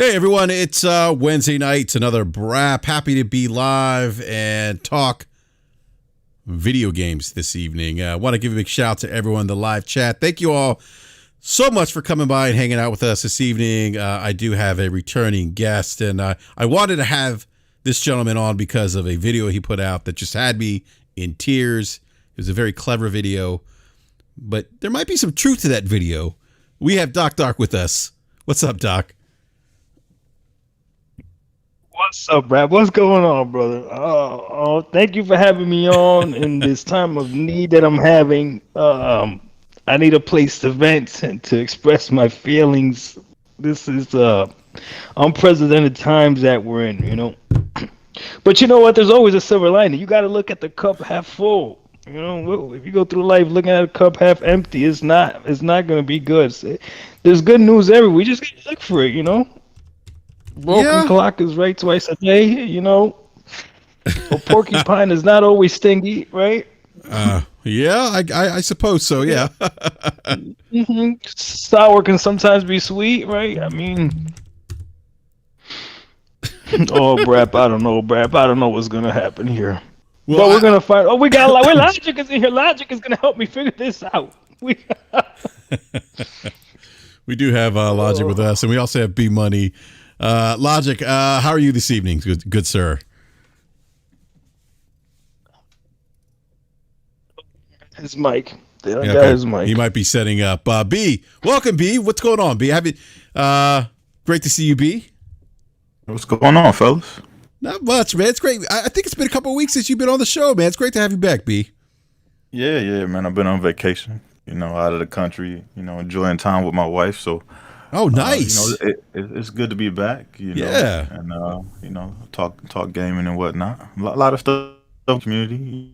Hey everyone, it's Wednesday night. It's another BRAP. Happy to be live and talk video games this evening. I want to give a big shout out to everyone in the live chat. Thank you all so much for coming by and hanging out with us this evening. I do have a returning guest, and I wanted to have this gentleman on because of a video he put out that just had me in tears. It was a very clever video, but there might be some truth to that video. We have Doc with us. What's up, Doc? What's up, Brad? What's going on, brother? Thank you for having me on in this time of need that I'm having. I need a place to vent and to express my feelings. This is unprecedented times that we're in, you know. But you know what? There's always a silver lining. You got to look at the cup half full. You know, if you go through life looking at a cup half empty, it's not going to be good. There's good news everywhere. We just got to look for it, you know. Broken clock is right twice a day, you know. A porcupine is not always stingy, right? Yeah, I suppose so, yeah. Sour can sometimes be sweet, right? I mean, BRAP, I don't know, BRAP. I don't know what's going to happen here. Well, but we're going to find... Oh, we got... Logic is in here. Logic is going to help me figure this out. We do have Logic with us, and we also have B-Money. Logic, how are you this evening, good sir? His mic. Got his mic. He might be setting up. B, welcome, B. What's going on, B? Great to see you, B. What's going on, fellas? Not much, man. It's great. I think it's been a couple of weeks since you've been on the show, man. It's great to have you back, B. Yeah, man. I've been on vacation, out of the country, enjoying time with my wife, so... Oh, nice. It's good to be back, Yeah. And, talk gaming and whatnot. A lot of stuff in the community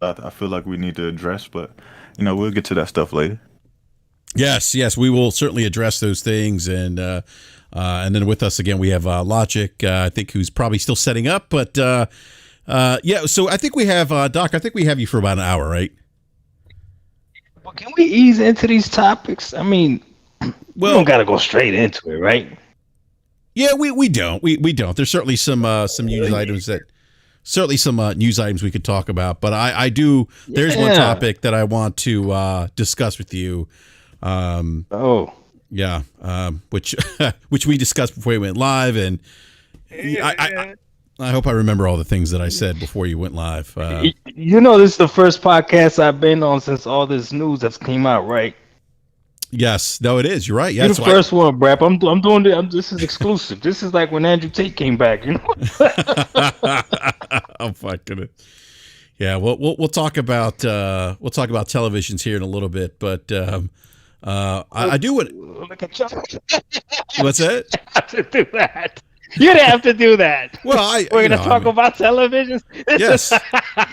I feel like we need to address, but, we'll get to that stuff later. Yes, we will certainly address those things. And then with us again, we have Logic, I think, who's probably still setting up. But, so I think we have, Doc, I think we have you for about an hour, right? Well, can we ease into these topics? I mean... we don't got to go straight into it, right? Yeah, we don't. We don't. There's certainly some news items news items we could talk about, but I do. There's one topic that I want to discuss with you. Which we discussed before we went live, and I hope I remember all the things that I said before you went live. This is the first podcast I've been on since all this news that's came out, right? Yes, no, it is. You're right. Yeah, you're the first one, BRAP. I'm doing it. This is exclusive. This is like when Andrew Tate came back. Oh my goodness. Yeah, we'll talk about televisions here in a little bit, but I do want. What's that? You have to do that. You'd have to do that. Well, we're going to talk about televisions.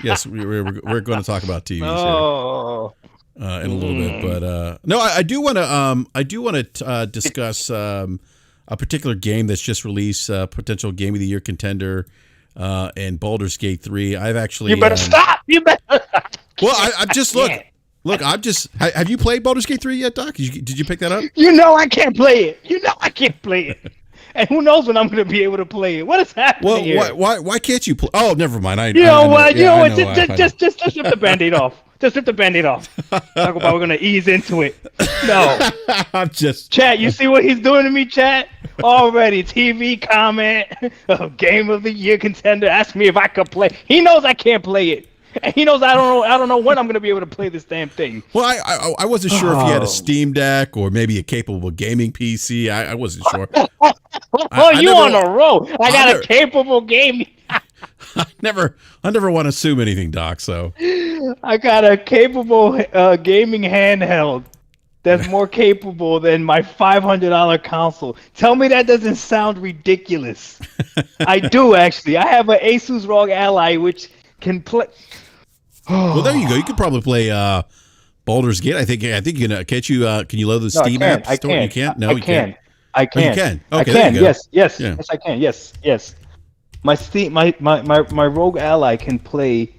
Yes, we're going to talk about TVs. Oh. In a little bit, but no, I do want to discuss a particular game that's just released, potential Game of the Year contender, and Baldur's Gate 3. I've actually. You better stop. You better. Well, I'm just look. I'm just. Have you played Baldur's Gate 3 yet, Doc? Did you pick that up? I can't play it. And who knows when I'm going to be able to play it? What is happening here? Why can't you play? Oh, never mind. Just rip the Band-Aid off. Just rip the Band-Aid off. Talk about we're going to ease into it. No. I'm just... Chat, you see what he's doing to me, chat? Already, TV comment, Game of the Year contender, ask me if I could play. He knows I can't play it. And he knows I don't know when I'm going to be able to play this damn thing. Well, I wasn't sure if you had a Steam Deck or maybe a capable gaming PC. I wasn't sure. You on a roll. I got a capable gaming... I never want to assume anything, Doc, so... I got a capable gaming handheld that's more capable than my $500 console. Tell me that doesn't sound ridiculous. I do, actually. I have an Asus ROG Ally, which can play... Well, there you go. You could probably play Baldur's Gate. I think you can. Can't you? Can you load the Steam app store? You can't. No, you can't. I can. Oh, you can. Okay, I can. Yes, I can. Yes. My Steam, my ROG Ally can play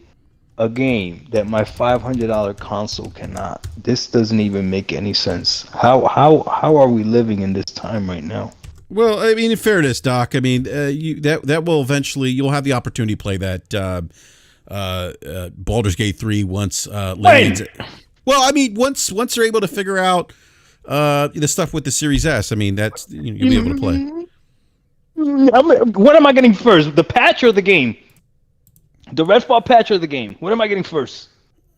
a game that my $500 console cannot. This doesn't even make any sense. How are we living in this time right now? Well, I mean, in fairness, Doc, I mean, that will eventually, you'll have the opportunity to play that Baldur's Gate 3 once lands. Well, I mean, once they're able to figure out the stuff with the Series S, I mean, that's you'll be able to play. What am I getting first? The patch or the game? The Redfall patch or the game? What am I getting first?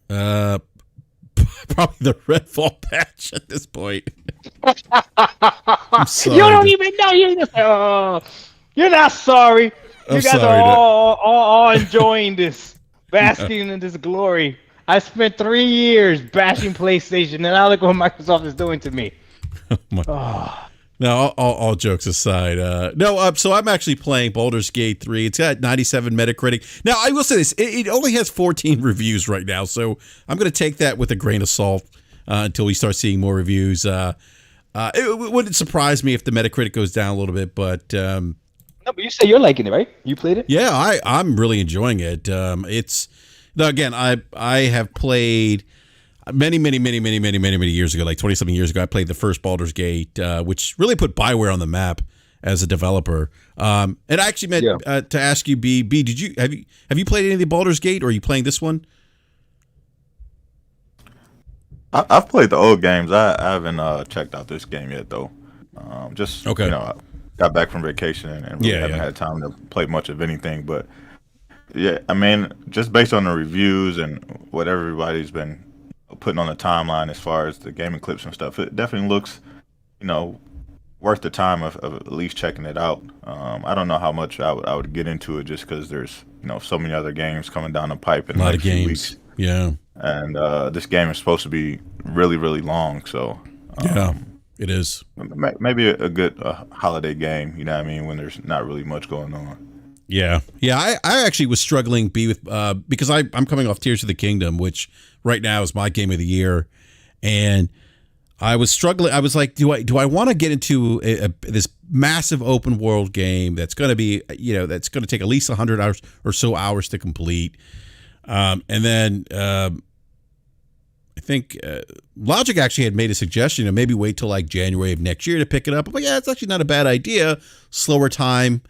Probably the Redfall patch at this point. I'm sorry. You don't even know. You're not sorry. You guys sorry, are all enjoying this, basking in this glory. I spent 3 years bashing PlayStation, and now look what Microsoft is doing to me. Now, all jokes aside, so I'm actually playing Baldur's Gate 3. It's got 97 Metacritic. Now, I will say this. It only has 14 reviews right now, so I'm going to take that with a grain of salt until we start seeing more reviews. It wouldn't surprise me if the Metacritic goes down a little bit, but... No, but you say you're liking it, right? You played it? Yeah, I'm really enjoying it. It's... Now, again, I have played... Many years ago, like 20-something years ago, I played the first Baldur's Gate, which really put Bioware on the map as a developer. And I actually meant to ask you, B, have you played any of the Baldur's Gate, or are you playing this one? I've played the old games. I haven't checked out this game yet, though. Just okay. I got back from vacation and really haven't had time to play much of anything. But yeah, I mean, just based on the reviews and what everybody's been putting on the timeline as far as the gaming clips and stuff, it definitely looks, worth the time of at least checking it out. I don't know how much I would get into it just because there's so many other games coming down the pipe in a lot the of next few games. Weeks. Yeah, and this game is supposed to be really, really long. So yeah, it is. Maybe a good holiday game. You know what I mean? When there's not really much going on. Yeah. I actually was struggling because I'm coming off Tears of the Kingdom, which right now is my game of the year, and I was struggling. I was like, do I want to get into this massive open world game that's going to be that's going to take at least 100 hours or so hours to complete, and then I think Logic actually had made a suggestion of maybe wait till like January of next year to pick it up. But yeah, it's actually not a bad idea. Slower time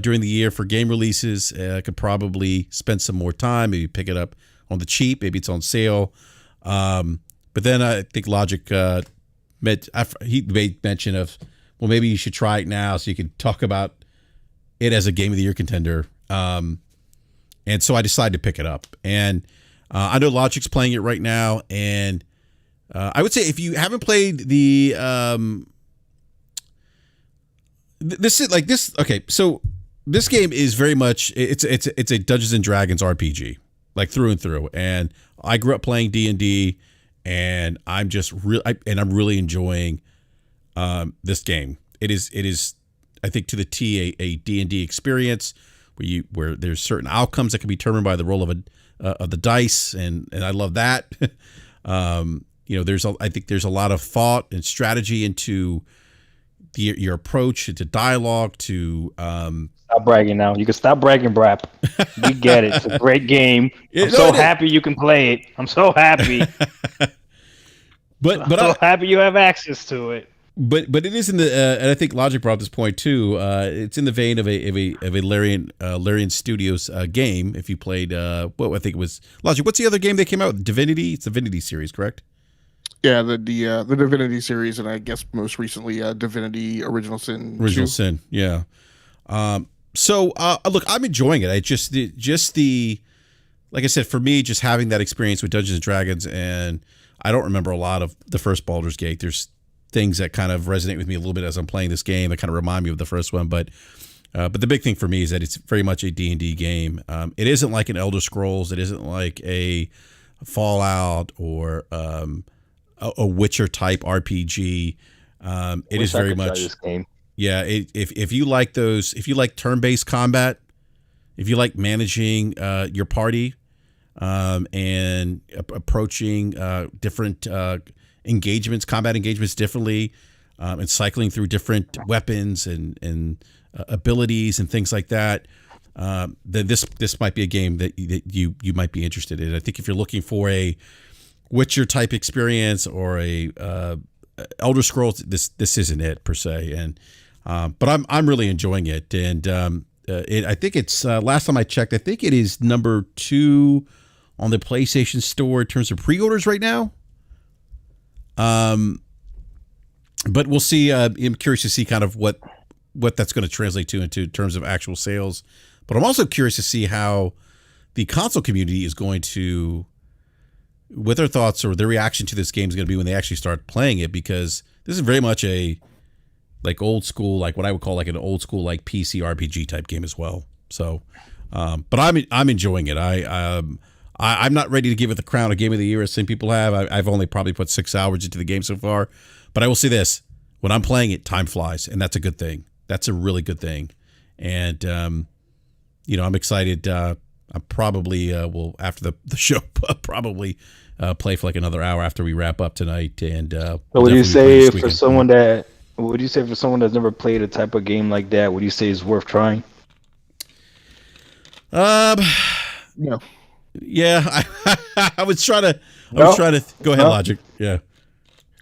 during the year for game releases. I could probably spend some more time, maybe pick it up on the cheap. Maybe it's on sale. But then I think Logic he made mention of, well, maybe you should try it now so you could talk about it as a game of the year contender. And so I decided to pick it up. And I know Logic's playing it right now. And I would say if you haven't played the so this game is very much it's a Dungeons and Dragons RPG, like through and through. And I grew up playing D&D, and I'm just I'm really enjoying this game. It is I think to the T a D&D experience where there's certain outcomes that can be determined by the roll of the dice, and I love that. I think there's a lot of thought and strategy into your approach to dialogue to stop bragging now. You can stop bragging, BRAP. We get it. It's a great game. I'm so happy you can play it. I'm so happy. but I'm so happy you have access to it. But it is in the and I think Logic brought up this point too. It's in the vein of a Larian Studios game. If you played I think it was Logic. What's the other game that came out? Divinity. It's the Divinity series, correct? Yeah, the Divinity series, and I guess most recently Divinity Original Sin. Original Sin, yeah. So look, I'm enjoying it. I just the like I said, for me, just having that experience with Dungeons and Dragons, and I don't remember a lot of the first Baldur's Gate. There's things that kind of resonate with me a little bit as I'm playing this game that kind of remind me of the first one, but the big thing for me is that it's very much a D&D game. It isn't like an Elder Scrolls. It isn't like a Fallout or a Witcher type RPG. It is very much this game. Yeah. If you like turn-based combat, if you like managing your party and approaching different combat engagements differently, and cycling through different weapons and abilities and things like that, then this might be a game that you might be interested in. I think if you're looking for a Witcher type experience or a Elder Scrolls, this isn't it per se. And But I'm really enjoying it, and I think it's last time I checked, I think it is number 2 on the PlayStation Store in terms of pre-orders right now. But we'll see. I'm curious to see kind of what that's going to translate to into terms of actual sales. But I'm also curious to see how the console community is going to, what their thoughts or their reaction to this game is going to be when they actually start playing it, because this is very much a like old school, like what I would call like an old school like PC RPG type game as well. So, but I'm enjoying it. I'm not ready to give it the crown of Game of the Year as some people have. I've only probably put 6 hours into the game so far, but I will say this: when I'm playing it, time flies, and that's a good thing. That's a really good thing, and I'm excited. I probably will after the show probably play for like another hour after we wrap up tonight. And so would you say for someone that? Would you say for someone that's never played a type of game like that, would you say it's worth trying? No. Yeah, I was trying to. Go ahead, Logic. Yeah.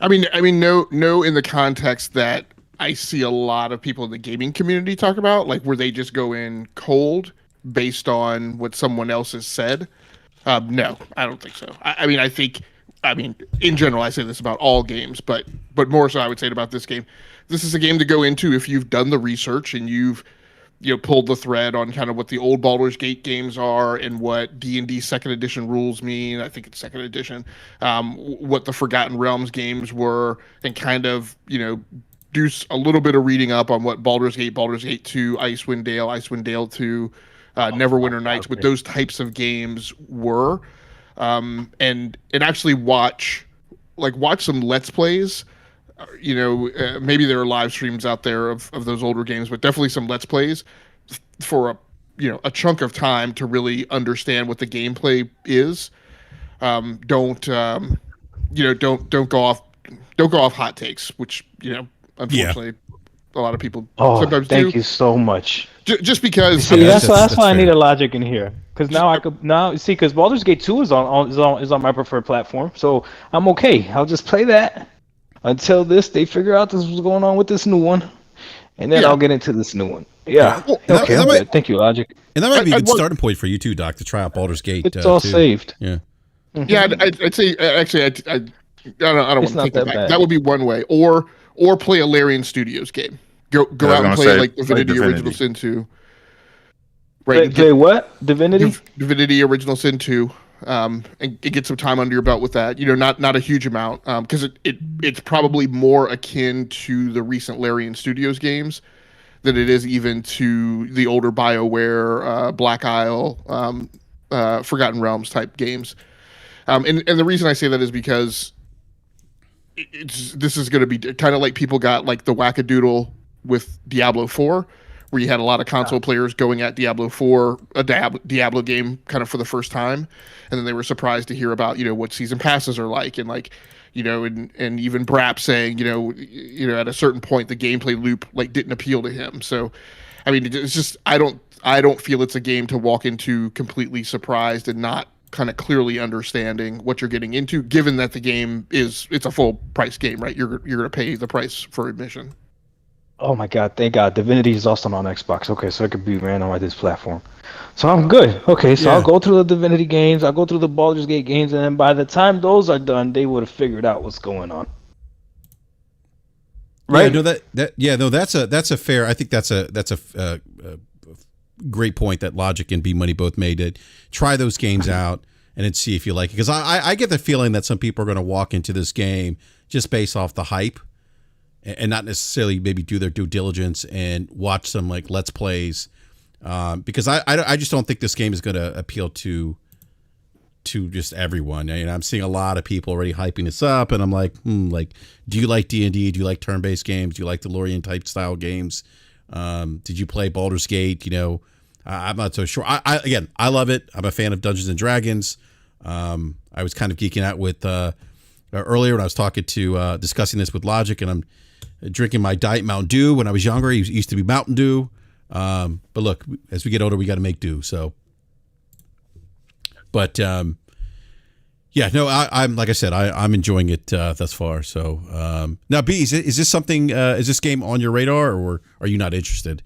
I mean, no. In the context that I see a lot of people in the gaming community talk about, like where they just go in cold based on what someone else has said. No, I don't think so. I mean, in general, I say this about all games, but more so I would say it about this game. This is a game to go into if you've done the research and you've pulled the thread on kind of what the old Baldur's Gate games are and what D&D second edition rules mean. I think it's second edition. What the Forgotten Realms games were, and kind of do a little bit of reading up on what Baldur's Gate 2, Icewind Dale 2, Neverwinter Nights, what those types of games were. And actually watch some Let's Plays. Maybe there are live streams out there of those older games, but definitely some Let's Plays for a chunk of time to really understand what the gameplay is. Don't go off hot takes, which unfortunately a lot of people sometimes do. Thank you so much. Just because that's why I need a Logic in here, because now because Baldur's Gate 2 is on my preferred platform, so I'm okay. I'll just play that until they figure out this was going on with this new one, and then I'll get into this new one. Yeah. Well, okay. Thank you, Logic. And that might be a good starting point for you too, Doc, to try out Baldur's Gate. It's all saved. Yeah. Mm-hmm. Yeah, I'd say actually I don't want to take that back. That would be one way, or play a Larian Studios game. Go out and play like Divinity Original Sin 2. Right. Play what? Divinity? Divinity Original Sin 2. And get some time under your belt with that. Not a huge amount, because it's probably more akin to the recent Larian Studios games than it is even to the older BioWare, Black Isle, Forgotten Realms type games. And the reason I say that is because this is going to be kind of like people got like the wackadoodle with Diablo 4, where you had a lot of console players going at Diablo 4, a Diablo game kind of for the first time. And then they were surprised to hear about, what season passes are like. And like, and even BRAP saying, at a certain point, the gameplay loop like didn't appeal to him. So, I mean, it's just, I don't feel it's a game to walk into completely surprised and not kind of clearly understanding what you're getting into, given that the game it's a full price game, right? You're going to pay the price for admission. Oh my God, thank God. Divinity is also on Xbox. Okay, so it could be ran on this platform. So I'm good. Okay, so I'll go through the Divinity games, I'll go through the Baldur's Gate games, and then by the time those are done, they would have figured out what's going on. Right? Yeah, no, that's a fair. I think that's a great point that Logic and B Money both made. To try those games out and then see if you like it, because I get the feeling that some people are going to walk into this game just based off the hype, and not necessarily maybe do their due diligence and watch some like Let's Plays, because I just don't think this game is going to appeal to just everyone. And I'm seeing a lot of people already hyping this up, and I'm like, do you like D&D? Do you like turn-based games? Do you like the Lorien type style games? Did you play Baldur's Gate? I'm not so sure. I love it. I'm a fan of Dungeons and Dragons. I was kind of geeking out with earlier when I was discussing this with Logic, and I'm drinking my Diet Mountain Dew. When I was younger, it used to be Mountain Dew. But look, as we get older, we got to make do. So, but Yeah, no, I'm like I said, I'm enjoying it thus far. So now, B, is this something? Is this game on your radar, or are you not interested?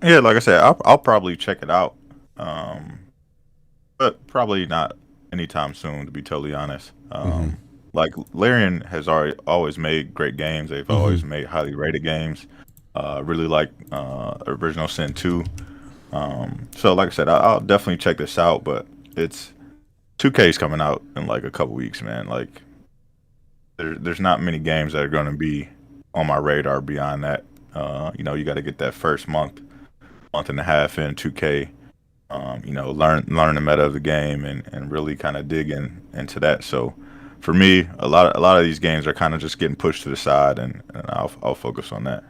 Yeah, like I said, I'll probably check it out, but probably not anytime soon. To be totally honest, like Larian has always made great games. They've always made highly rated games. Really like Original Sin 2. So like I said, I'll definitely check this out. But it's 2K's coming out in like a couple weeks, man. Like there's not many games that are going to be on my radar beyond that. You got to get that first month and a half in 2K. Learn the meta of the game and really kind of dig into that. So for me, a lot of these games are kind of just getting pushed to the side, and I'll focus on that.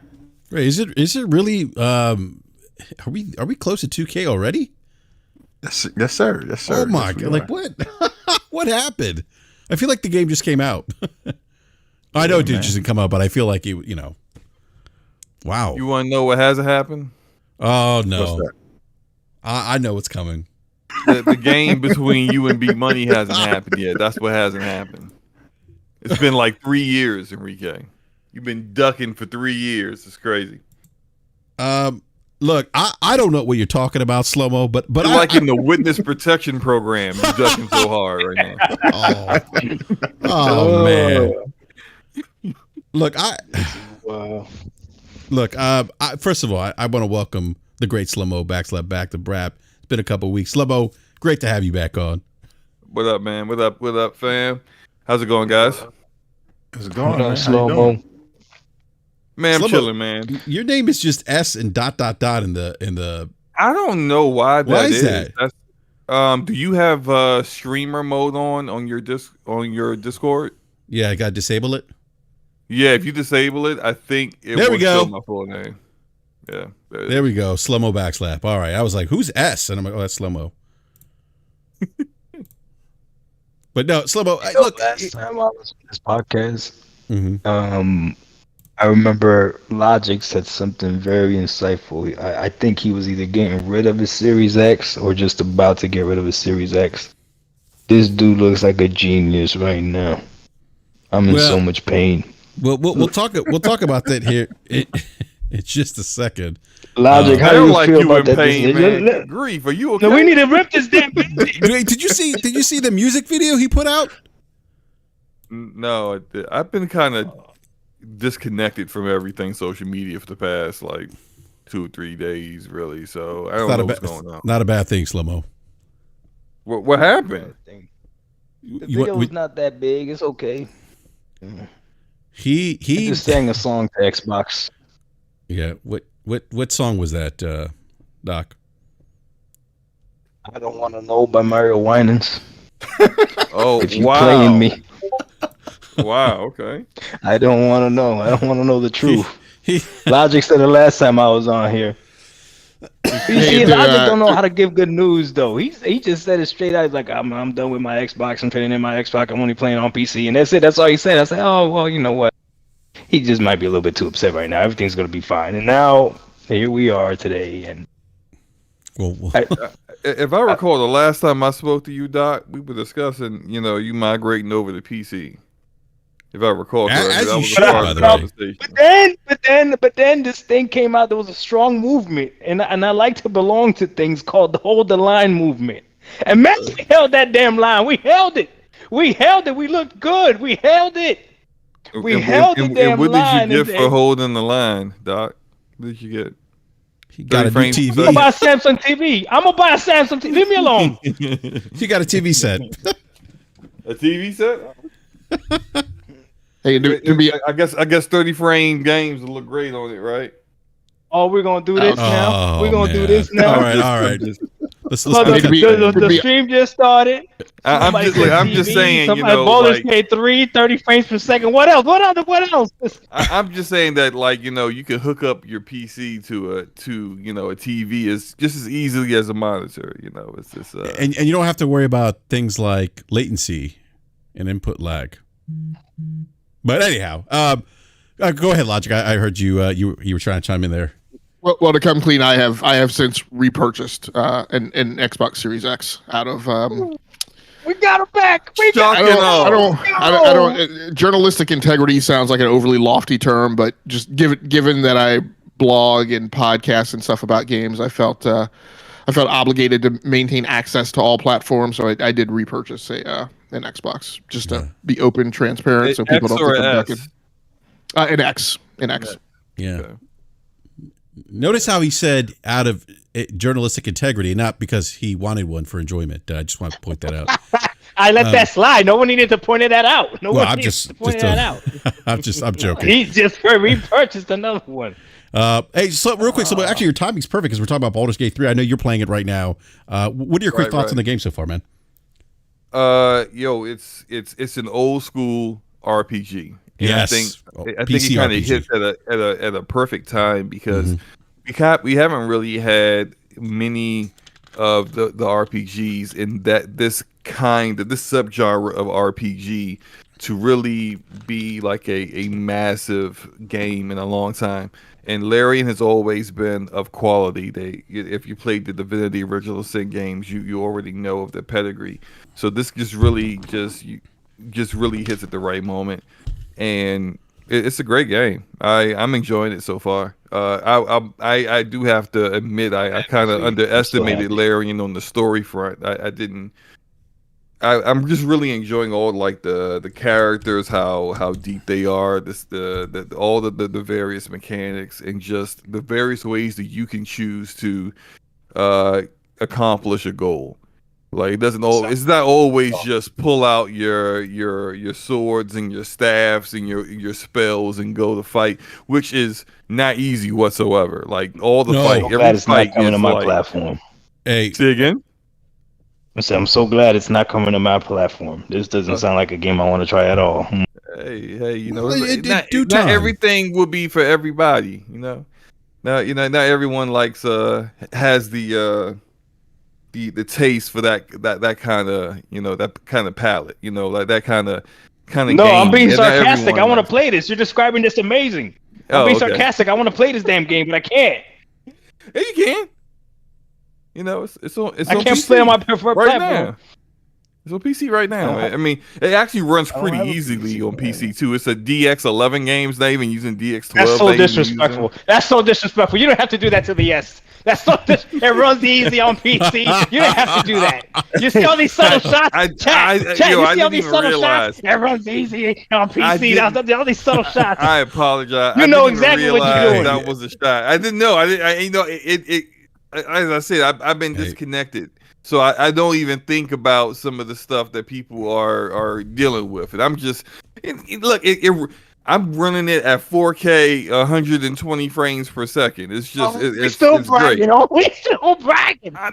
Right. Is it really? Are we close to 2K already? Yes, sir. Oh my God! Like what? What happened? I feel like the game just came out. I know it didn't come out, but I feel like it. Wow. You want to know what hasn't happened? Oh no! I know what's coming. The game between you and B Money hasn't happened yet. That's what hasn't happened. It's been like 3 years, Enrique. You've been ducking for 3 years. It's crazy. Look, I don't know what you're talking about, Slow-Mo, but you're like in the witness protection program. You're ducking so hard right now. Oh man. Look, first of all, I want to welcome the great Slow-Mo back to BRAP. It's been a couple of weeks. Slow-Mo, great to have you back on. What up, man? What up, fam? How's it going, guys? How's it going, man? Slow-Mo? Man, I'm Slow-Mo, chilling, man. Your name is just S and ... in the. I don't know why that is. That? Do you have streamer mode on your Discord? Yeah, I got to disable it. Yeah, if you disable it, I think it will show my full name. Yeah, there we go. Slow-Mo backslap. All right, I was like, "Who's S?" And I'm like, "Oh, that's Slow-Mo." But no, Slow-Mo. Look, last time I was on this podcast, I remember Logic said something very insightful. I think he was either getting rid of his Series X or just about to get rid of his Series X. This dude looks like a genius right now. I'm in so much pain. We'll talk about that here. It's just a second. Logic, how do you feel about that? Pain, man. Grief, are you okay? No, we need to rip this damn thing. Did you see the music video he put out? No, I've been kind of disconnected from everything social media for the past like 2 or 3 days, really. So I don't know what's going on. Not a bad thing, Slow-Mo. What happened? The video's not that big. It's okay. He just sang a song to Xbox. Yeah. What song was that, Doc? I Don't Want to Know by Mario Winans. Oh, if you wow. playing me. Wow, okay. I don't want to know. I don't want to know the truth. Logic said the last time I was on here. See, Logic don't know how to give good news, though. He just said it straight out. He's like, I'm done with my Xbox. I'm trading in my Xbox. I'm only playing on PC. And that's it. That's all he said. I said, oh, well, you know what? He just might be a little bit too upset right now. Everything's going to be fine. And now, here we are today. And if I recall, the last time I spoke to you, Doc, we were discussing, you migrating over to PC. If I recall correctly, as that you was should, a part of the conversation. But then this thing came out. There was a strong movement, and I like to belong to things called the Hold the Line movement. And man, we held that damn line. We held it. We looked good. We held it. We held the damn line. What did you get for holding the line, Doc? What did you get? He got a new TV. I'm gonna buy a Samsung TV. Leave me alone. He got a TV set. A TV set? Hey, I guess 30 frame games will look great on it, right? Oh, we're gonna do this now. We're gonna do this now. All right. The stream just started. I'm just saying, Bowlers paid 30 frames per second. What else? I'm just saying that, you can hook up your PC to a TV as just as easily as a monitor. It's just and you don't have to worry about things like latency and input lag. But anyhow, go ahead, Logic. I heard you. You were trying to chime in there. Well, to come clean, I have since repurchased an Xbox Series X out of We got him back. I don't. Journalistic integrity sounds like an overly lofty term, but just given that I blog and podcast and stuff about games, I felt obligated to maintain access to all platforms, so I did repurchase an Xbox just to be open, transparent, so people don't think I'm ducking. An X. Yeah. Okay. Notice how he said out of journalistic integrity, not because he wanted one for enjoyment. I just want to point that out. I let that slide. No one needed to point that out. I'm joking. He just repurchased another one. Hey, so real quick, so actually your timing's perfect because we're talking about Baldur's Gate 3. I know you're playing it right now. What are your quick thoughts on the game so far, man? It's an old school RPG. And yes, I think it kind of hits at a perfect time because we haven't really had many of the RPGs in this subgenre of RPG to really be like a massive game in a long time. And Larian has always been of quality. If you played the Divinity Original Sin games, you already know of the pedigree. So this just really hits at the right moment, and it's a great game. I'm enjoying it so far. I do have to admit I kind of underestimated Larian on the story front. I'm just really enjoying all like the characters, how deep they are, all the various mechanics, and just the various ways that you can choose to accomplish a goal. Like it's not always just pull out your swords and your staffs and your spells and go to fight, which is not easy whatsoever. Like every fight not coming to my platform. Hey, say again. I'm so glad it's not coming to my platform. This doesn't sound like a game I want to try at all. Hey, not everything will be for everybody. Not everyone likes has the taste for that kind of palette. Like that kind of. No, game. I'm being sarcastic. I want to play this. You're describing this amazing. I'm being sarcastic. I want to play this damn game, but I can't. Yeah, you can. It's on I can't PC play on my preferred right platform. now. It's on PC right now. I mean, it actually runs pretty easily on PC too. It's a DX11 game. It's not even using DX12. That's so disrespectful. That's so disrespectful. You don't have to do that to the S. That's so it runs easy on PC. You don't have to do that. You see all these subtle shots? Chat, you see all these subtle shots? It runs easy on PC. All these subtle shots. I apologize. You know exactly what you're doing. That was a shot. I didn't know. It as I said, I've been disconnected, so I don't even think about some of the stuff that people are dealing with, and I'm just I'm running it at 4K, 120 frames per second. It's just it's bragging. great. We still bragging. I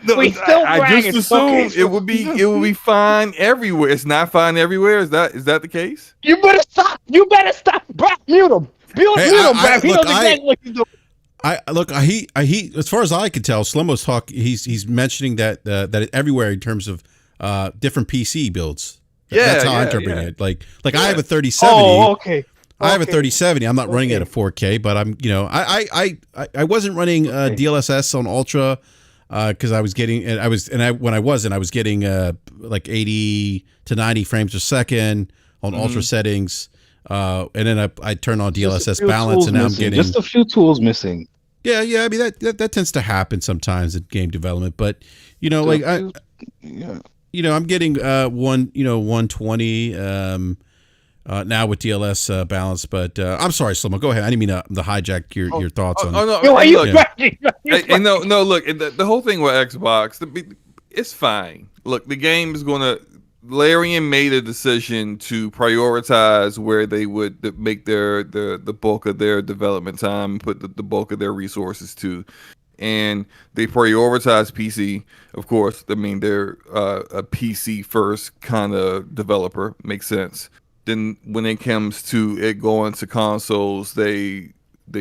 just assumed it would be fine everywhere. It's not fine everywhere. Is that the case? You better stop. Brap, mute him. Mute him, Brap. He knows exactly what he's doing. He as far as I can tell, Slow-Mo's talk. He's mentioning that that everywhere in terms of different PC builds. That's how I interpret it. Like I have a 3070. Oh, okay. I have a 3070. I'm not running it at 4K, but I'm I wasn't running DLSS on Ultra because I was getting when I was getting like 80 to 90 frames per second on Ultra settings. And then I turned on DLSS balance, and now I'm getting just a few tools missing. Yeah. I mean that tends to happen sometimes in game development, but I'm getting 120 now with DLS balance. But I'm sorry, Slomo. Go ahead. I didn't mean to hijack your thoughts on. No, no. Look, the whole thing with Xbox, it's fine. Look, the game is gonna. Larian made a decision to prioritize where they would make the bulk of their development time, put the bulk of their resources to, and they prioritize PC. Of course, I mean they're a PC first kind of developer. Makes sense. Then when it comes to it going to consoles, they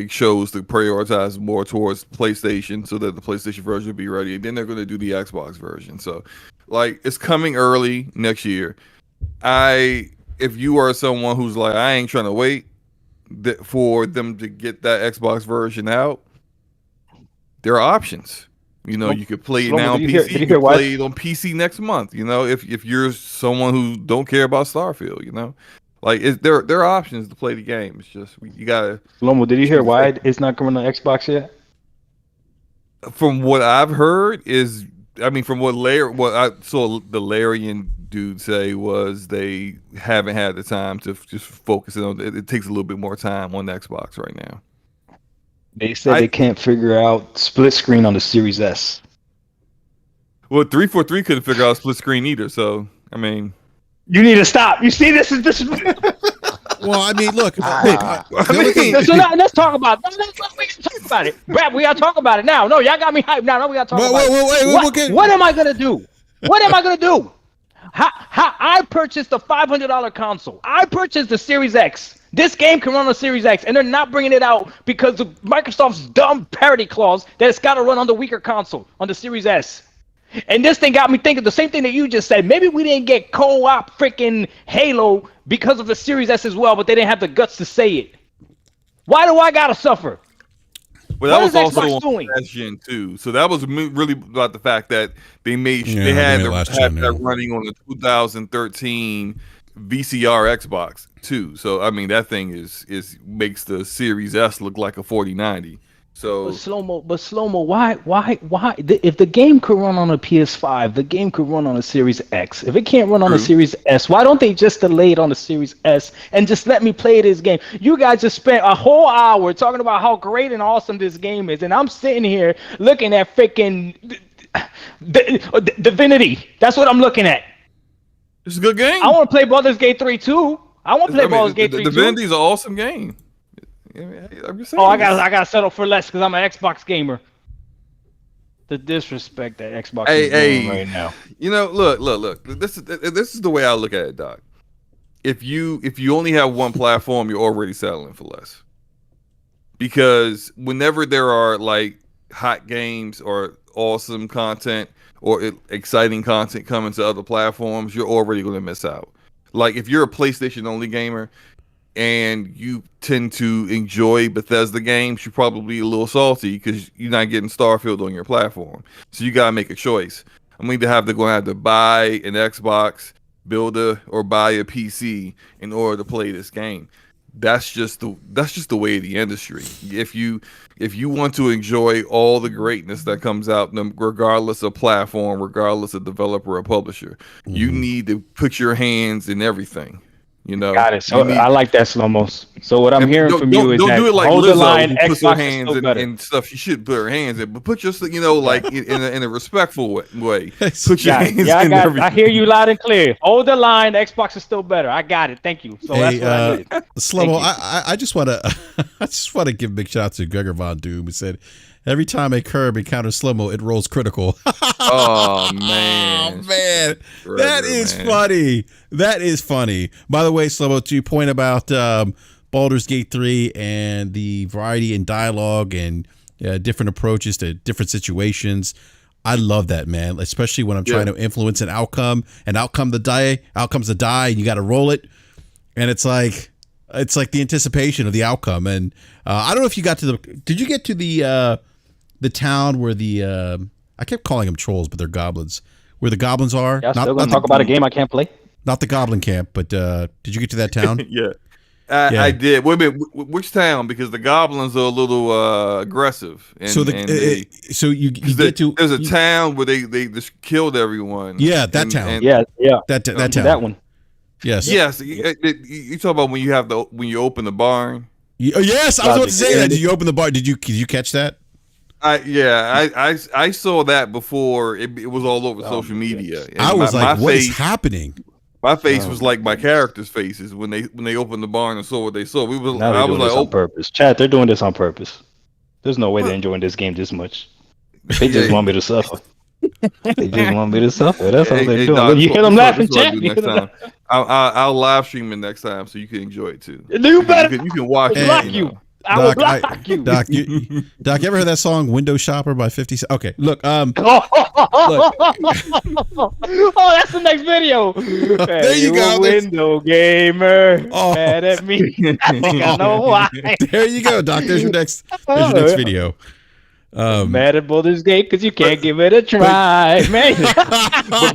chose to prioritize more towards PlayStation so that the PlayStation version would be ready. And then they're going to do the Xbox version. So. Like, it's coming early next year. If you are someone who's like, I ain't trying to wait for them to get that Xbox version out, there are options. You know, you could play it Slomo, now on did PC. you You hear could why? play it on PC next month. You know, if you're someone who don't care about Starfield, you know, like there are options to play the game. It's just you gotta. Lomo, did you hear choose why safely. it's not coming on Xbox yet? From what I've heard is, I mean, from what I saw the Larian dude say was they haven't had the time to just focus on it. It takes a little bit more time on Xbox right now. They said they can't figure out split screen on the Series S. Well, 343 couldn't figure out split screen either. So I mean, You need to stop. You see, this is Well, I mean, look. let's talk about. We can talk about it. Brad, we gotta talk about it now. No, y'all got me hyped now. No, we gotta talk about it. What am I gonna do? What am I gonna do? How I purchased the $500 console. I purchased the Series X. This game can run on the Series X, and they're not bringing it out because of Microsoft's dumb parity clause that it's got to run on the weaker console, on the Series S. And this thing got me thinking the same thing that you just said. Maybe we didn't get co-op freaking Halo because of the Series S as well, but they didn't have the guts to say it. Why do I gotta suffer? Well, that was also Xbox on doing? last gen too. So that was really about the fact that they made Yeah, they had they made last had gen, that yeah. running on the 2013 VCR Xbox too. So I mean that thing is makes the Series S look like a 4090. So But slow-mo, why? If the game could run on a PS5, the game could run on a Series X. If it can't run on a True. Series S, why don't they just delay it on the Series S and just let me play this game? You guys just spent a whole hour talking about how great and awesome this game is, and I'm sitting here looking at freaking Divinity. That's what I'm looking at. it's a good game. I want to play Baldur's Gate 3 too. I want to play Baldur's Gate 3 too. Divinity is an awesome game. I'm just saying. Oh, I gotta settle for less because I'm an Xbox gamer. The disrespect that Xbox is doing right now. You know, look. This is the way I look at it, Doc. If you only have one platform, you're already settling for less. Because whenever there are like hot games or awesome content or exciting content coming to other platforms, you're already going to miss out. Like if you're a PlayStation only gamer and you tend to enjoy Bethesda games, you're probably a little salty because you're not getting Starfield on your platform. So you gotta make a choice. I'm either going to have to buy an Xbox, or buy a PC in order to play this game. That's just the way of the industry. If you want to enjoy all the greatness that comes out, regardless of platform, regardless of developer or publisher, you need to put your hands in everything. You know, Got it. So I like that slow-mos. So what I'm hearing from you is don't that do it like hold Lizzo, the line. who puts her Xbox is hands still better. and stuff. She should put her hands in, but put your, like in a respectful way. Put your hands in everything. I hear you loud and clear. Hold the line. Xbox is still better. I got it. Thank you. So that's what I did. Slow-mo, I just want to give a big shout out to Gregor Von Doom, who said, every time a curb encounters slow-mo, it rolls critical. Oh, man. Oh, man. Gregor, That is man. funny. That is funny. By the way, slow-mo, to your point about Baldur's Gate 3 and the variety in dialogue and different approaches to different situations, I love that, man, especially when I'm trying to influence an outcome, outcome's the die, and you got to roll it. And it's like the anticipation of the outcome. And I don't know if you got to did you get to the town where I kept calling them trolls, but they're goblins, where the goblins are? Y'all still gonna talk about a game I can't play? Not the goblin camp, but did you get to that town? Yeah. I did. Wait a minute. Which town? Because the goblins are a little aggressive. And, So you get to there's a town where they just killed everyone. Yeah, that town. Yeah. that town. That one. Yes. Yes. You talk about when you open the barn. Yes, I was about to say that. Did you open the bar? Did you catch that? I saw that before it was all over social media. And I was like, what is happening? My face was like my characters' faces when they opened the barn and saw what they saw. I was like, on purpose. Chad, they're doing this on purpose. There's no way they're enjoying this game this much. They just want me to suffer. They just want me to suffer. That's all they're doing. Doc, You hear them laughing, Chad? I'll live stream it next time so you can enjoy it too. You better. You can watch it. Block you. I will block you. Doc, you ever heard that song "Window Shopper" by 50 Cent? Okay, look, Oh, that's the next video. There you go. Window gamer. Oh. Mad at me. I think I know why. There you go, Doc. There's your next video. Mad at Baldur's Gate because you can't give it a try, man.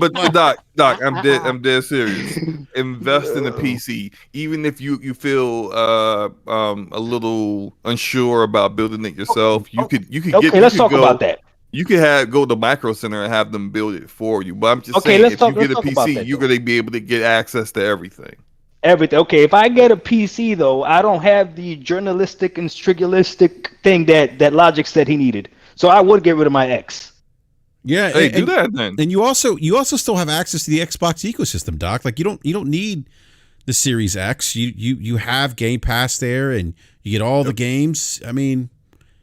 but Doc, I'm dead serious. Invest in the PC, even if you feel a little unsure about building it yourself. You could Okay, let's talk about that. You could go to Micro Center and have them build it for you. But I'm just saying, if you get a PC, you're gonna be able to get access to everything. Everything. Okay, if I get a PC though, I don't have the journalistic and strigulistic thing that Logic said he needed. So I would get rid of my X. Yeah, hey, do that then. And you also still have access to the Xbox ecosystem, Doc. Like you don't need the Series X. You have Game Pass there, and you get all the games. I mean,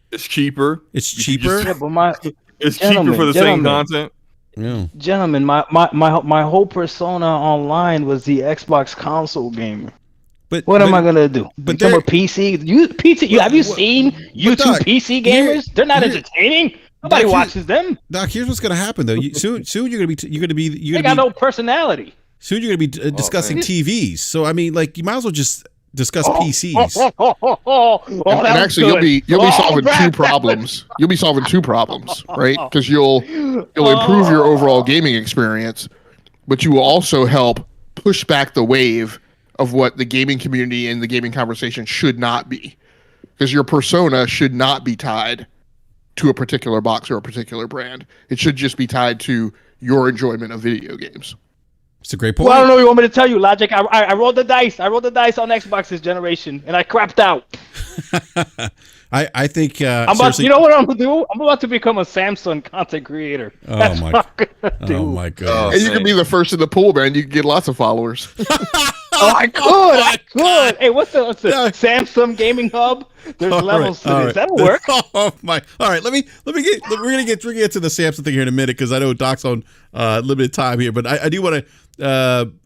it's cheaper. It's cheaper. Yeah, but it's cheaper for the same content. Yeah. Gentlemen, my whole persona online was the Xbox console gamer. But what am I gonna do? But become a PC? Have you seen YouTube Doc, PC gamers? They're not entertaining. Nobody watches them. Doc, here's what's gonna happen though. Soon you're gonna be they got no personality. Soon you're gonna be discussing TVs. So I mean, like you might as well just discuss PCs. And actually, you'll be solving two problems. You'll be solving two problems, right? Because you'll improve your overall gaming experience, but you will also help push back the wave of what the gaming community and the gaming conversation should not be. Because your persona should not be tied to a particular box or a particular brand. It should just be tied to your enjoyment of video games. It's a great point. Well, I don't know what you want me to tell you, Logic. I rolled the dice. I rolled the dice on Xbox this generation, and I crapped out. I think you know what I'm gonna do? I'm about to become a Samsung content creator. That's what I'm gonna do. Oh my god! And you can be the first in the pool, man. You can get lots of followers. I could. Hey, what's the Samsung Gaming Hub? There's levels to this. Right. That'll work. Oh my! All right, we're gonna get to the Samsung thing here in a minute because I know Doc's on limited time here, but I do want to.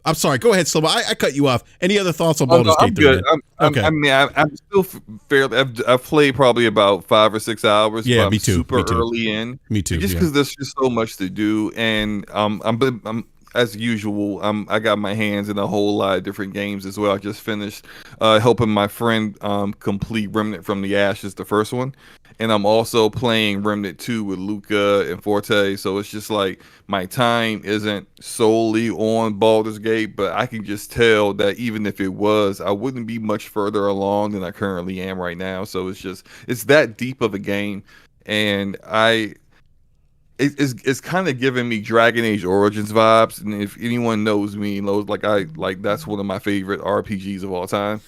I'm sorry. Go ahead, Slobo. I cut you off. Any other thoughts on Baldur's Gate 3? Okay. I'm still fairly. I've played probably about 5 or 6 hours. Yeah, but me too. Super early in. Me too. Just because there's just so much to do, and I'm as usual. I got my hands in a whole lot of different games as well. I just finished helping my friend complete Remnant from the Ashes, the first one. And I'm also playing Remnant 2 with Luca and Forte. So it's just like my time isn't solely on Baldur's Gate, but I can just tell that even if it was, I wouldn't be much further along than I currently am right now. So it's that deep of a game. And it's kind of giving me Dragon Age Origins vibes. And if anyone knows me, knows that's one of my favorite RPGs of all time.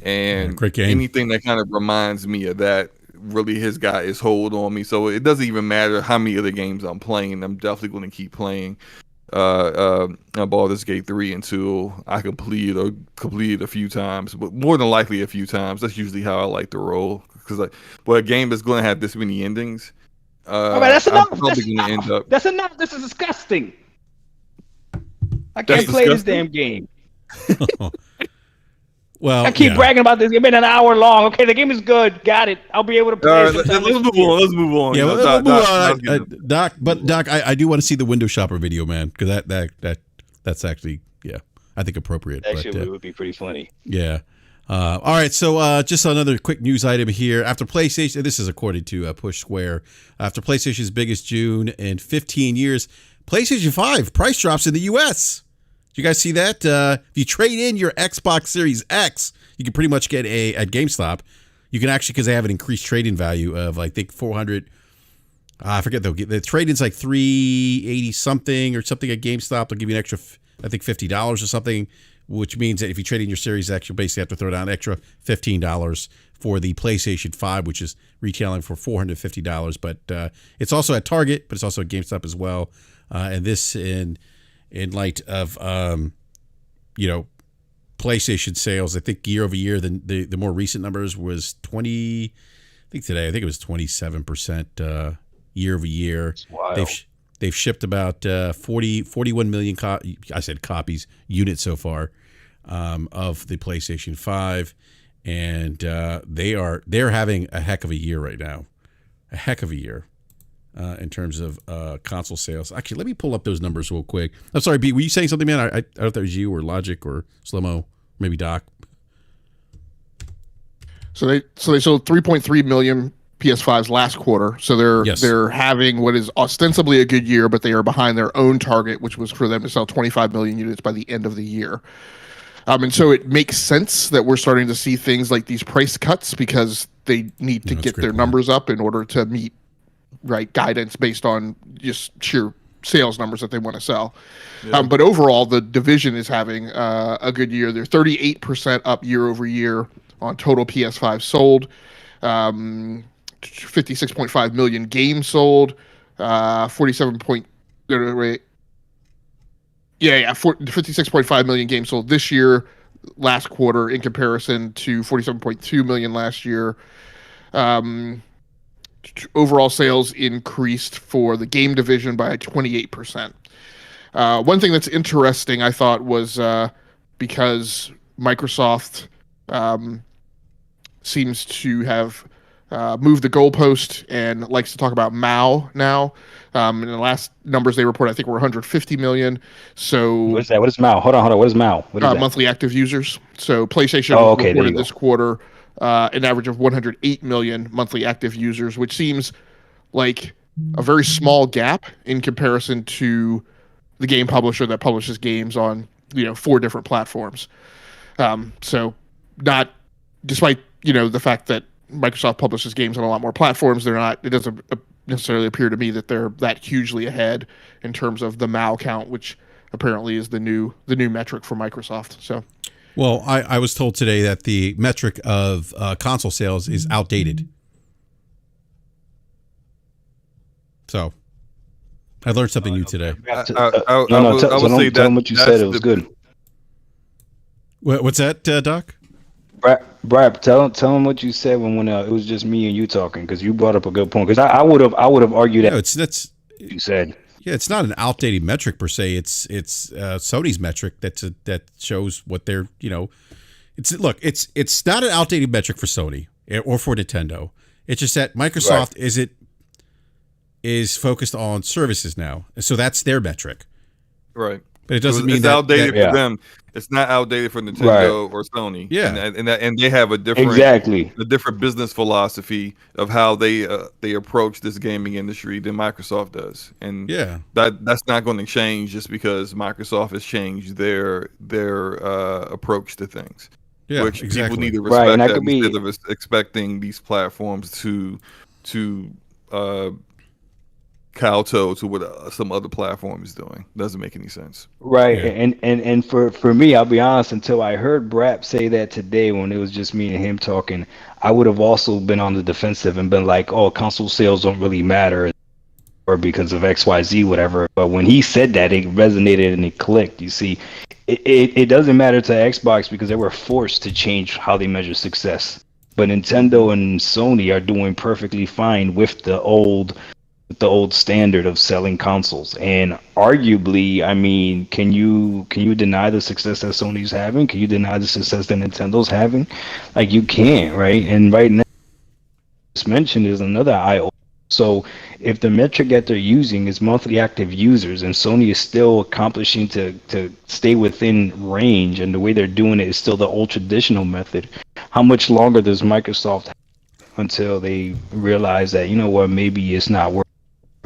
And great game. Anything that kind of reminds me of that really has got its hold on me. So it doesn't even matter how many other games I'm playing. I'm definitely going to keep playing Baldur's Gate 3 until I complete it a few times, but more than likely a few times. That's usually how I like to roll. Because a game that's going to have this many endings, that's enough. That's enough. This is disgusting. I can't play this damn game. Well, I keep bragging about this. It's been an hour long. Okay, the game is good. Got it. I'll be able to play it. Let's move on. Yeah, we'll move on. Doc, I do want to see the window shopper video, man, because that's actually, yeah, I think appropriate. Actually, it would be pretty funny. Yeah. All right, so just another quick news item here. After PlayStation, this is according to Push Square, after PlayStation's biggest June in 15 years, PlayStation 5 price drops in the U.S. Did you guys see that? If you trade in your Xbox Series X, you can pretty much get at GameStop. You can actually, because they have an increased trade-in value of, I think, 400. I forget though. The trade-in's like $380 something or something at GameStop. They'll give you an extra, I think, $50 or something, which means that if you trade in your Series X, you'll basically have to throw down an extra $15 for the PlayStation 5, which is retailing for $450. But it's also at Target, but it's also at GameStop as well. And this in light of PlayStation sales, I think year over year, the more recent numbers was 20. I think today, I think it was 27% year over year. Wow. They've shipped about 41 million units so far of the PlayStation 5, and they're having a heck of a year right now, a heck of a year. In terms of console sales. Actually, let me pull up those numbers real quick. I'm sorry, B, were you saying something, man? I don't know if that was you or Logic or Slomo, maybe Doc. So they sold 3.3 million PS5's last quarter, so they're having what is ostensibly a good year, but they are behind their own target, which was for them to sell 25 million units by the end of the year. And so it makes sense that we're starting to see things like these price cuts because they need to get their numbers up in order to meet guidance based on just sheer sales numbers that they want to sell. Yeah. But overall, the division is having a good year. They're 38% up year over year on total PS5 sold. 56.5 million games sold. 56.5 million games sold this year, last quarter, in comparison to 47.2 million last year. Overall sales increased for the game division by 28%. One thing that's interesting, I thought, was because Microsoft seems to have moved the goalpost and likes to talk about MAU now. In the last numbers they report, I think, were 150 million. So what is that? What is MAU? Hold on. What is MAU? What is that? Monthly active users. So PlayStation reported this quarter an average of 108 million monthly active users, which seems like a very small gap in comparison to the game publisher that publishes games on 4 different platforms. So not, despite the fact that Microsoft publishes games on a lot more platforms, it doesn't necessarily appear to me that they're that hugely ahead in terms of the MAU count, which apparently is the new metric for Microsoft. So, well, I was told today that the metric of console sales is outdated. So I learned something new today. I will say tell them what you said. It was good. What's that, Doc? BRAP, tell him what you said when it was just me and you talking, because you brought up a good point. Because I would have argued that. No, that's you said. Yeah, it's not an outdated metric per se. It's Sony's metric that shows what they're It's not an outdated metric for Sony or for Nintendo. It's just that Microsoft is focused on services now, so that's their metric. Right. But it doesn't mean it's outdated for them. It's not outdated for Nintendo or Sony. Yeah, and they have a different business philosophy of how they approach this gaming industry than Microsoft does. And that's not going to change just because Microsoft has changed their approach to things. Yeah, which exactly. People need to respect that instead of expecting these platforms to kowtow to what some other platform is doing. Doesn't make any sense. Right. Yeah. And for me, I'll be honest, until I heard BRAP say that today when it was just me and him talking, I would have also been on the defensive and been like, oh, console sales don't really matter or because of XYZ, whatever. But when he said that, it resonated and it clicked. You see, it doesn't matter to Xbox because they were forced to change how they measure success. But Nintendo and Sony are doing perfectly fine with the old standard of selling consoles. And arguably, I mean, can you deny the success that Sony's having? Can you deny the success that Nintendo's having? Like, you can't, right? And right now, just mentioned is another eye. So if the metric that they're using is monthly active users and Sony is still accomplishing to stay within range, and the way they're doing it is still the old traditional method, how much longer does Microsoft have until they realize that, maybe it's not working?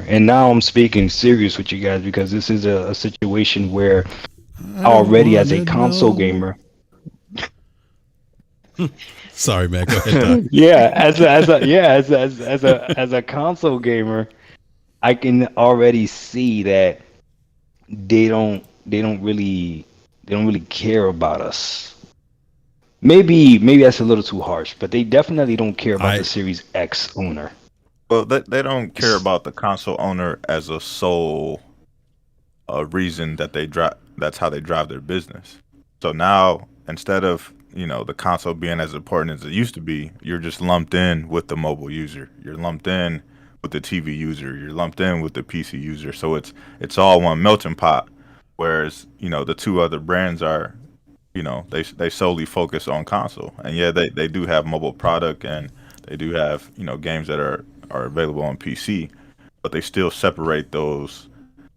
And now I'm speaking serious with you guys because this is a situation where already as a console gamer. Sorry, man. Go ahead, Doc. As a console gamer, I can already see that they don't really care about us. Maybe that's a little too harsh, but they definitely don't care about the Series X owner. Well, they don't care about the console owner as a sole reason that they drive. That's how they drive their business. So now, instead of the console being as important as it used to be, you're just lumped in with the mobile user. You're lumped in with the TV user. You're lumped in with the PC user. So it's all one melting pot. Whereas the two other brands are, they solely focus on console. And they do have mobile product and they do have games that are available on PC, but they still separate those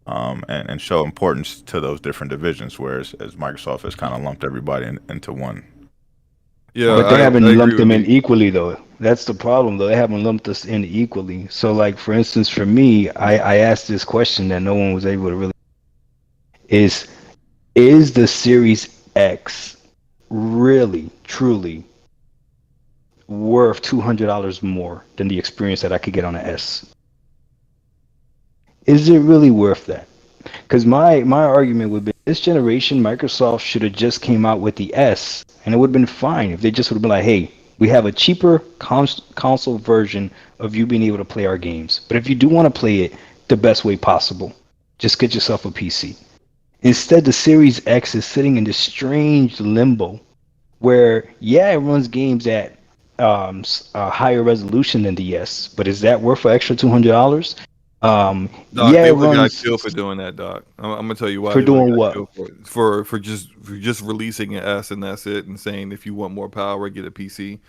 and show importance to those different divisions, whereas as Microsoft has kind of lumped everybody into one. Yeah, But they haven't I agree lumped them with in you. equally though. That's the problem though. They haven't lumped us in equally. So like for instance, for me, I asked this question that no one was able to really is is the Series X really truly worth $200 more than the experience that I could get on an S? Is it really worth that? Because my argument would be this generation, Microsoft should have just came out with the S, and it would have been fine if they just would have been like, hey, we have a cheaper console version of you being able to play our games. But if you do want to play it the best way possible, just get yourself a PC. Instead, the Series X is sitting in this strange limbo where, yeah, it runs games at a higher resolution than the S, but is that worth an extra $200? Doc, Yeah, they it would have got runs killed for doing that, Doc. I'm gonna tell you why for they would have doing got what? killed for just releasing an S and that's it, and saying if you want more power, get a PC.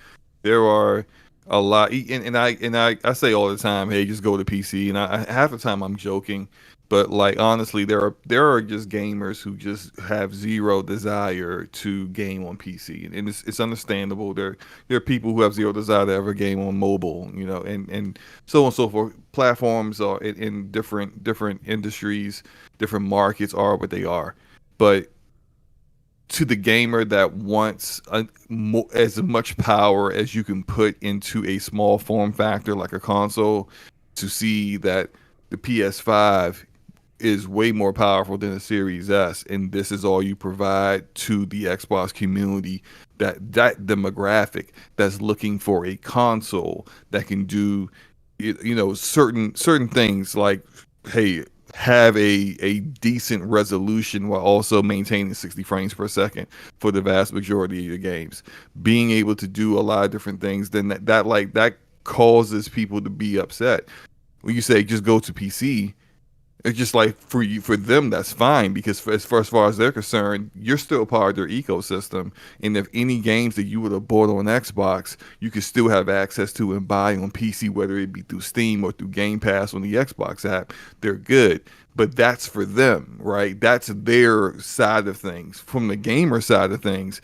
There are a lot, and I say all the time, hey, just go to PC. And half the time I'm joking, but like honestly, there are just gamers who just have zero desire to game on PC, and it's understandable. There are people who have zero desire to ever game on mobile, and so on and so forth. Platforms are in different industries, different markets are what they are, but to the gamer that wants as much power as you can put into a small form factor like a console, to see that the PS5 is way more powerful than the Series S, and this is all you provide to the Xbox community, that demographic that's looking for a console that can do certain things like, hey, have a decent resolution while also maintaining 60 frames per second for the vast majority of your games, being able to do a lot of different things, then that causes people to be upset when you say just go to PC. It's just like for them, that's fine, because as far as they're concerned, you're still part of their ecosystem. And if any games that you would have bought on Xbox, you could still have access to and buy on PC, whether it be through Steam or through Game Pass on the Xbox app, they're good. But that's for them, right? That's their side of things. From the gamer side of things,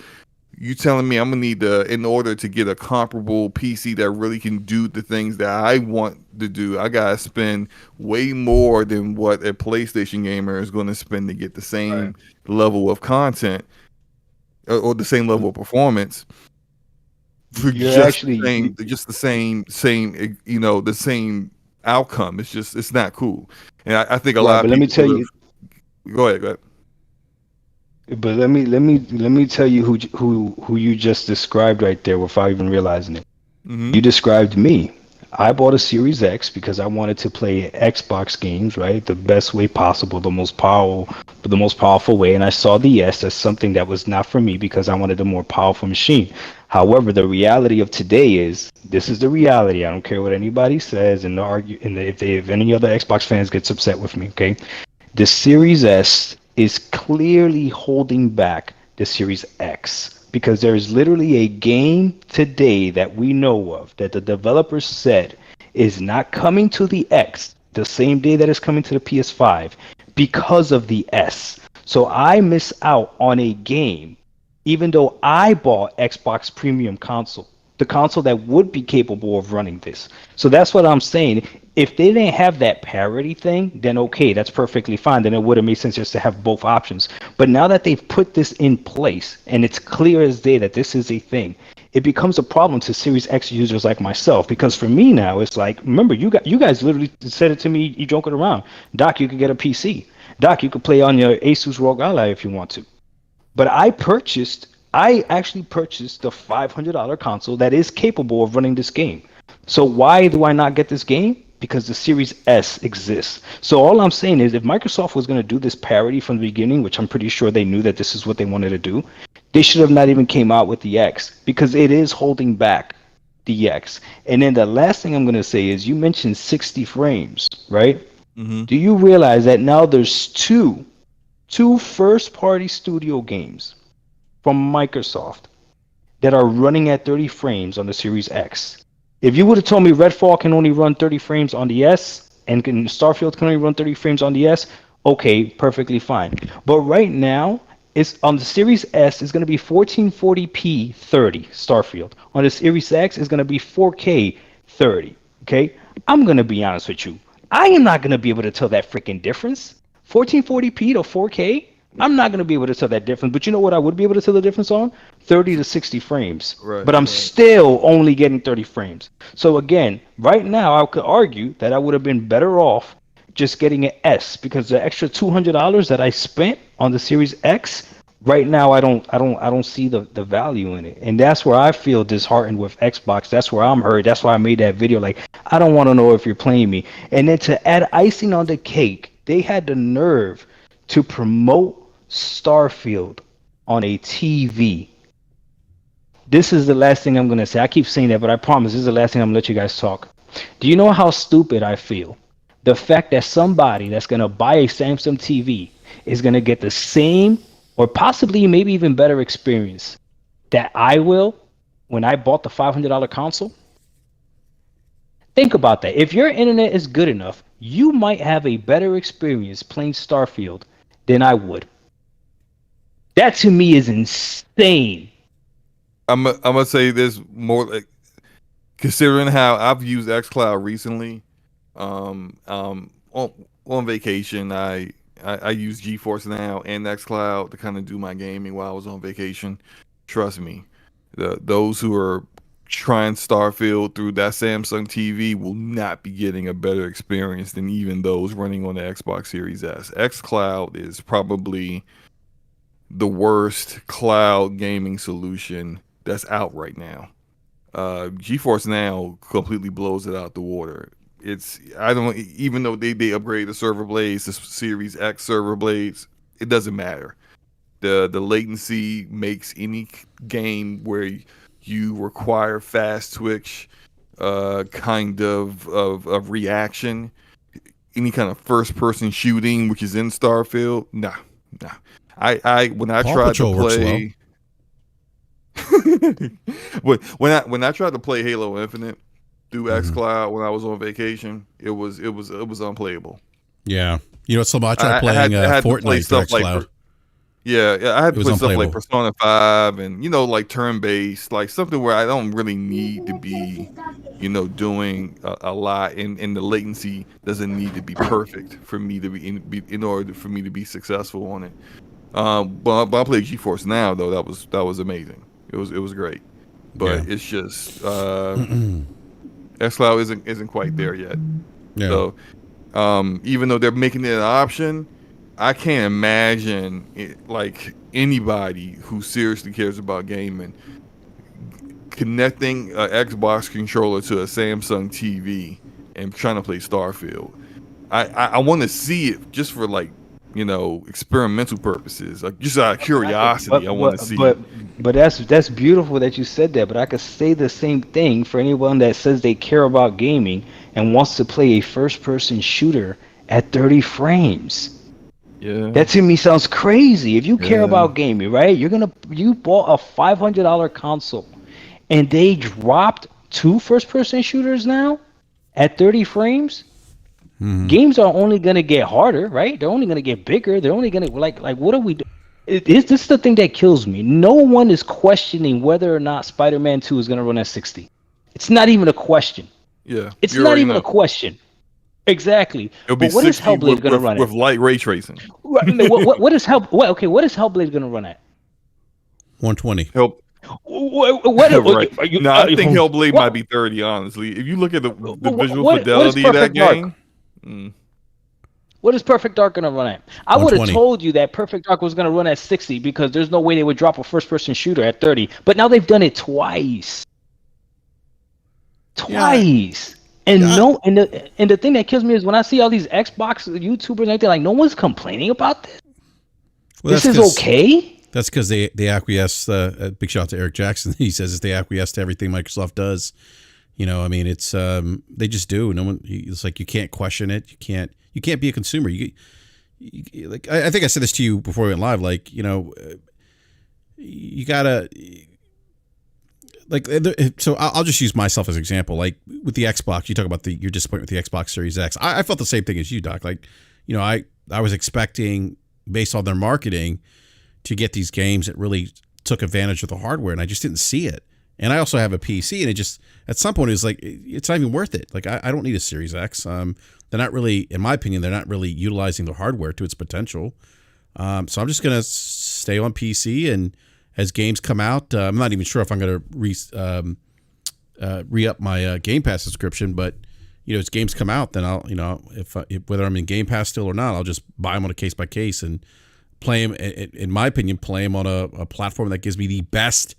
you telling me I'm gonna need in order to get a comparable PC that really can do the things that I want to do, I gotta spend way more than what a PlayStation gamer is going to spend to get the same level of content or the same level of performance for just the same outcome. It's not cool, and I think a lot of but let me people tell you. Go ahead. But let me tell you who you just described right there without even realizing it. Mm-hmm. You described me. I bought a Series X because I wanted to play Xbox games, right? The best way possible, the most powerful way. And I saw the S as something that was not for me because I wanted a more powerful machine. However, the reality of today is this is the reality. I don't care what anybody says, and if any other Xbox fans gets upset with me, okay? The Series S is clearly holding back the Series X because there is literally a game today that we know of that the developers said is not coming to the X the same day that it's coming to the PS5 because of the S. So I miss out on a game even though I bought Xbox Premium console, the console that would be capable of running this. So that's what I'm saying. If they didn't have that parity thing, then okay, that's perfectly fine. Then it would have made sense just to have both options. But now that they've put this in place and it's clear as day that this is a thing, it becomes a problem to Series X users like myself. Because for me now, it's like, remember, you guys literally said it to me, you joking around. Doc, you could get a PC. Doc, you could play on your Asus ROG Ally if you want to. But I actually purchased the $500 console that is capable of running this game. So why do I not get this game? Because the Series S exists. So all I'm saying is if Microsoft was going to do this parity from the beginning, which I'm pretty sure they knew that this is what they wanted to do, they should have not even came out with the X because it is holding back the X. And then the last thing I'm going to say is you mentioned 60 frames, right? Mm-hmm. Do you realize that now there's two first-party studio games from Microsoft that are running at 30 frames on the Series X? If you would have told me Redfall can only run 30 frames on the S and Starfield can only run 30 frames on the S, okay, perfectly fine. But right now, It's on the Series S. It's going to be 1440p 30 Starfield. On the Series X, it's going to be 4K 30. Okay, I'm going to be honest with you. I am not going to be able to tell that freaking difference. 1440p to 4K. I'm not going to be able to tell that difference. But you know what I would be able to tell the difference on? 30 to 60 frames. Right, but I'm still only getting 30 frames. So again, right now I could argue that I would have been better off just getting an S, because the extra $200 that I spent on the Series X, right now I don't see the value in it. And that's where I feel disheartened with Xbox. That's where I'm hurt. That's why I made that video. Like, I don't want to know if you're playing me. And then to add icing on the cake, they had the nerve to promote Starfield on a TV. This is the last thing I'm going to say. I keep saying that, but I promise this is the last thing I'm going to let you guys talk. Do you know how stupid I feel? The fact that somebody that's going to buy a Samsung TV is going to get the same or possibly maybe even better experience that I will when I bought the $500 console. Think about that. If your internet is good enough, you might have a better experience playing Starfield than I would. That to me is insane. I'm gonna say this more, like, considering how I've used xCloud recently. On vacation, I use GeForce Now and xCloud to kind of do my gaming while I was on vacation. Trust me, those who are trying Starfield through that Samsung TV will not be getting a better experience than even those running on the Xbox Series S. xCloud is probably the worst cloud gaming solution that's out right now. GeForce Now completely blows it out the water. Even though they upgrade the server blades, the Series X server blades, it doesn't matter. The latency makes any game where you require fast twitch kind of reaction, any kind of first person shooting, which is in Starfield, nah. When I tried to play when I tried to play Halo Infinite through xCloud when I was on vacation, it was unplayable. Yeah, you know, so I tried playing Fortnite through xCloud. I had to play stuff like Persona 5 and, you know, like turn-based, like something where I don't really need to be, you know, doing a lot, and the latency doesn't need to be perfect for me to be in order for me to be successful on it. But I played GeForce Now, though. That was amazing. It was great, but it's just xCloud isn't quite there yet. Yeah. So even though they're making it an option, I can't imagine like anybody who seriously cares about gaming connecting an Xbox controller to a Samsung TV and trying to play Starfield. I want to see it just for, like, you know, experimental purposes, like just out of curiosity. I want to see. But that's beautiful that you said that. But I could say the same thing for anyone that says they care about gaming and wants to play a first-person shooter at 30 frames. Yeah, that to me sounds crazy. If you care about gaming, right? You bought a $500 console, and they dropped 2 first-person shooters now at 30 frames. Mm-hmm. Games are only gonna get harder, right? They're only gonna get bigger. They're only gonna like what are we doing? This is the thing that kills me. No one is questioning whether or not Spider-Man 2 is gonna run at 60. It's not even a question. Yeah, it's not even a question. Exactly. It'll be, what is Hellblade gonna run at? With light ray tracing. What is Hellblade gonna run at? 120. Right. I think Hellblade might be 30. Honestly, if you look at the visual fidelity of that game. What is Perfect Dark gonna run at? I would have told you that Perfect Dark was gonna run at 60 because there's no way they would drop a first-person shooter at 30. But now they've done it twice. And the thing that kills me is when I see all these Xbox YouTubers and everything, like, no one's complaining about this. Well, this is okay. That's because they acquiesce. Big shout out to Eric Jackson. He says they acquiesce to everything Microsoft does. You know, I mean, it's they just do. No one. It's like you can't question it. You can't be a consumer. Like I think I said this to you before we went live. Like, you know, you gotta. Like, so I'll just use myself as an example. Like with the Xbox, you talk about your disappointment with the Xbox Series X. I felt the same thing as you, Doc. Like, you know, I was expecting, based on their marketing, to get these games that really took advantage of the hardware, and I just didn't see it. And I also have a PC, and it just at some point it was like it's not even worth it. Like I don't need a Series X. They're not really, in my opinion, they're not really utilizing the hardware to its potential. So I'm just gonna stay on PC, and as games come out, I'm not even sure if I'm gonna re-up my Game Pass subscription, but as games come out, then I'll if whether I'm in Game Pass still or not, I'll just buy them on a case by case and play them. In my opinion, play them on a platform that gives me the best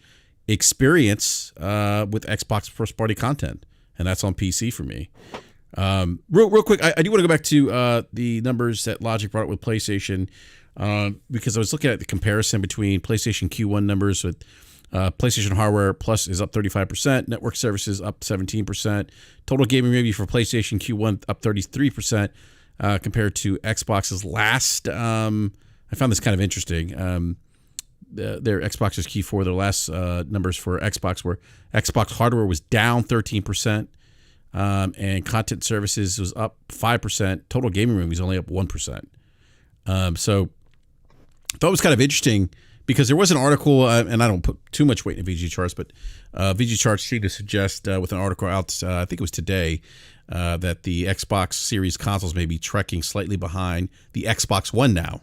experience with Xbox first party content, and that's on PC for me. Real quick, I do want to go back to the numbers that Logic brought up with PlayStation, because I was looking at the comparison between PlayStation Q1 numbers with PlayStation Hardware Plus is up 35%, network services up 17%, total gaming revenue for PlayStation Q1 up 33% compared to Xbox's last. I found this kind of interesting. Their Xbox's Q4, their last numbers for Xbox were Xbox hardware was down 13%, and content services was up 5%. Total gaming room was only up 1%. So I thought it was kind of interesting because there was an article, and I don't put too much weight in VG charts, but VG charts seemed to suggest with an article out, I think it was today, that the Xbox Series consoles may be trekking slightly behind the Xbox One now.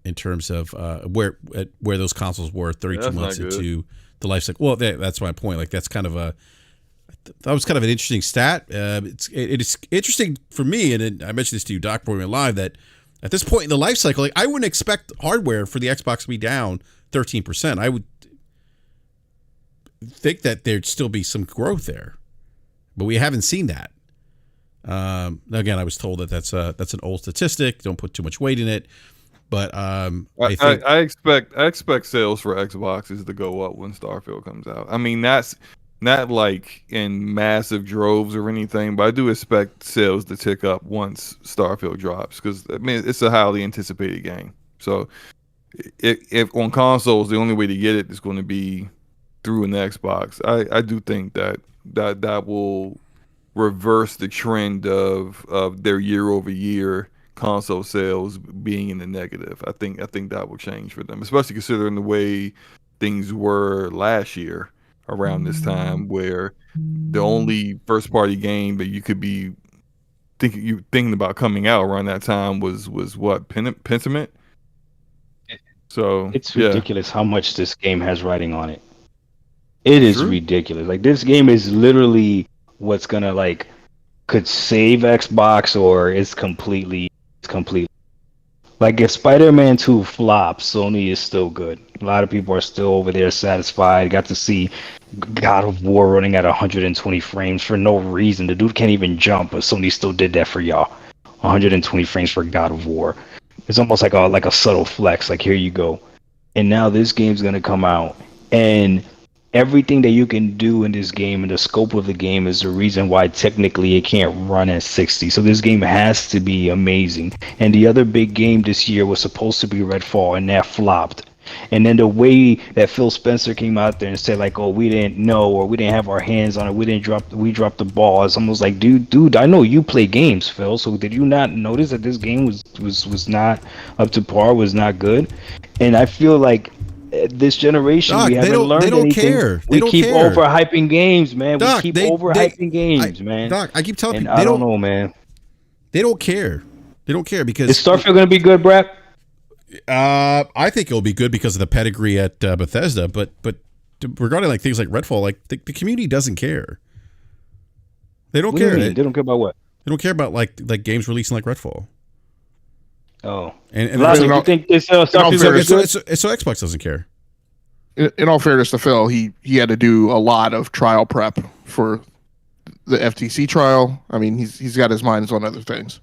In terms of where those consoles were 32 months into the life cycle. Well, that's my point. Like that was kind of an interesting stat. It's interesting for me, and I mentioned this to you, Doc, before we went live, that at this point in the life cycle, like I wouldn't expect hardware for the Xbox to be down 13%. I would think that there'd still be some growth there, but we haven't seen that. Again, I was told that that's an old statistic. Don't put too much weight in it. But I expect sales for Xboxes to go up when Starfield comes out. I mean, that's not like in massive droves or anything, but I do expect sales to tick up once Starfield drops because I mean it's a highly anticipated game. So if on consoles the only way to get it is going to be through an Xbox, I do think that will reverse the trend of their year-over-year console sales being in the negative. I think that will change for them, especially considering the way things were last year around this time, where the only first party game that you could be thinking about coming out around that time was what, Pentiment. So it's ridiculous how much this game has writing on it. It is ridiculous. Like this game is literally what's gonna could save Xbox, or it's completely. Like if Spider-Man 2 flops, Sony is still good. A lot of people are still over there satisfied. Got to see God of War running at 120 frames for no reason. The dude can't even jump, but Sony still did that for y'all. 120 frames for God of War. It's almost like a subtle flex. Like here you go. And now this game's gonna come out, and everything that you can do in this game and the scope of the game is the reason why technically it can't run at 60. So this game has to be amazing. And the other big game this year was supposed to be Redfall, and that flopped. And then the way that Phil Spencer came out there and said oh, we didn't know, or we didn't have our hands on it, we dropped the ball. It's almost like, dude, I know you play games, Phil. So did you not notice that this game was not up to par, was not good? And I feel like this generation, Doc, we haven't learned anything. Care. We keep overhyping games, man. Doc, we keep overhyping games, man. Doc, I keep telling people, I don't know, man. They don't care. They don't care because is Starfield going to be good, BRAP? I think it'll be good because of the pedigree at Bethesda. But regarding things like Redfall, the community doesn't care. They don't care. They don't care about what? They don't care about like games releasing like Redfall. Oh, and you think this Starfield is good? So Xbox doesn't care. In all fairness to Phil, he had to do a lot of trial prep for the FTC trial. I mean, he's got his minds on other things.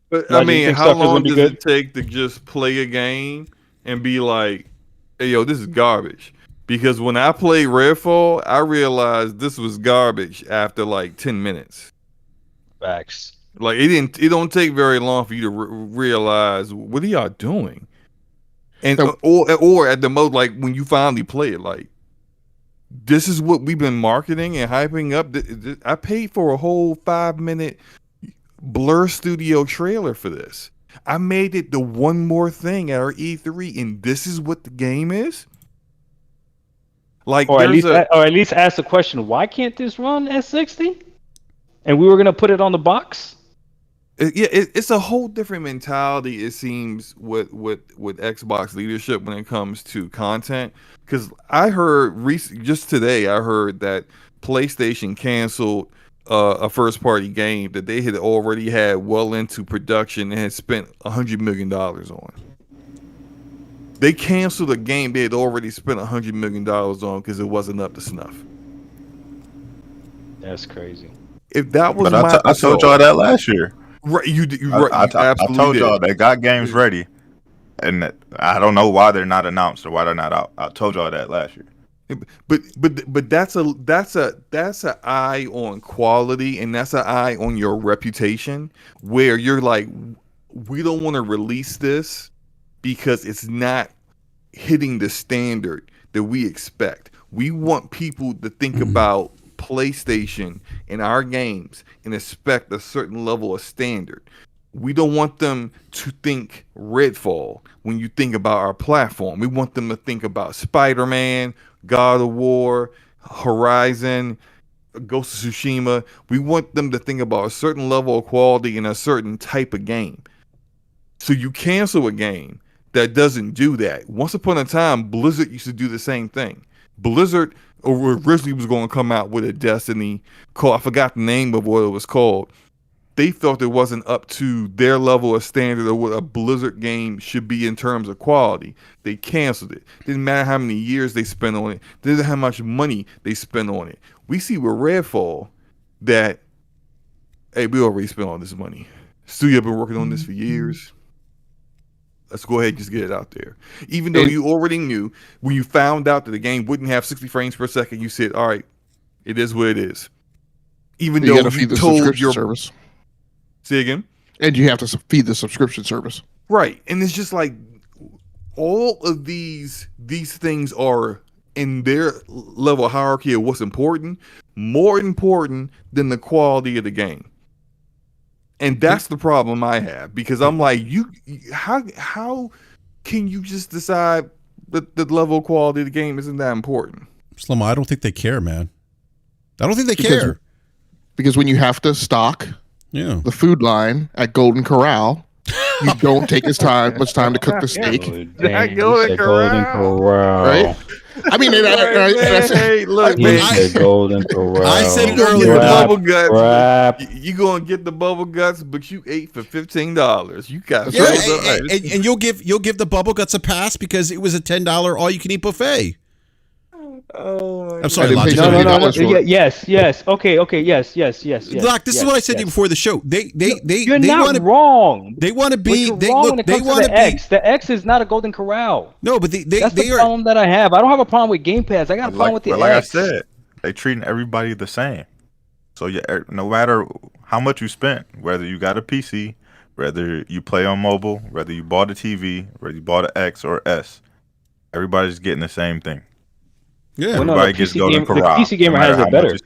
But I mean, how long does it take to just play a game and be like, "Hey, yo, this is garbage"? Because when I played Redfall, I realized this was garbage after 10 minutes. Facts. It don't take very long for you to realize what are y'all doing, and or at the most when you finally play it, this is what we've been marketing and hyping up. I paid for a whole 5-minute Blur Studio trailer for this. I made it the one more thing at our E3, and this is what the game is. Like, or at least ask the question, why can't this run at 60? And we were gonna put it on the box. It's a whole different mentality, it seems, with Xbox leadership when it comes to content. Because I heard just today, I heard that PlayStation canceled a first party game that they had already had well into production and had spent $100 million on. They canceled a game they had already spent $100 million on because it wasn't up to snuff. That's crazy. If that was I told y'all that last year. Right, right. I told y'all they got games ready, and I don't know why they're not announced or why they're not out. I told y'all that last year. But that's an eye on quality, and that's an eye on your reputation, where you're like, we don't want to release this because it's not hitting the standard that we expect. We want people to think about PlayStation and our games and expect a certain level of standard. We don't want them to think Redfall when you think about our platform. We want them to think about Spider-Man, God of War, Horizon, Ghost of Tsushima. We want them to think about a certain level of quality and a certain type of game. So you cancel a game that doesn't do that. Once upon a time, Blizzard used to do the same thing. Blizzard originally was going to come out with a Destiny called, I forgot the name of what it was called. They felt it wasn't up to their level of standard of what a Blizzard game should be in terms of quality. They canceled it. Didn't matter how many years they spent on it. Didn't matter how much money they spent on it. We see with Redfall that, hey, we already spent all this money. Studio been working on this for years. Let's go ahead and just get it out there. Even though you already knew, when you found out that the game wouldn't have 60 frames per second, you said, all right, it is what it is. Even though you told your service. Say again? And you have to feed the subscription service. Right. And it's just like all of these things are in their level of hierarchy of what's important, more important than the quality of the game. And that's the problem I have, because I'm like, how can you just decide that the level of quality of the game isn't that important? Slomo, I don't think they care, man. I don't think they care. Because when you have to stock the food line at Golden Corral, you don't take much time to cook the steak. Golden Corral. Right? I mean, hey, look, man. Golden Corral. I said it earlier. Bubble guts. You gonna get the bubble guts, but you ate for $15. You got and you'll give the bubble guts a pass because it was a $10 all you can eat buffet. Oh, I'm sorry, Logic. No. Yes. Okay. Yes. Lock, this is what I said to you before the show. You're not wrong. They want to be. They want to be. The X is not a Golden Corral. No, but that's the problem that I have. I don't have a problem with Game Pass. I got a problem with the X. Like I said, they treating everybody the same. So no matter how much you spent, whether you got a PC, whether you play on mobile, whether you bought a TV, whether you bought an X or S, everybody's getting the same thing. Yeah, everybody gets Golden Corral. The PC gamer has it better.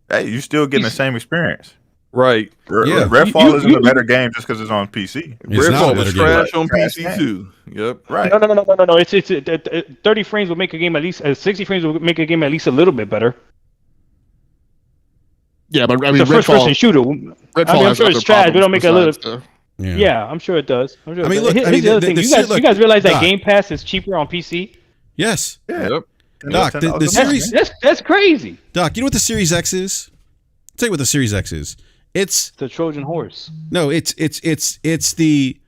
Hey, you still getting the same experience. Right. Redfall isn't a better game just because it's on PC. Redfall was trash on PC too. Yep. Right. No. It's 30 frames will make a game at least. 60 frames will make a game at least a little bit better. Yeah, but I mean, it's a first-person shooter. I'm sure it's trash. We don't make a little. Yeah, I'm sure it does. Here's the other thing. You guys realize that Game Pass is cheaper on PC? Yes. Yeah. Yep. Doc, the series. That's crazy. Doc, you know what the Series X is? I'll tell you what the Series X is. It's the Trojan horse. No, it's the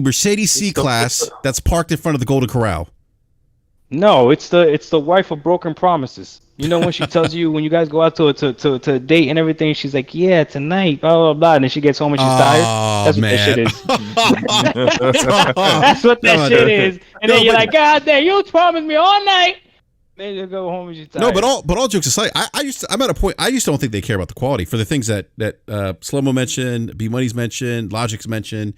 Mercedes C-Class that's parked in front of the Golden Corral. No, it's the wife of broken promises. You know, when she tells you, when you guys go out to a date and everything, she's like, yeah, tonight, blah, blah, blah. And then she gets home and she's tired. That's what that shit is. That's what that shit is. And then you're like, God damn, you promised me all night. Then you go home and she's tired. No, but all jokes aside, I'm at a point, I just don't think they care about the quality for the things that Slomo mentioned, B Money's mentioned, Logic's mentioned.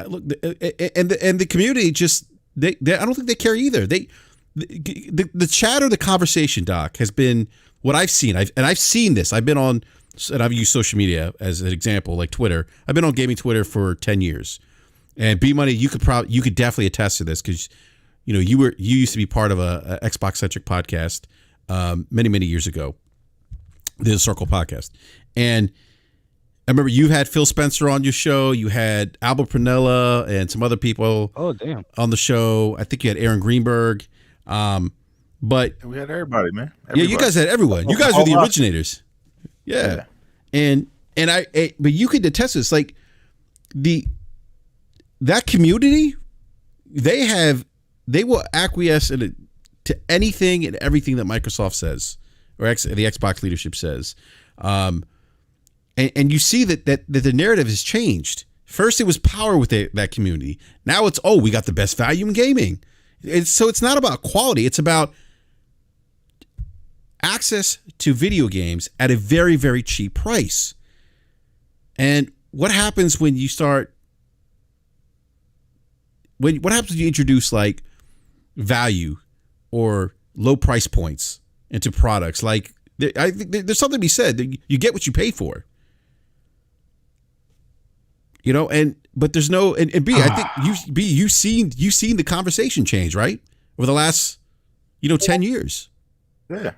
Look, and the community just, I don't think they care either. The chat or the conversation, Doc, has been what I've seen. I've seen this. I've been on and I've used social media as an example, like Twitter. I've been on gaming Twitter for 10 years. And B Money, you could definitely attest to this because you used to be part of a Xbox centric podcast many years ago, the Circle podcast, and I remember you had Phil Spencer on your show. You had Albert Pernella and some other people. On the show. I think you had Aaron Greenberg. But we had everybody, man. Yeah, you guys had everyone. You guys were the originators. Yeah. And but you could attest this, like that community, they will acquiesce to anything and everything that Microsoft says or the Xbox leadership says. And you see that the narrative has changed. First, it was power with that community. Now it's, we got the best value in gaming. So it's not about quality. It's about access to video games at a very, very cheap price. And what happens when you start? What happens when you introduce like value or low price points into products? Like, I think there's something to be said that you get what you pay for. But there's no and B. I think you've seen the conversation change, right, over the last 10 years. Yeah,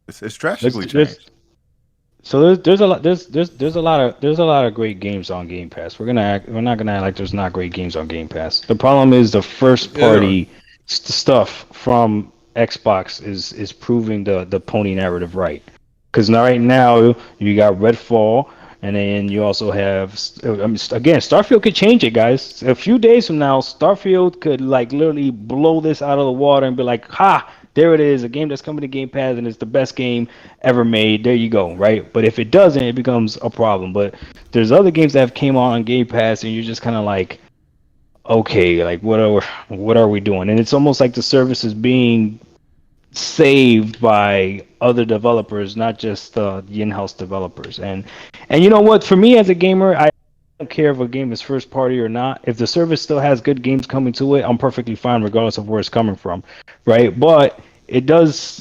it's drastically changed. So there's a lot of great games on Game Pass. We're not gonna act like there's not great games on Game Pass. The problem is the first party stuff from Xbox is proving the pony narrative right. Because right now you got Redfall. And then you also have, again, Starfield could change it, guys. A few days from now, Starfield could like literally blow this out of the water and be like, ha, there it is, a game that's coming to Game Pass and it's the best game ever made. There you go, right? But if it doesn't, it becomes a problem. But there's other games that have came on Game Pass and you're just kind of like, okay, like what are we doing? And it's almost like the service is being saved by other developers, not just the in-house developers. And you know what? For me as a gamer, I don't care if a game is first party or not. If the service still has good games coming to it, I'm perfectly fine regardless of where it's coming from, right? But it does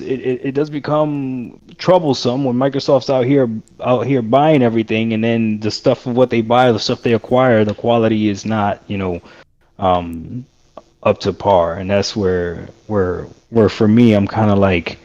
become troublesome when Microsoft's out here buying everything, and then the stuff of what they buy, the stuff they acquire, the quality is not up to par. And that's where for me, I'm kind of like,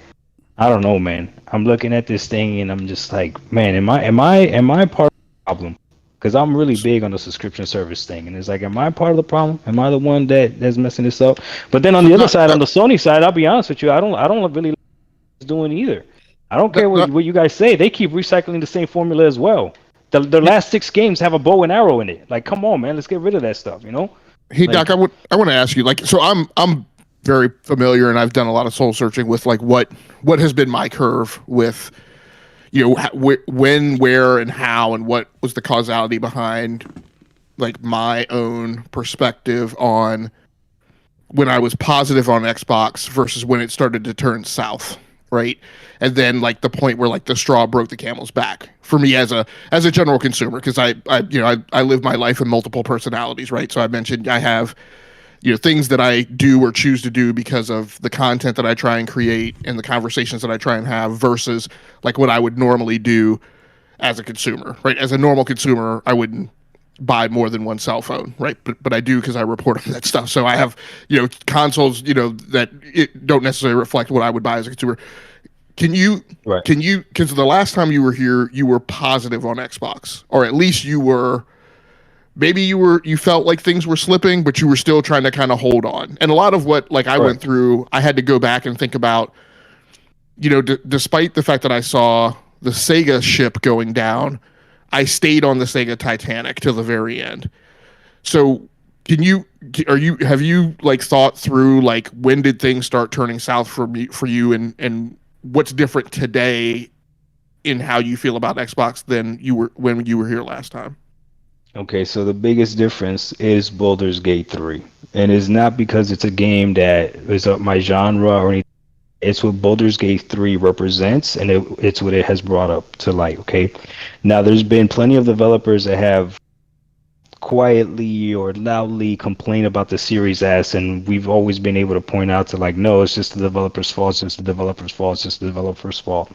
I don't know, man. I'm looking at this thing and I'm just like, man, am I part of the problem? Because I'm really big on the subscription service thing, and it's like, am I part of the problem? Am I the one that's messing this up? But then on the other side, on the Sony side, I'll be honest with you, I don't really like what it's doing either. I don't care what you guys say. They keep recycling the same formula as well. The last 6 games have a bow and arrow in it. Like, come on, man, let's get rid of that stuff, Hey, Doc, I want to ask you, like, so I'm very familiar, and I've done a lot of soul searching with like what has been my curve with, when, where, and how, and what was the causality behind like my own perspective on when I was positive on Xbox versus when it started to turn south, right? And then like the point where like the straw broke the camel's back for me as a general consumer, because I live my life in multiple personalities, right? So I mentioned I have things that I do or choose to do because of the content that I try and create and the conversations that I try and have versus like what I would normally do as a consumer, right? As a normal consumer, I wouldn't buy more than one cell phone, right? But I do because I report on that stuff. So I have, consoles, that it don't necessarily reflect what I would buy as a consumer. Because the last time you were here, you were positive on Xbox, or at least you were. Maybe you felt like things were slipping, but you were still trying to kind of hold on. And a lot of what I went through, I had to go back and think about, despite the fact that I saw the Sega ship going down, I stayed on the Sega Titanic till the very end. So have you like thought through like when did things start turning south for you and what's different today in how you feel about Xbox than when you were here last time? Okay, so the biggest difference is Baldur's Gate 3. And it's not because it's a game that is up my genre or anything. It's what Baldur's Gate 3 represents, and it's what it has brought up to light, okay? Now, there's been plenty of developers that have quietly or loudly complained about the Series S, and we've always been able to point out to like, no, it's just the developer's fault, it's just the developer's fault, it's just the developer's fault.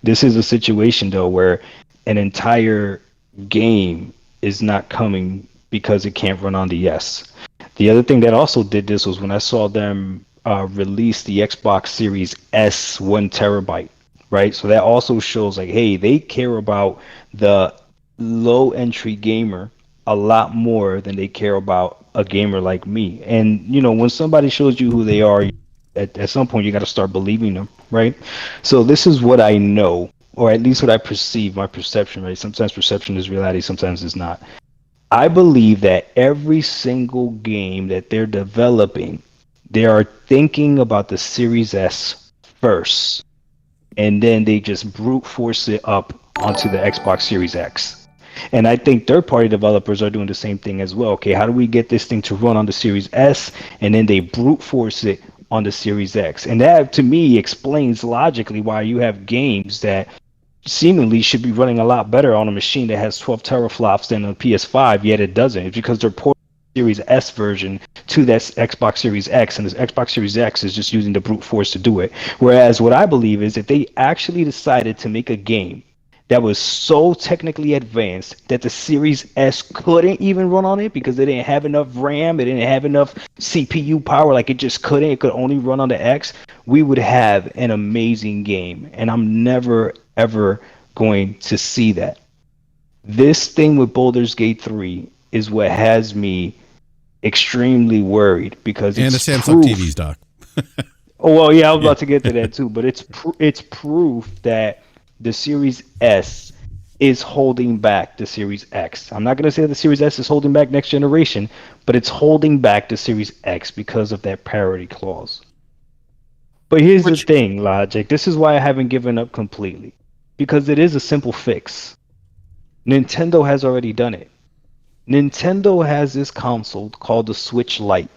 This is a situation, though, where an entire game is not coming because it can't run on the S. The other thing that also did this was when I saw them release the Xbox Series S 1 terabyte, right? So that also shows like, hey, they care about the low entry gamer a lot more than they care about a gamer like me. And you know, when somebody shows you who they are, at some point you got to start believing them, right? So this is what I know, or at least what I perceive, my perception, right? Sometimes perception is reality, sometimes it's not. I believe that every single game that they're developing, they are thinking about the Series S first, and then they just brute force it up onto the Xbox Series X. And I think third-party developers are doing the same thing as well. Okay, how do we get this thing to run on the Series S, and then they brute force it on the Series X? And that, to me, explains logically why you have games that seemingly should be running a lot better on a machine that has 12 teraflops than a PS5, yet it doesn't. It's because they're porting the Series S version to that Xbox Series X, and this Xbox Series X is just using the brute force to do it. Whereas what I believe is if they actually decided to make a game that was so technically advanced that the Series S couldn't even run on it because they didn't have enough RAM, it didn't have enough CPU power, like it just couldn't, it could only run on the X, we would have an amazing game. And I'm never, ever going to see that. This thing with Baldur's Gate 3 is what has me extremely worried because and it's the Samsung TVs, Doc. Oh, well, yeah, I was about to get to that too, but it's proof that the Series S is holding back the Series X. I'm not going to say that the Series S is holding back next generation, but it's holding back the Series X because of that parity clause. But here's the thing, Logic. This is why I haven't given up completely. Because it is a simple fix. Nintendo has already done it. Nintendo has this console called the Switch Lite.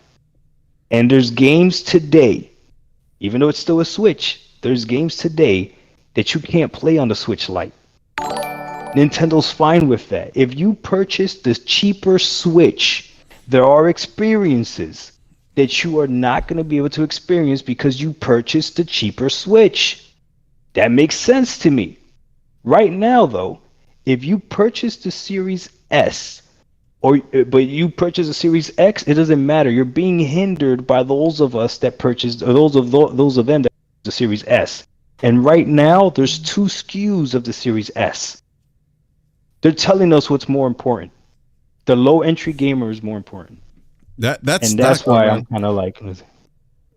And there's games today, even though it's still a Switch, there's games today that you can't play on the Switch Lite. Nintendo's fine with that. If you purchase the cheaper Switch, there are experiences that you are not going to be able to experience because you purchased the cheaper Switch. That makes sense to me. Right now, though, if you purchase the Series S, but you purchase the Series X, it doesn't matter. You're being hindered by those of us that purchased, or those of them that purchased the Series S. And right now, there's 2 SKUs of the Series S. They're telling us what's more important. The low entry gamer is more important. That's why I'm kind of like,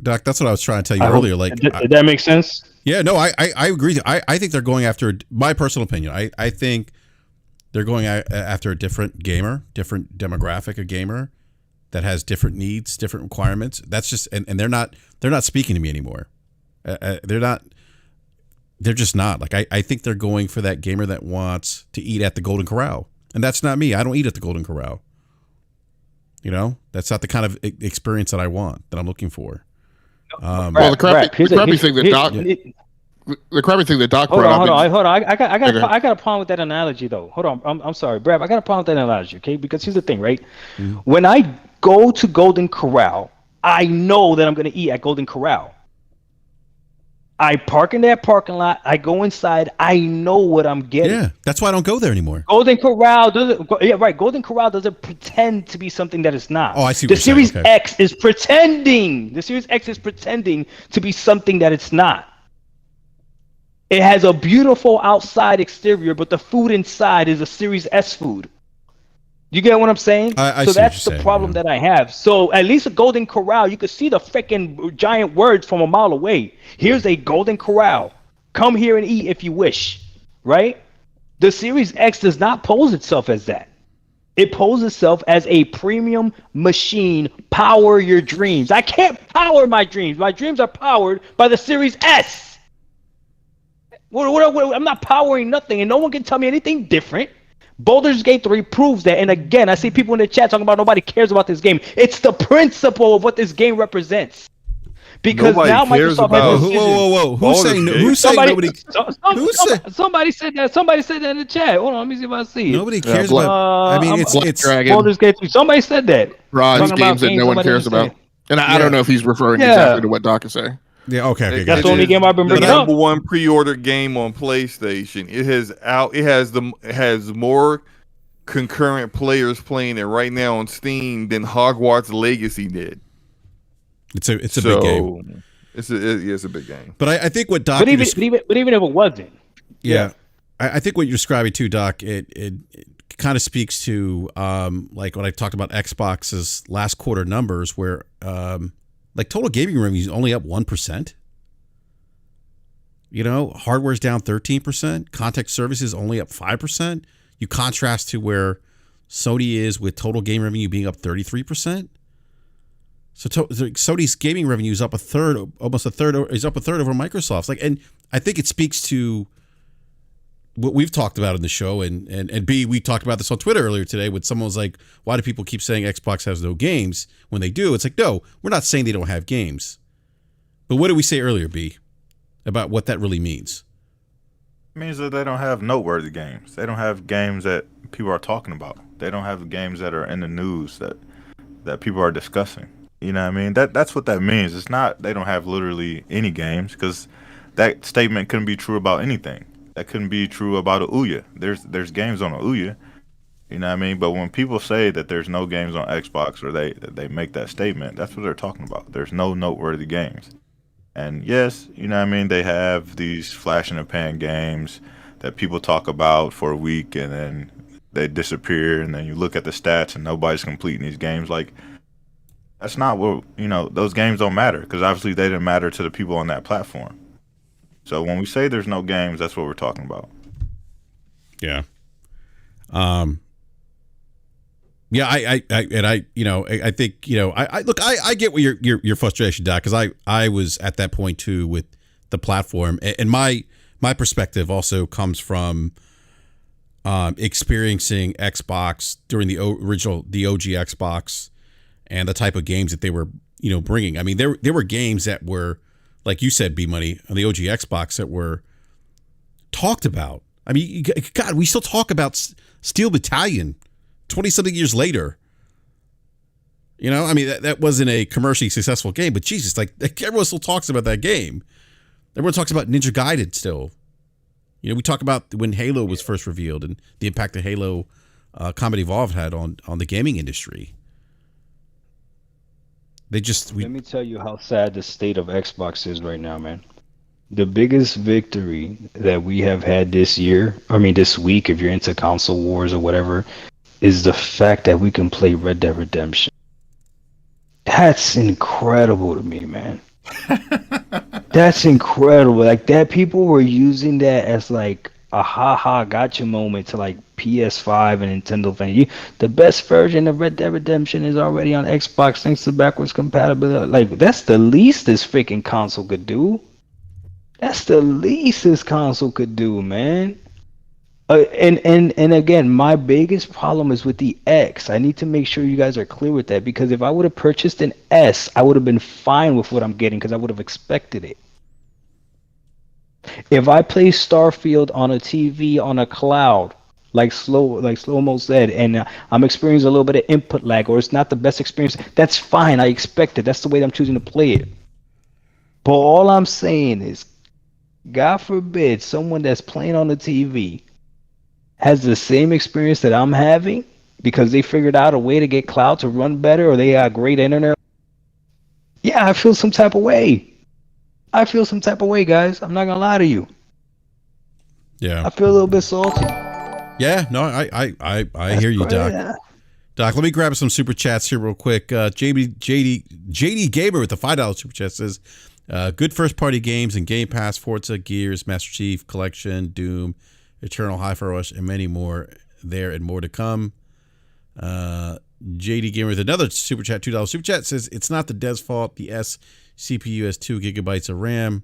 Doc, that's what I was trying to tell you earlier. Did that make sense? Yeah, no, I agree. I think they're going after, my personal opinion, I think they're going after a different gamer, different demographic of gamer that has different needs, different requirements. That's just, and they're not speaking to me anymore. They're just not. Like, I think they're going for that gamer that wants to eat at the Golden Corral. And that's not me. I don't eat at the Golden Corral. You know, that's not the kind of experience that I want, that I'm looking for. Well, the crappy thing that Doc brought up. Hold on. I got a problem with that analogy, though. Hold on. I'm sorry, Brad. I got a problem with that analogy, okay? Because here's the thing, right? Mm-hmm. When I go to Golden Corral, I know that I'm going to eat at Golden Corral. I park in that parking lot. I go inside. I know what I'm getting. Yeah, that's why I don't go there anymore. Golden Corral doesn't. Yeah, right. Golden Corral doesn't pretend to be something that it's not. Oh, I see. The Series X is pretending. The Series X is pretending to be something that it's not. It has a beautiful outside exterior, but the food inside is a Series S food. You get what I'm saying? So that's the problem that I have. So at least a Golden Corral, you could see the freaking giant words from a mile away. Here's a Golden Corral. Come here and eat if you wish, right? The Series X does not pose itself as that. It poses itself as a premium machine. Power your dreams. I can't power my dreams. My dreams are powered by the Series S. I'm not powering nothing, and no one can tell me anything different. Baldur's Gate 3 proves that. And again, I see people in the chat talking about nobody cares about this game. It's the principle of what this game represents. Because nobody now Microsoft has whoa. Who's saying nobody? Somebody said that. Somebody said that in the chat. Hold on, let me see if I see it. Nobody cares about. I mean, it's Baldur's Gate 3. Somebody said that. These games that no one cares about. And I don't know if he's referring exactly to what Doc is saying. Yeah, okay. That's the only game I've been bringing up. The number one pre-ordered game on PlayStation. It has more concurrent players playing it right now on Steam than Hogwarts Legacy did. It's a big game. It's a big game. But I think what Doc, but even if it wasn't, yeah. I think what you're describing too, Doc, it kind of speaks to like when I talked about Xbox's last quarter numbers, where like total gaming revenue is only up 1%. You know, hardware's down 13%. Contact services only up 5%. You contrast to where Sony is with total game revenue being up 33%. So Sony's gaming revenue is up almost a third over Microsoft's. Like, and I think it speaks to what we've talked about in the show, and B, we talked about this on Twitter earlier today when someone was like, why do people keep saying Xbox has no games when they do? It's like, no, we're not saying they don't have games. But what did we say earlier, B, about what that really means? It means that they don't have noteworthy games. They don't have games that people are talking about. They don't have games that are in the news that people are discussing. You know what I mean? That's what that means. It's not they don't have literally any games, because that statement couldn't be true about anything. That couldn't be true about a Ouya. There's games on a Ouya. You know what I mean? But when people say that there's no games on Xbox, or they make that statement, that's what they're talking about. There's no noteworthy games. And yes, you know what I mean, they have these flash in the pan games that people talk about for a week and then they disappear, and then you look at the stats and nobody's completing these games. Like, that's not what, you know, those games don't matter, because obviously they didn't matter to the people on that platform. So when we say there's no games, that's what we're talking about. Yeah. Yeah, I think, you know, I get what your frustration, Doc, because I was at that point too with the platform, and my perspective also comes from experiencing Xbox during the OG Xbox and the type of games that they were, you know, bringing. I mean, there were games that were, like you said, B-Money, on the OG Xbox that were talked about. I mean, God, we still talk about Steel Battalion 20-something years later. You know, I mean, that wasn't a commercially successful game, but Jesus, like everyone still talks about that game. Everyone talks about Ninja Gaiden still. You know, we talk about when Halo was first revealed and the impact that Halo Combat Evolved had on the gaming industry. Let me tell you how sad the state of Xbox is right now, man. The biggest victory that we have had this week, if you're into console wars or whatever, is the fact that we can play Red Dead Redemption. That's incredible to me, man. That's incredible. Like, that people were using that as like a gotcha moment to like PS5 and Nintendo fans. The best version of Red Dead Redemption is already on Xbox thanks to backwards compatibility. Like, that's the least this freaking console could do. That's the least this console could do, man. And again, my biggest problem is with the X. I need to make sure you guys are clear with that, because if I would have purchased an S, I would have been fine with what I'm getting, because I would have expected it. If I play Starfield on a TV on a cloud, like Slow-Mo said, and I'm experiencing a little bit of input lag, or it's not the best experience, that's fine. I expect it. That's the way I'm choosing to play it. But all I'm saying is, God forbid someone that's playing on the TV has the same experience that I'm having because they figured out a way to get cloud to run better, or they got great internet. Yeah, I feel some type of way. Guys. I'm not gonna lie to you. Yeah, I feel a little bit salty. Yeah, no, I hear you, Doc. Yeah. Doc, let me grab some super chats here real quick. JD Gamer with the $5 super chat says, good first party games and Game Pass, Forza, Gears, Master Chief Collection, Doom, Eternal, Hi-Fi Rush, and many more there, and more to come. JD Gamer with another super chat, $2 super chat, says, it's not the dev's fault. The S CPU has 2 gigabytes of RAM.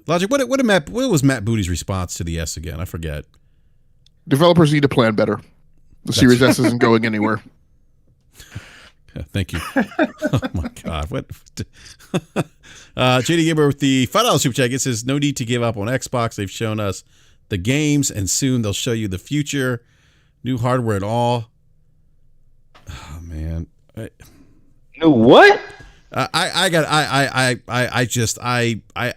Logic, what was Matt Booty's response to the S again? I forget. Developers need to plan better. The Series S isn't going anywhere. Thank you. Oh my God. What? JD Gamer with the $5 super chat says, no need to give up on Xbox. They've shown us the games, and soon they'll show you the future. New hardware and all. Oh man. New what? I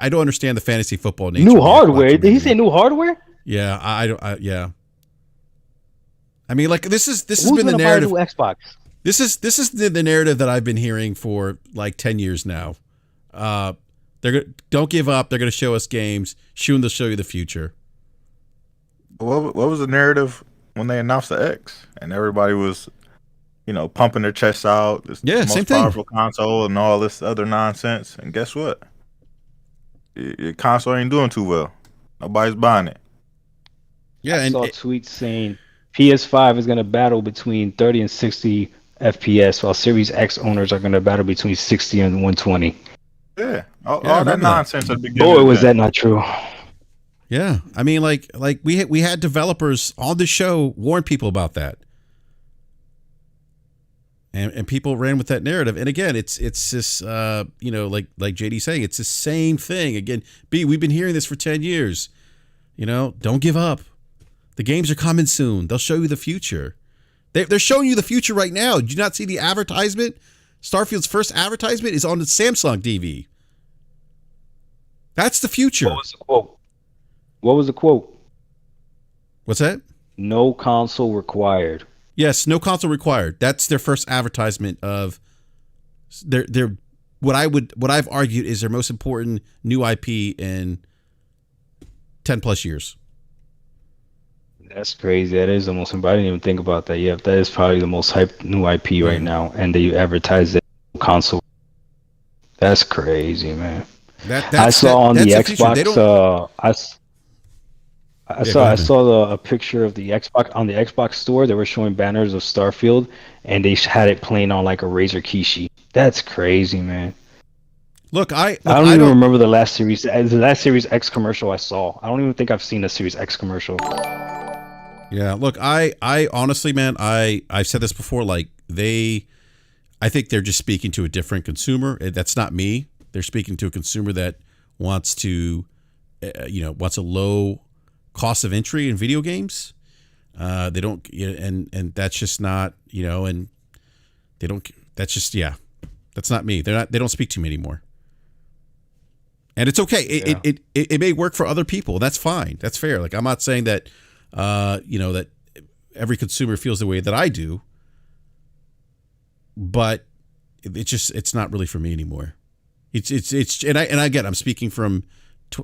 don't understand the fantasy football nature. New hardware? Did he say new hardware? Yeah, yeah. I mean, like this has Who's been the narrative. Buy a new Xbox? This is the narrative that I've been hearing for like 10 years now. Don't give up. They're going to show us games. Soon they'll show you the future. What was the narrative when they announced the X and everybody was, pumping their chests out? It's the most powerful console and all this other nonsense. And guess what? Your console ain't doing too well. Nobody's buying it. Yeah, I saw tweets saying PS5 is going to battle between 30 and 60 FPS, while Series X owners are going to battle between 60 and 120. Yeah, all that nonsense at the beginning. Boy, was that not true. Yeah, I mean, like we had developers on the show warn people about that, and people ran with that narrative. And again, it's this like JD saying, it's the same thing again. We've been hearing this for 10 years. Don't give up. The games are coming soon. They'll show you the future. They're showing you the future right now. Did you not see the advertisement? Starfield's first advertisement is on the Samsung TV. That's the future. What was the quote? What's that? No console required. Yes, no console required. That's their first advertisement of their what I've argued is their most important new IP in 10 plus years. That's crazy. That is the most important. I didn't even think about that. Yeah, that is probably the most hyped new IP right now, and they advertise that console. That's crazy, man. I saw on the Xbox. I saw a picture of the Xbox on the Xbox store. They were showing banners of Starfield, and they had it playing on like a Razer Kishi. That's crazy, man. Look, I don't even remember the last Series X commercial I saw. I don't even think I've seen a Series X commercial. Yeah, look, I honestly, man, I've said this before. Like I think they're just speaking to a different consumer. That's not me. They're speaking to a consumer that wants to, wants a low cost of entry in video games. They don't, and that's just not, and they don't. That's just that's not me. They don't speak to me anymore. And it's okay. It may work for other people. That's fine. That's fair. Like I'm not saying that, that every consumer feels the way that I do. But it's not really for me anymore. It's and again, I'm speaking from,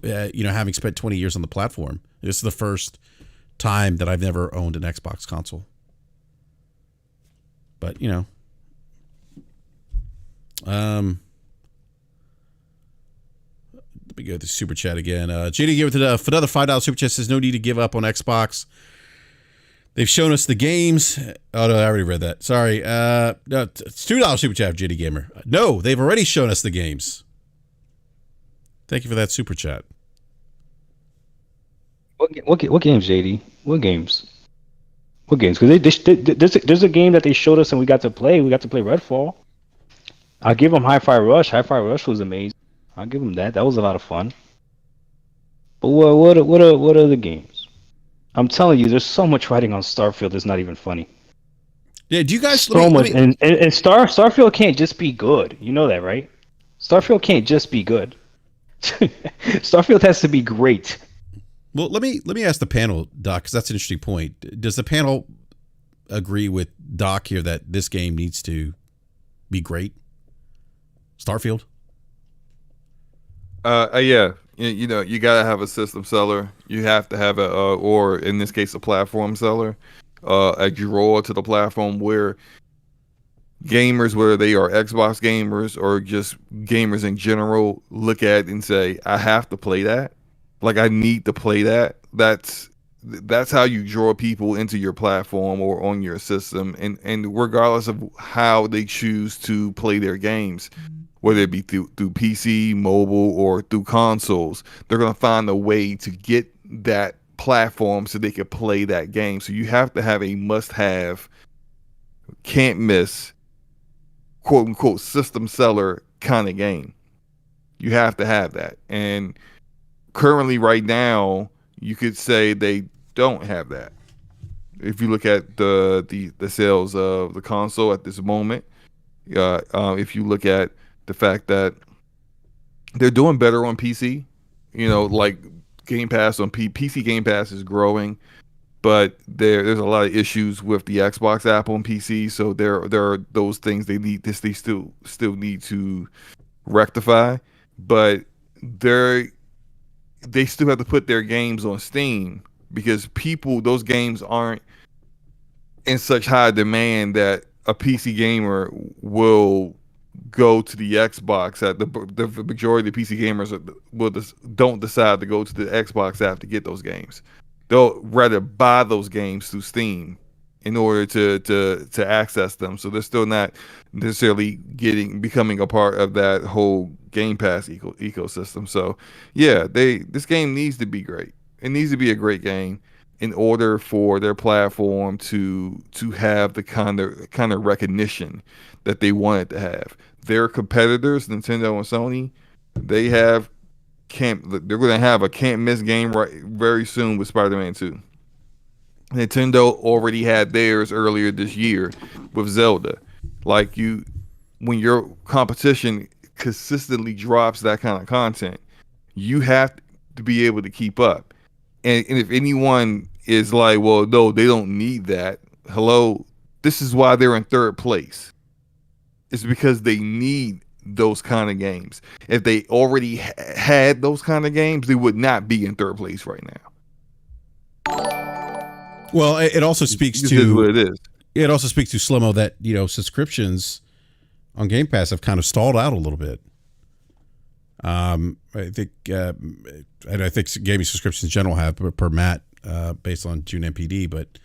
having spent 20 years on the platform. This is the first time that I've never owned an Xbox console. But let me go to the super chat again. JD gave it for another $5 super chat. Says no need to give up on Xbox. They've shown us the games. Oh, no, I already read that. Sorry. No, it's $2 super chat, JD Gamer. No, they've already shown us the games. Thank you for that super chat. What games, JD? What games? What games? Because there's a game that they showed us and we got to play. We got to play Redfall. I'll give them Hi-Fi Rush. Hi-Fi Rush was amazing. I'll give them that. That was a lot of fun. But what are the games? I'm telling you, there's so much writing on Starfield. It's not even funny. Yeah, do you guys so much? And Starfield can't just be good. You know that, right? Starfield can't just be good. Starfield has to be great. Well, let me ask the panel, Doc, because that's an interesting point. Does the panel agree with Doc here that this game needs to be great? Starfield? Yeah. You gotta have a system seller. You have to have or in this case, a platform seller, a draw to the platform where gamers, whether they are Xbox gamers or just gamers in general, look at and say, "I have to play that. Like I need to play that." That's how you draw people into your platform or on your system, and regardless of how they choose to play their games, whether it be through PC, mobile, or through consoles, they're going to find a way to get that platform so they can play that game. So you have to have a must-have, can't miss, quote-unquote, system seller kind of game. You have to have that. And currently right now, you could say they don't have that. If you look at the sales of the console at this moment, if you look at the fact that they're doing better on PC. Like Game Pass on PC Game Pass is growing, but there's a lot of issues with the Xbox app on PC. So there are those things they still need to rectify, but they still have to put their games on Steam because those games aren't in such high demand that a PC gamer will go to the Xbox. The majority of the PC gamers don't decide to go to the Xbox app to get those games. They'll rather buy those games through Steam in order to access them. So they're still not necessarily becoming a part of that whole Game Pass ecosystem. So yeah, this game needs to be great. It needs to be a great game in order for their platform to have the kind of recognition that they want it to have. Their competitors, Nintendo and Sony, they're going to have a can't miss game very soon with Spider-Man 2. Nintendo already had theirs earlier this year with Zelda. When your competition consistently drops that kind of content, you have to be able to keep up. And if anyone is like, well, no, they don't need that. Hello, this is why they're in third place. It's because they need those kind of games. If they already had those kind of games, they would not be in third place right now. Well, it also speaks to what it is. It also speaks to Slow-Mo that subscriptions on Game Pass have kind of stalled out a little bit. I think gaming subscriptions in general have per Matt based on June NPD, but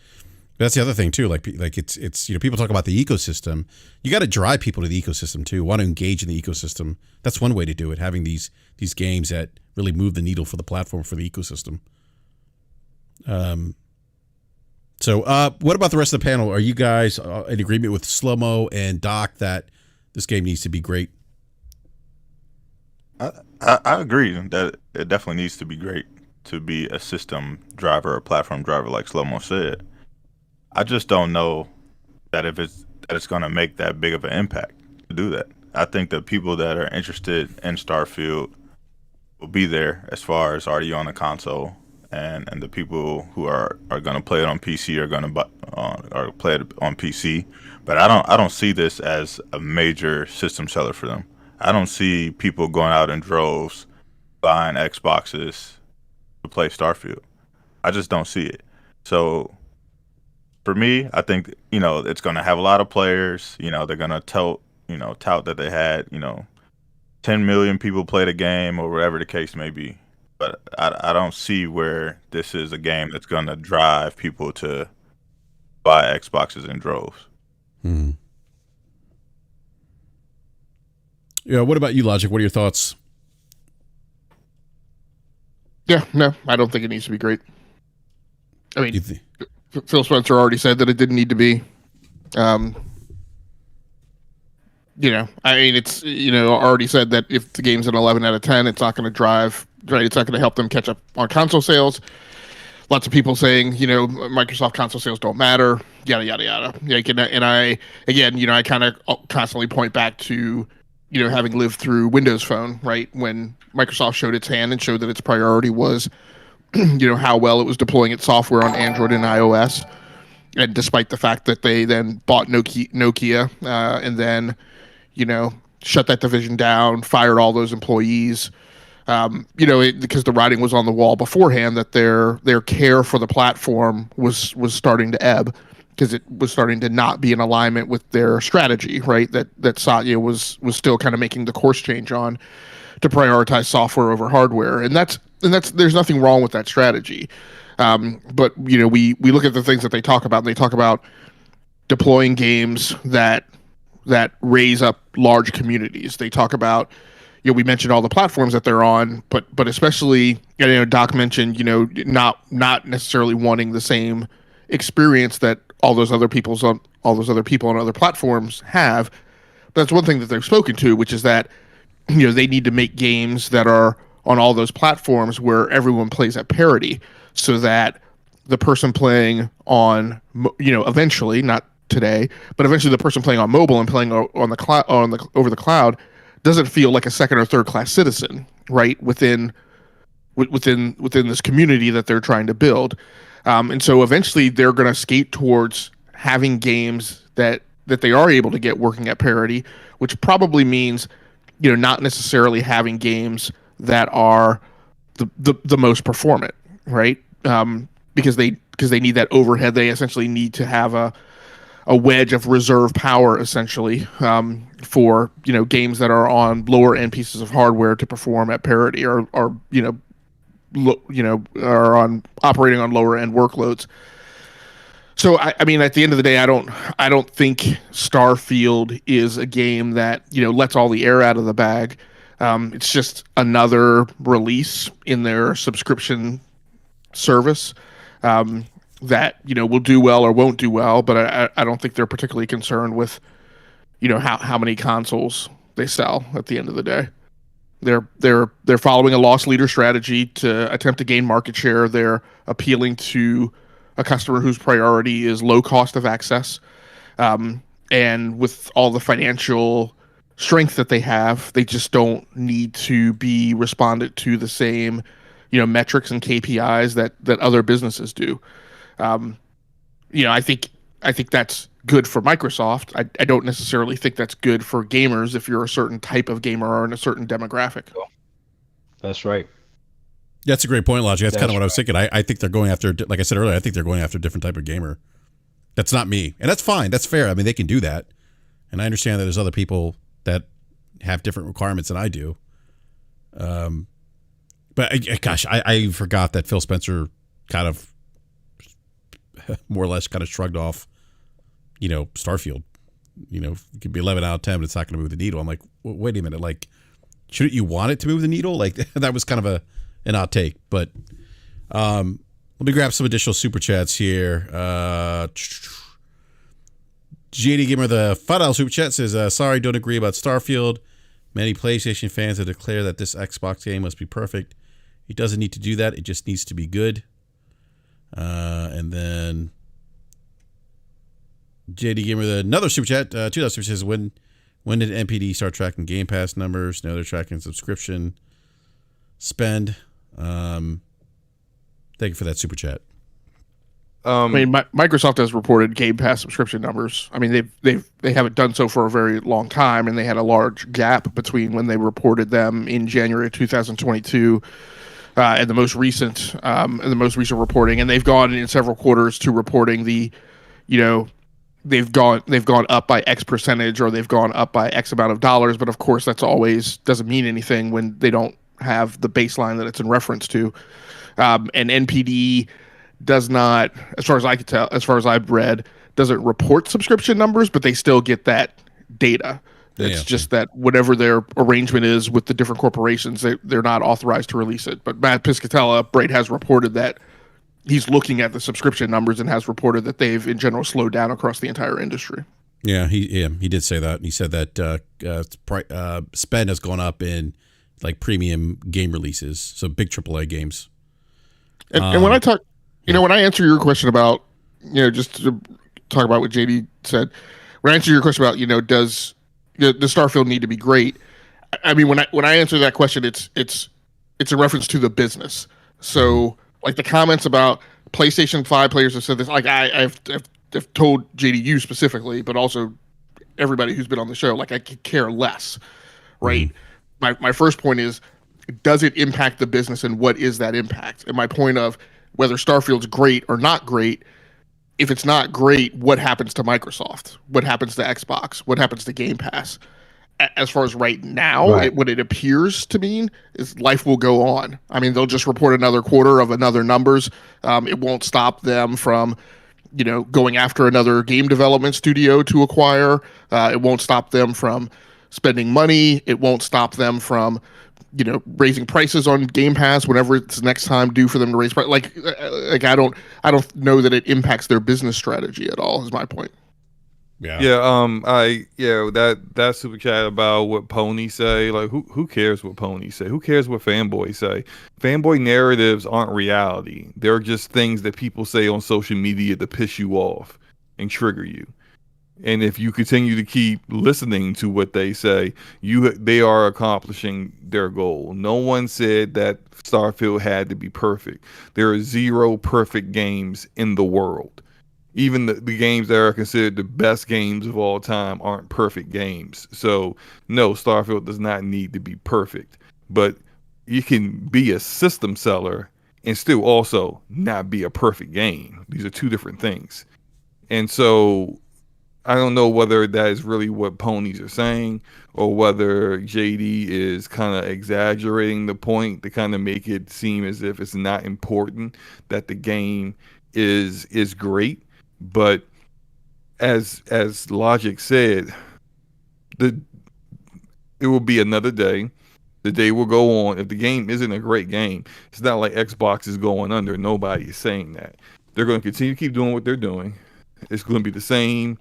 that's the other thing too. Like it's people talk about the ecosystem. You got to drive people to the ecosystem too. Want to engage in the ecosystem. That's one way to do it. Having these games that really move the needle for the platform, for the ecosystem. So what about the rest of the panel? Are you guys in agreement with Slow-Mo and Doc that this game needs to be great? I agree that it definitely needs to be great to be a system driver or platform driver, like Slow-Mo said. I just don't know that it's going to make that big of an impact to do that. I think the people that are interested in Starfield will be there as far as already on the console, and the people who are going to play it on PC are going to play it on PC. But I don't see this as a major system seller for them. I don't see people going out in droves buying Xboxes to play Starfield. I just don't see it. So for me, I think it's going to have a lot of players. They're going to tout that they had 10 million people play the game or whatever the case may be. But I don't see where this is a game that's going to drive people to buy Xboxes in droves. Hmm. Yeah. What about you, Logic? What are your thoughts? Yeah, no, I don't think it needs to be great. I mean, Phil Spencer already said that it didn't need to be. I mean, it's already said that if the game's an 11 out of 10, it's not going to drive. Right, it's not going to help them catch up on console sales. Lots of people saying, Microsoft console sales don't matter, yada yada yada. And I kind of constantly point back to, having lived through Windows Phone, right, when Microsoft showed its hand and showed that its priority was, how well it was deploying its software on Android and iOS, and despite the fact that they then bought Nokia, and then, shut that division down, fired all those employees. Because the writing was on the wall beforehand that their care for the platform was starting to ebb, because it was starting to not be in alignment with their strategy, right? That Satya was still kind of making the course change on to prioritize software over hardware, and that's there's nothing wrong with that strategy. But we look at the things that they talk about, and they talk about deploying games that raise up large communities. They talk about, we mentioned all the platforms that they're on, but especially, Doc mentioned, not necessarily wanting the same experience that all those other people on other platforms have. But that's one thing that they've spoken to, which is that, they need to make games that are on all those platforms where everyone plays at parity, so that the person playing on, eventually, not today, but eventually the person playing on mobile and playing on the cloud, over the cloud, doesn't feel like a second or third class citizen, right? Within this community that they're trying to build. And so eventually they're going to skate towards having games that they are able to get working at parity, which probably means, not necessarily having games that are the most performant, right? Because they need that overhead. They essentially need to have a wedge of reserve power, essentially, for games that are on lower end pieces of hardware to perform at parity, or are operating on lower end workloads. So I mean, at the end of the day, I don't think Starfield is a game that lets all the air out of the bag. It's just another release in their subscription service that will do well or won't do well. But I don't think they're particularly concerned with how many consoles they sell at the end of the day. They're following a loss leader strategy to attempt to gain market share. They're appealing to a customer whose priority is low cost of access, and with all the financial strength that they have, they just don't need to be responded to the same metrics and KPIs that other businesses do. I think that's good for Microsoft. I don't necessarily think that's good for gamers if you're a certain type of gamer or in a certain demographic. That's right. That's a great point, Logic. That's kind of what I was thinking. I think they're going after, like I said earlier, I think they're going after a different type of gamer. That's not me. And that's fine. That's fair. I mean, they can do that. And I understand that there's other people that have different requirements than I do. But gosh, I forgot that Phil Spencer kind of more or less kind of shrugged off, Starfield. It could be 11 out of 10, but it's not going to move the needle. I'm like, wait a minute. Like, shouldn't you want it to move the needle? Like, that was kind of an odd take. But let me grab some additional super chats here. JD Gamer, the $5 super chat says, sorry, don't agree about Starfield. Many PlayStation fans have declared that this Xbox game must be perfect. It doesn't need to do that. It just needs to be good. And then JD Gamer, another super chat, $2 super chat says, when did NPD start tracking Game Pass numbers? Now they're tracking subscription spend. Thank you for that super chat. I mean, Microsoft has reported Game Pass subscription numbers. I mean, they haven't done so for a very long time, and they had a large gap between when they reported them in January of 2022 and the most recent reporting. And they've gone in several quarters to reporting they've gone up by X percentage, or they've gone up by X amount of dollars. But of course, that's always doesn't mean anything when they don't have the baseline that it's in reference to. And NPD does not, as far as I could tell, as far as I've read, doesn't report subscription numbers, but they still get that data. It's just that whatever their arrangement is with the different corporations, they're not authorized to release it. But Matt Piscatella, Braid, has reported that he's looking at the subscription numbers and has reported that they've, in general, slowed down across the entire industry. Yeah, he did say that. He said that spend has gone up in like premium game releases, so big AAA games. And when I talk, when I answer your question about, just to talk about what JD said, when I answer your question about, does the Starfield need to be great? I mean, when I answer that question, it's in reference to the business. So, like the comments about PlayStation 5 players have said this, like I've told JDU specifically, but also everybody who's been on the show, like I could care less, right? My first point is, does it impact the business, and what is that impact? And my point of whether Starfield's great or not great, if it's not great, what happens to Microsoft? What happens to Xbox? What happens to Game Pass? As far as right now, what it appears to mean is life will go on. I mean, they'll just report another quarter of another numbers. It won't stop them from, going after another game development studio to acquire. It won't stop them from spending money. It won't stop them from, raising prices on Game Pass whenever it's next time due for them to raise price. Like I don't know that it impacts their business strategy at all. Is my point. Yeah. That super chat about what Pony say. Like, who cares what Pony say? Who cares what fanboys say? Fanboy narratives aren't reality. They're just things that people say on social media to piss you off and trigger you. And if you continue to keep listening to what they say, they are accomplishing their goal. No one said that Starfield had to be perfect. There are 0 perfect games in the world. Even the games that are considered the best games of all time aren't perfect games. So no, Starfield does not need to be perfect. But you can be a system seller and still also not be a perfect game. These are two different things. And so I don't know whether that is really what ponies are saying or whether JD is kind of exaggerating the point to kind of make it seem as if it's not important that the game is great. But as Logic said, it will be another day. The day will go on. If the game isn't a great game, it's not like Xbox is going under. Nobody is saying that. They're going to continue to keep doing what they're doing. It's going to be the same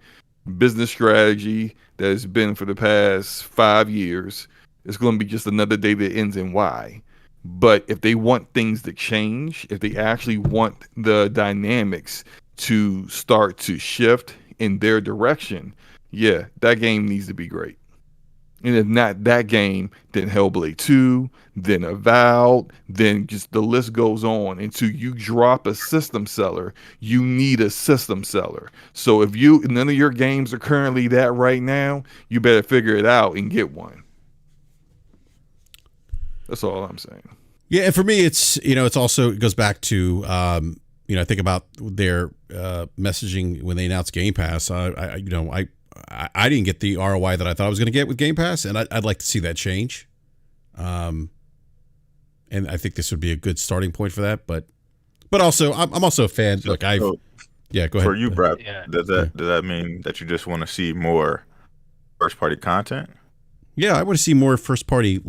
business strategy that has been for the past 5 years. It's going to be just another day that ends in Y. But if they want things to change, if they actually want the dynamics to start to shift in their direction, yeah, that game needs to be great. And if not that game, then Hellblade 2, then Avowed, then just the list goes on. Until you drop a system seller, you need a system seller. So if none of your games are currently that right now, you better figure it out and get one. That's all I'm saying. Yeah, and for me, it's it goes back to I think about their messaging when they announced Game Pass. I didn't get the ROI that I thought I was going to get with Game Pass, and I'd like to see that change. And I think this would be a good starting point for that. But also, I'm also a fan. Look, go ahead. For you, BRAP, Yeah. does that mean that you just want to see more first party content? Yeah, I want to see more first party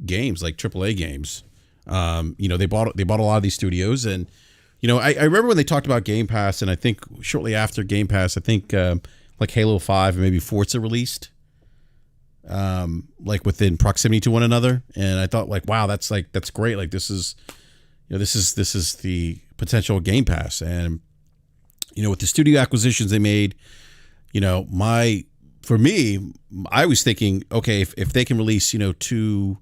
games, like AAA games. They bought a lot of these studios, and I remember when they talked about Game Pass, and I think shortly after Game Pass, I think like Halo 5 and maybe Forza released, within proximity to one another, and I thought wow, that's great. Like this is the potential Game Pass, and with the studio acquisitions they made, for me, I was thinking, okay, if they can release 2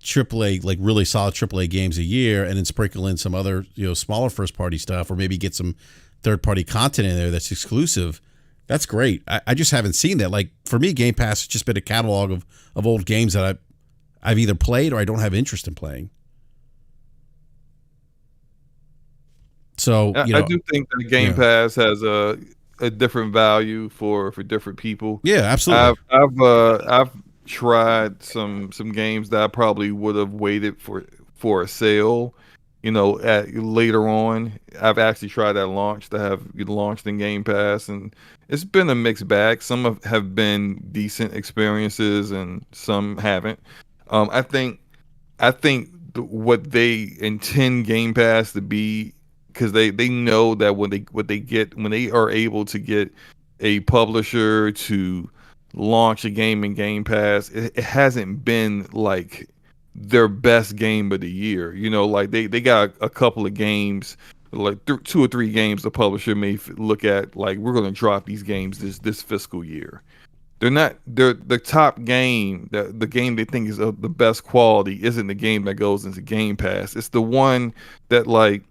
AAA, really solid AAA games a year, and then sprinkle in some other smaller first party stuff, or maybe get some third party content in there that's exclusive. That's great. I just haven't seen that. For me, Game Pass has just been a catalog of old games that I've either played or I don't have interest in playing. So I do think that Game Pass has a different value for different people. Yeah, absolutely. I've tried some games that I probably would have waited for a sale. At later on, I've actually tried at launch to have launched in Game Pass, and it's been a mixed bag. Some have been decent experiences, and some haven't. I think what they intend Game Pass to be, because they know that when they are able to get a publisher to launch a game in Game Pass, it hasn't been like their best game of the year. They got a couple of games, 2 or 3 games the publisher may look at we're going to drop these games this fiscal year. They're the top game, the game they think is of the best quality isn't the game that goes into Game Pass. It's the one that we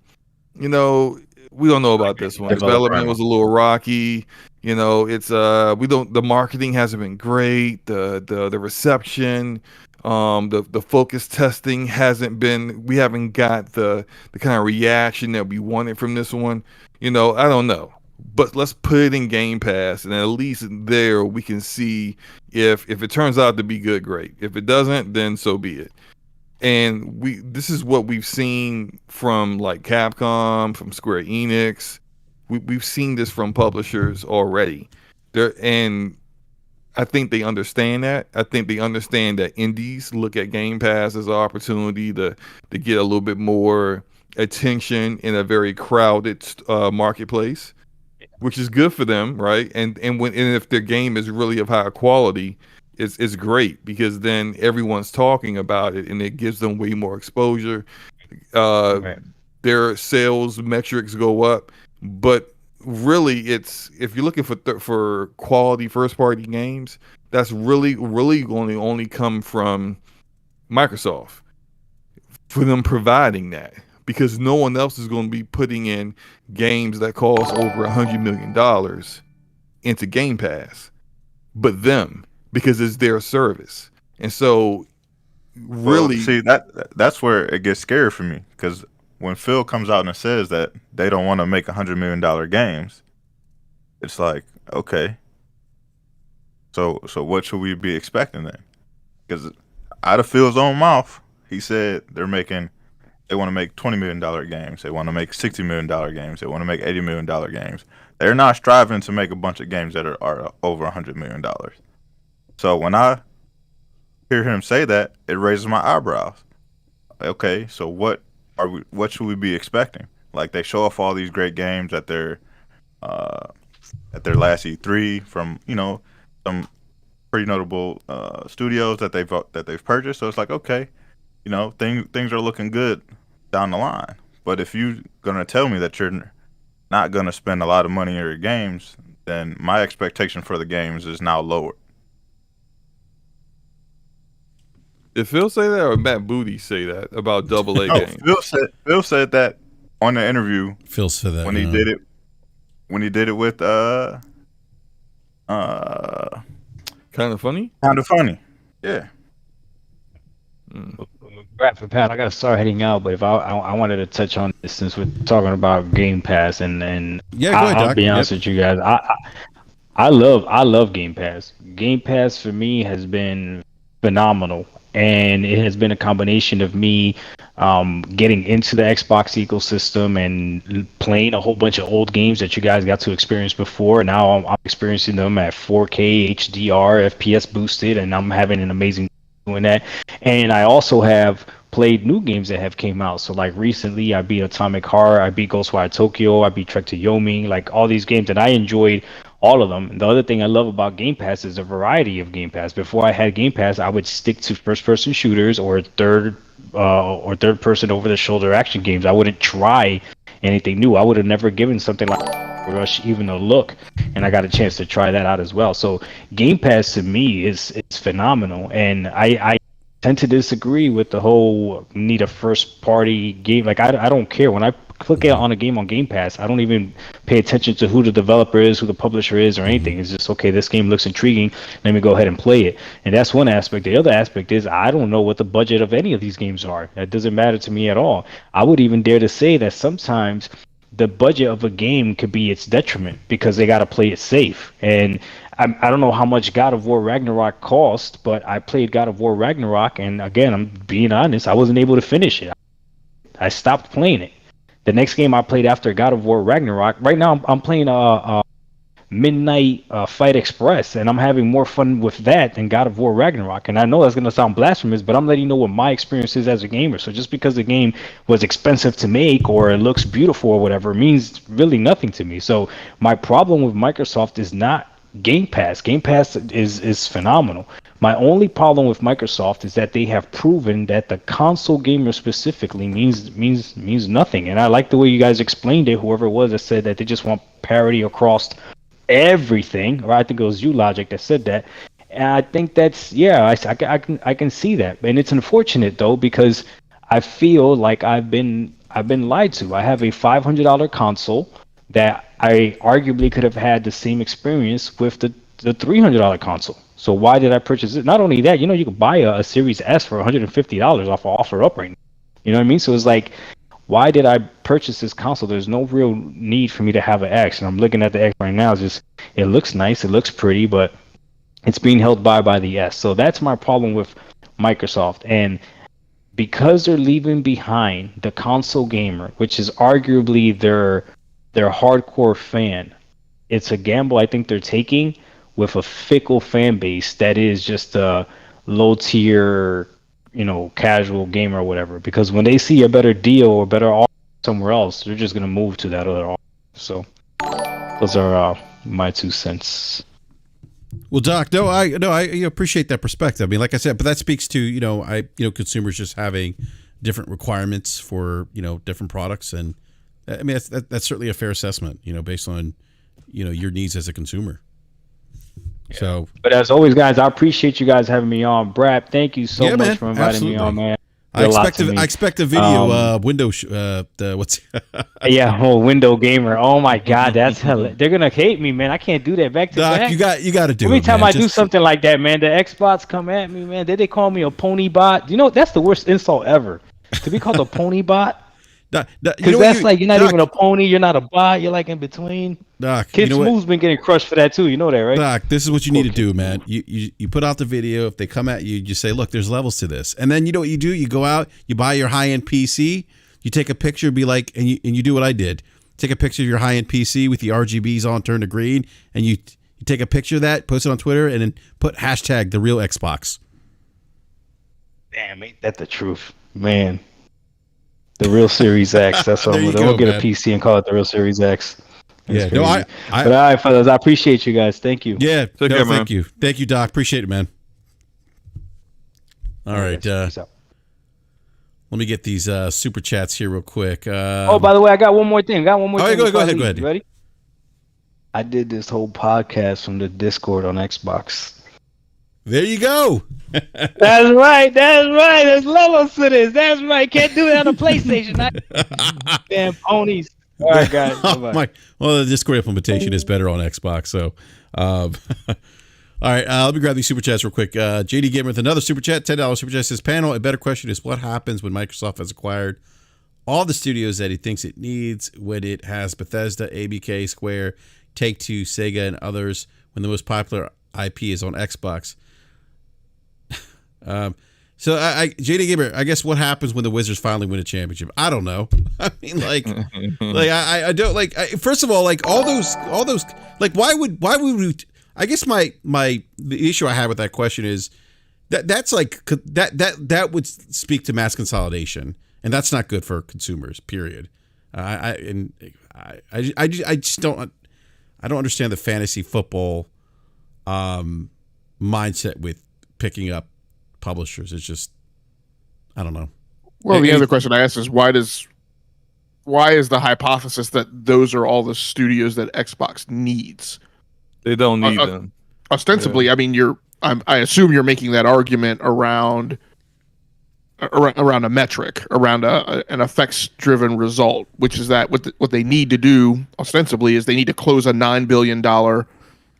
don't know about this one. Development was a little rocky. It's the marketing hasn't been great. The reception, the focus testing hasn't been. We haven't got the kind of reaction that we wanted from this one. I don't know. But let's put it in Game Pass, and at least there we can see if it turns out to be good, great. If it doesn't, then so be it. And this is what we've seen from Capcom, from Square Enix. We've seen this from publishers already. And I think they understand that. I think they understand that indies look at Game Pass as an opportunity to get a little bit more attention in a very crowded marketplace, which is good for them, right? And if their game is really of high quality, it's great, because then everyone's talking about it and it gives them way more exposure. Right. Their sales metrics go up, but really, it's if you're looking for quality first party games, that's really going to only come from Microsoft, for them providing that, because no one else is going to be putting in games that cost over $100 million into Game Pass, but them, because it's their service. And so, really, see that's where it gets scary for me, because when Phil comes out and says that they don't want to make $100 million games, it's like, okay, so what should we be expecting then? Because out of Phil's own mouth, he said they want to make $20 million games, they want to make $60 million games, they want to make $80 million games. They're not striving to make a bunch of games that are over $100 million. So when I hear him say that, it raises my eyebrows. Okay, so what should we be expecting? Like, they show off all these great games at their last E3 from, some pretty notable studios that they've purchased. So it's like, okay, things are looking good down the line. But if you're gonna tell me that you're not gonna spend a lot of money on your games, then my expectation for the games is now lowered. did Phil say that, or Matt Booty say that about AA games? Phil said that on the interview. Phil said that when he did it with Kind of funny. Yeah. Brap for Pat, I gotta start heading out, but if I wanted to touch on this, since we're talking about Game Pass, and yeah, go ahead, I'll Doc. be honest with you guys, I love Game Pass. Game Pass for me has been phenomenal, and it has been a combination of me getting into the Xbox ecosystem and playing a whole bunch of old games that you guys got to experience before. Now I'm experiencing them at 4K HDR, FPS boosted, and I'm having an amazing time doing that. And I also have played new games that have came out. So like recently, I beat Atomic Heart, I beat Ghostwire Tokyo, I beat Trek to Yomi, like all these games, and I enjoyed all of them. And the other thing I love about Game Pass is a variety of Game Pass. Before I had Game Pass, I would stick to first-person shooters or third person over-the-shoulder action games. I wouldn't try anything new. I would have never given something like Rush even a look, and I got a chance to try that out as well. So Game Pass to me is phenomenal, and I tend to disagree with the whole need a first party game. Like I don't care when I click on a game on Game Pass. I don't even pay attention to who the developer is, who the publisher is, or anything. It's just, okay, this game looks intriguing, let me go ahead and play it. And that's one aspect. The other aspect is I don't know what the budget of any of these games are. That doesn't matter to me at all. I would even dare to say that sometimes the budget of a game could be its detriment, because they got to play it safe. And I don't know how much God of War Ragnarok cost, but I played God of War Ragnarok, and again, I'm being honest, I wasn't able to finish it. I stopped playing it. The next game I played after God of War Ragnarok, right now I'm playing Midnight Fight Express, and I'm having more fun with that than God of War Ragnarok. And I know that's going to sound blasphemous, but I'm letting you know what my experience is as a gamer. So just because the game was expensive to make or it looks beautiful or whatever means really nothing to me. So my problem with Microsoft is not Game Pass. Game Pass is phenomenal. My only problem with Microsoft is that they have proven that the console gamer specifically means nothing. And I like the way you guys explained it. Whoever it was that said that they just want parity across everything, or I think it was you, Logic, that said that. And I think that's, yeah, I can see that. And it's unfortunate though, because I feel like I've been lied to. I have a $500 console that I arguably could have had the same experience with the $300 console. So why did I purchase it? Not only that, you could buy a Series S for $150 off of OfferUp right now. You know what I mean? So it's like, why did I purchase this console? There's no real need for me to have an X. And I'm looking at the X right now. It's just, it looks nice, it looks pretty, but it's being held by the S. So that's my problem with Microsoft. And because they're leaving behind the console gamer, which is arguably their hardcore fan, it's a gamble I think they're taking with a fickle fan base that is just a low tier, casual gamer or whatever. Because when they see a better deal or better offer somewhere else, they're just gonna move to that other offer. So those are my 2 cents. Well, Doc, I appreciate that perspective. I mean, like I said, but that speaks to consumers just having different requirements for different products, and I mean, that's certainly a fair assessment, based on, your needs as a consumer. Yeah. So, but as always, guys, I appreciate you guys having me on. BRAP, thank you so much for inviting me on, man. I expect a video window what's window gamer. Oh my god, that's hell. They're gonna hate me, man. I can't do that back to back. You got to do every it. Time I do something like that, man, the Xbox come at me, man. They call me a pony bot. That's the worst insult ever. To be called a pony bot. Because that's like you're not even a pony, you're not a bot, you're like in between. Doc, Kid Smooth's been getting crushed for that too. You know that, right? Doc, this is what you need to do, man. You put out the video. If they come at you, you say, look, there's levels to this. And then you know what you do? You go out, you buy your high-end PC, you take a picture, be like, and you do what I did. Take a picture of your high-end PC with the RGBs on, turn to green, and you take a picture of that, post it on Twitter, and then put hashtag the real Xbox. Damn, ain't that the truth, man? The real Series X. That's what we'll get a PC and call it the real Series X. That's but all right, fellas, I appreciate you guys. Thank you. Yeah, thank you, Doc. Appreciate it, man. All right, let me get these super chats here real quick. By the way, I got one more thing. Go ahead. You ready? I did this whole podcast from the Discord on Xbox. There you go. That's right. There's levels to this. That's right. Can't do it on a PlayStation. Damn ponies. All right, guys. Well, the Discord implementation is better on Xbox. So, all right. Let me grab these super chats real quick. JD Gamer with another super chat, $10 super chat says, panel, a better question is what happens when Microsoft has acquired all the studios that he thinks it needs when it has Bethesda, ABK, Square, Take-Two, Sega, and others when the most popular IP is on Xbox. So JD Gamer, I guess what happens when the Wizards finally win a championship? I don't know. I mean, I don't first of all, all those, why would we? I guess the issue I have with that question is that's that would speak to mass consolidation, and that's not good for consumers. Period. I just don't understand the fantasy football mindset with picking up publishers. It's just, I don't know. Well, the other question I asked is why is the hypothesis that those are all the studios that Xbox needs? They don't need them. Ostensibly, yeah. I mean, I assume you're making that argument around a metric, around an effects-driven result, which is that what they need to do ostensibly is they need to close a $9 billion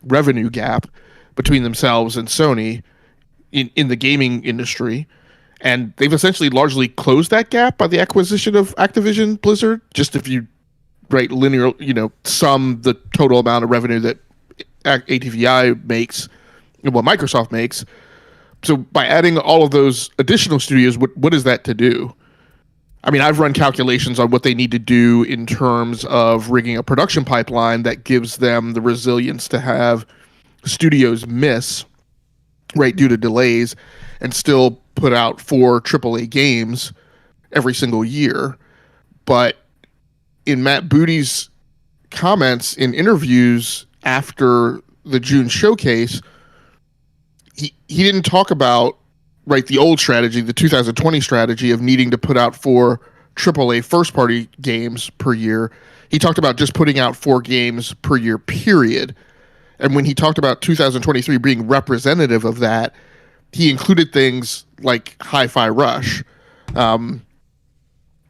revenue gap between themselves and Sony in the gaming industry, and they've essentially largely closed that gap by the acquisition of Activision Blizzard. Just if you linear, sum the total amount of revenue that ATVI makes and what Microsoft makes. So by adding all of those additional studios, what is that to do? I mean, I've run calculations on what they need to do in terms of rigging a production pipeline that gives them the resilience to have studios miss due to delays and still put out 4 AAA games every single year. But in Matt Booty's comments in interviews after the June showcase, he didn't talk about the old strategy, the 2020 strategy of needing to put out 4 AAA first-party games per year. He talked about just putting out 4 games per year, period. And when he talked about 2023 being representative of that, he included things like Hi-Fi Rush, and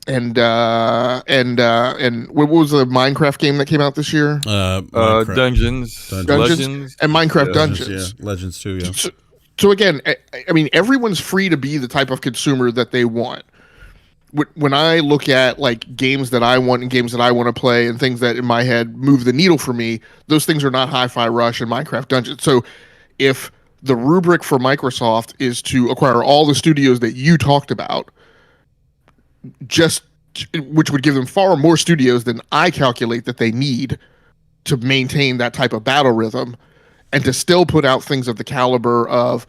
what was the Minecraft game that came out this year? Dungeons, Legends, and Minecraft Dungeons. Yeah, Legends too. Yeah. So again, I mean, everyone's free to be the type of consumer that they want. When I look at games that I want and games that I want to play and things that in my head move the needle for me, those things are not Hi-Fi Rush and Minecraft Dungeons. So if the rubric for Microsoft is to acquire all the studios that you talked about, which would give them far more studios than I calculate that they need to maintain that type of battle rhythm, and to still put out things of the caliber of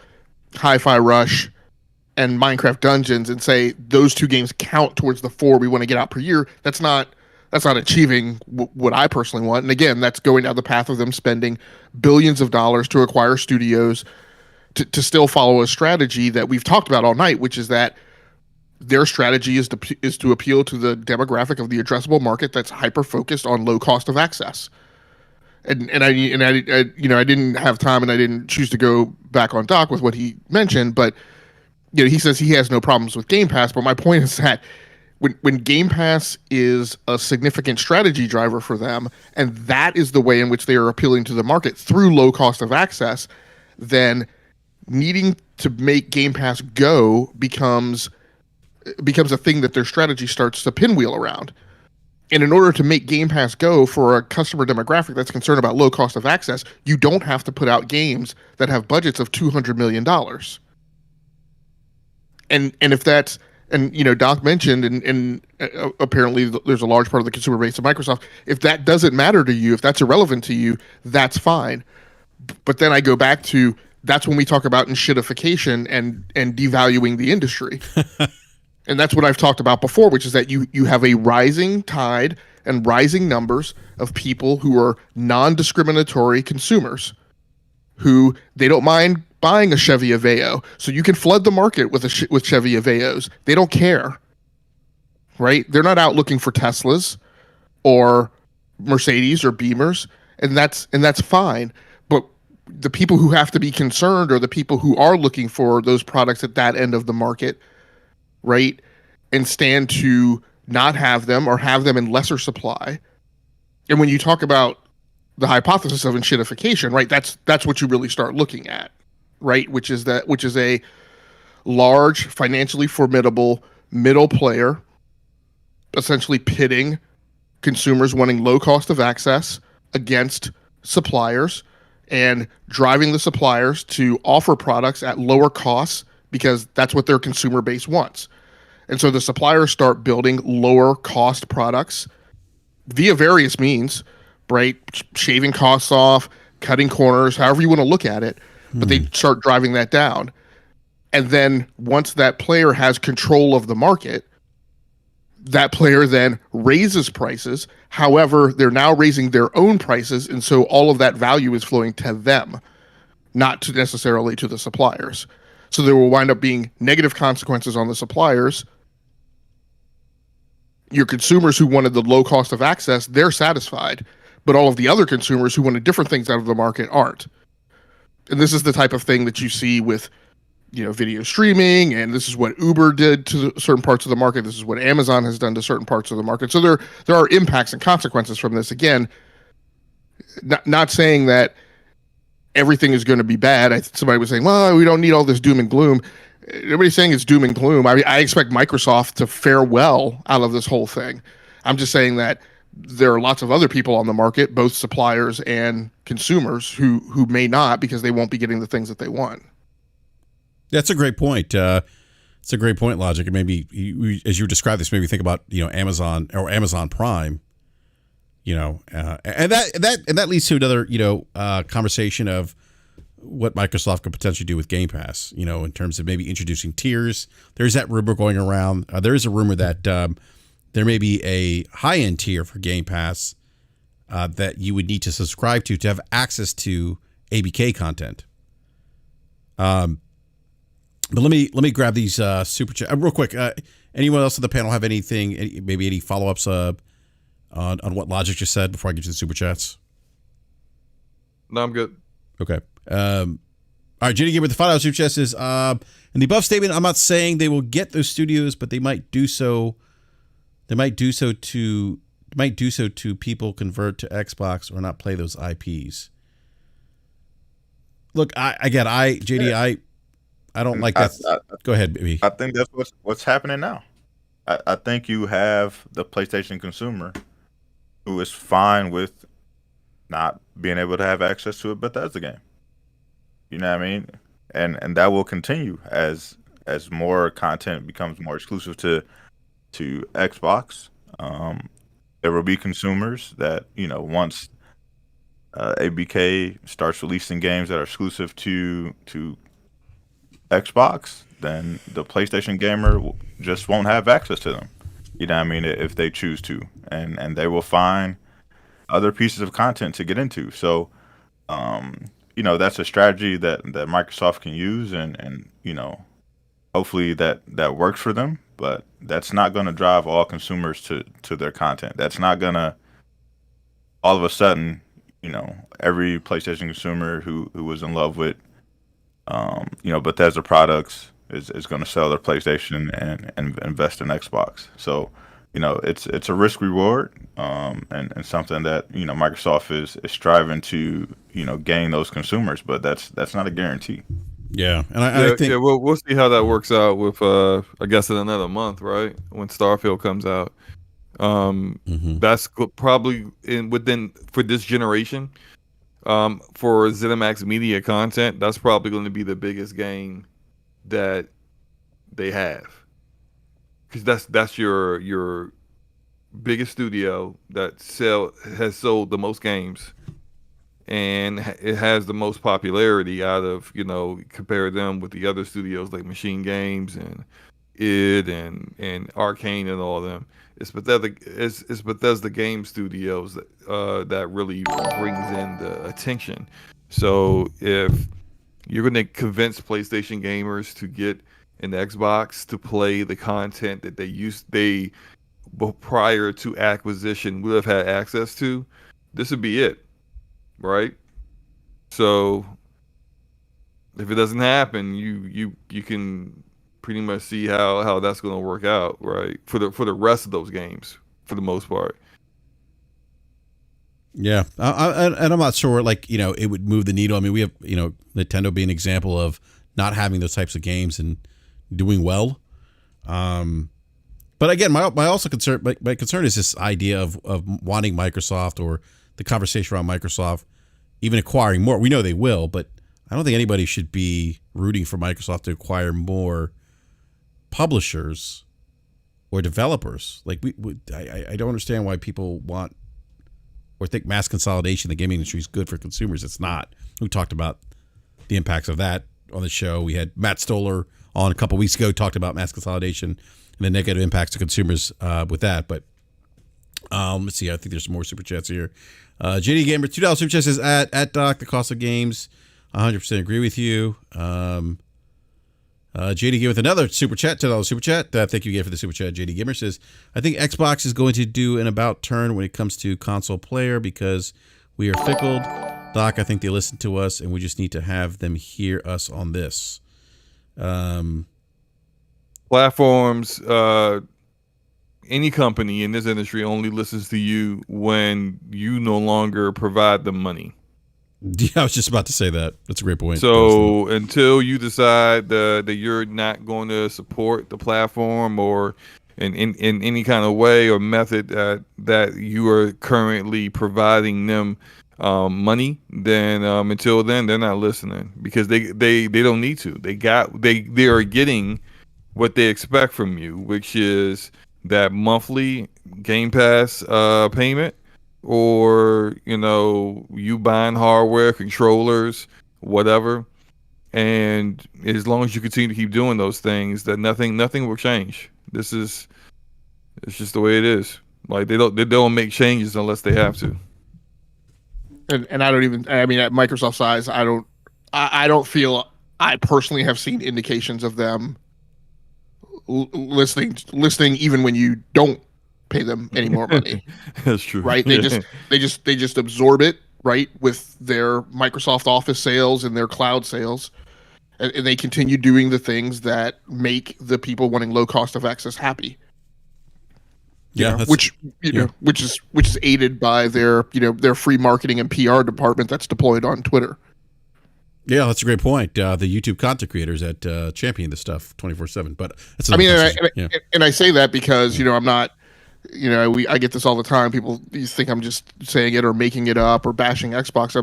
Hi-Fi Rush and Minecraft Dungeons and say those 2 games count towards the 4 we want to get out per year, that's not achieving what I personally want. And again, that's going down the path of them spending billions of dollars to acquire studios to still follow a strategy that we've talked about all night, which is that their strategy is to appeal to the demographic of the addressable market that's hyper focused on low cost of access. I didn't have time and I didn't choose to go back on doc with what he mentioned, but he says he has no problems with Game Pass. But my point is that when Game Pass is a significant strategy driver for them, and that is the way in which they are appealing to the market through low cost of access, then needing to make Game Pass go becomes a thing that their strategy starts to pinwheel around. And in order to make Game Pass go for a customer demographic that's concerned about low cost of access, you don't have to put out games that have budgets of $200 million. And if that's, and Doc mentioned, and apparently there's a large part of the consumer base of Microsoft. If that doesn't matter to you, if that's irrelevant to you, that's fine. But then I go back to, that's when we talk about enshittification and devaluing the industry. And that's what I've talked about before, which is that you have a rising tide and rising numbers of people who are non-discriminatory consumers who they don't mind buying a Chevy Aveo. So you can flood the market with Chevy Aveos. They don't care, right? They're not out looking for Teslas or Mercedes or Beamers, and that's fine. But the people who have to be concerned are the people who are looking for those products at that end of the market, right? And stand to not have them or have them in lesser supply. And when you talk about the hypothesis of enshittification, right, that's what you really start looking at, right? Which is a large, financially formidable middle player, essentially pitting consumers wanting low cost of access against suppliers and driving the suppliers to offer products at lower costs because that's what their consumer base wants. And so the suppliers start building lower cost products via various means, right? Shaving costs off, cutting corners, however you want to look at it, but they start driving that down. And then once that player has control of the market, that player then raises prices. However, they're now raising their own prices, and so all of that value is flowing to them, not to necessarily to the suppliers. So there will wind up being negative consequences on the suppliers. Your consumers who wanted the low cost of access, they're satisfied, but all of the other consumers who wanted different things out of the market aren't. And this is the type of thing that you see with, video streaming, and this is what Uber did to certain parts of the market. This is what Amazon has done to certain parts of the market. So there are impacts and consequences from this. Again, not saying that everything is going to be bad. Somebody was saying, well, we don't need all this doom and gloom. Everybody's saying it's doom and gloom. I expect Microsoft to fare well out of this whole thing. I'm just saying that there are lots of other people on the market, both suppliers and consumers, who may not, because they won't be getting the things that they want. That's a great point. It's a great point, Logic. And maybe as you describe this, maybe think about Amazon or Amazon Prime. And that leads to another conversation of what Microsoft could potentially do with Game Pass. In terms of maybe introducing tiers. There's that rumor going around. There is a rumor that there may be a high-end tier for Game Pass that you would need to subscribe to have access to ABK content. But let me grab these super chat real quick. Anyone else on the panel have anything? Maybe any follow-ups on what Logic just said before I get to the super chats? No, I'm good. Okay. All right, Jenny Gamer, the $5 super chat says, in the above statement, I'm not saying they will get those studios, but they might do so. They might do so to people convert to Xbox or not play those IPs. Look, I don't like that. Go ahead, baby. I think that's what's happening now. I think you have the PlayStation consumer who is fine with not being able to have access to a Bethesda game. You know what I mean? And that will continue as more content becomes more exclusive to Xbox. There will be consumers that, once ABK starts releasing games that are exclusive to Xbox, then the PlayStation gamer just won't have access to them. You know what I mean? If they choose to, and they will find other pieces of content to get into. So, that's a strategy that Microsoft can use, and hopefully that works for them. but that's not going to drive all consumers to their content. That's not going to all of a sudden, every PlayStation consumer who was in love with, Bethesda products is going to sell their PlayStation and invest in Xbox. So, it's a risk reward, and something that Microsoft is striving to gain those consumers, but that's not a guarantee. Yeah, and I think we'll see how that works out with I guess in another month, right, when Starfield comes out. That's probably within for this generation. For ZeniMax Media content, that's probably going to be the biggest game that they have, because that's your biggest studio that has sold the most games, and it has the most popularity out of compare them with the other studios like Machine Games and id and Arcane and all of them. It's Bethesda Game Studios that really brings in the attention. So if you're going to convince PlayStation gamers to get an Xbox to play the content that they prior to acquisition would have had access to, this would be it, right? So if it doesn't happen, you can pretty much see how that's going to work out, right? For the rest of those games, for the most part. Yeah, and I'm not sure, it would move the needle. I mean, we have, Nintendo being an example of not having those types of games and doing well. But again, my concern is this idea of wanting Microsoft, or the conversation around Microsoft even acquiring more. We know they will, but I don't think anybody should be rooting for Microsoft to acquire more publishers or developers. I don't understand why people want or think mass consolidation in the gaming industry is good for consumers. It's not. We talked about the impacts of that on the show. We had Matt Stoller on a couple weeks ago, talked about mass consolidation and the negative impacts to consumers with that. But let's see. I think there's some more super chats here. JD Gamer, $2 super chat says at Doc, the cost of games. 100% agree with you. JD Gamer with another super chat, $10 super chat. Thank you again for the super chat. JD Gamer says, I think Xbox is going to do an about turn when it comes to console player because we are fickle. Doc, I think they listen to us and we just need to have them hear us on this. Platforms, any company in this industry only listens to you when you no longer provide them money. Yeah, I was just about to say that. That's a great point. So until you decide that you're not going to support the platform or in any kind of way or method that you are currently providing them money, then until then they're not listening, because they don't need to. They are getting what they expect from you, which is that monthly Game Pass payment, or you buying hardware, controllers, whatever. And as long as you continue to keep doing those things, that nothing will change. It's just the way it is. Like they don't make changes unless they have to. And at Microsoft size, I don't feel I personally have seen indications of them listening even when you don't pay them any more money. That's true. Right? They just absorb it, right, with their Microsoft Office sales and their cloud sales, and they continue doing the things that make the people wanting low cost of access happy. Yeah, which is aided by their free marketing and PR department that's deployed on Twitter. Yeah, that's a great point. The YouTube content creators that champion this stuff 24/7. But that's and I say that because I'm not. I get this all the time. People think I'm just saying it or making it up or bashing Xbox.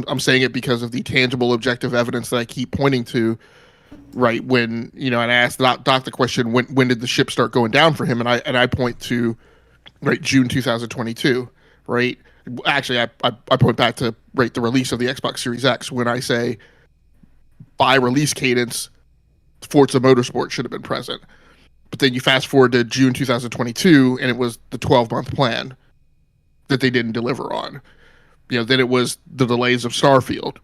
I'm saying it because of the tangible, objective evidence that I keep pointing to. Right when and I asked Doc the question, when did the ship start going down for him, and I point to June 2022. Right, actually I point back to the release of the Xbox Series X, when I say by release cadence, Forza Motorsport should have been present. But then you fast forward to June 2022, and it was the 12-month plan that they didn't deliver on. Then it was the delays of Starfield,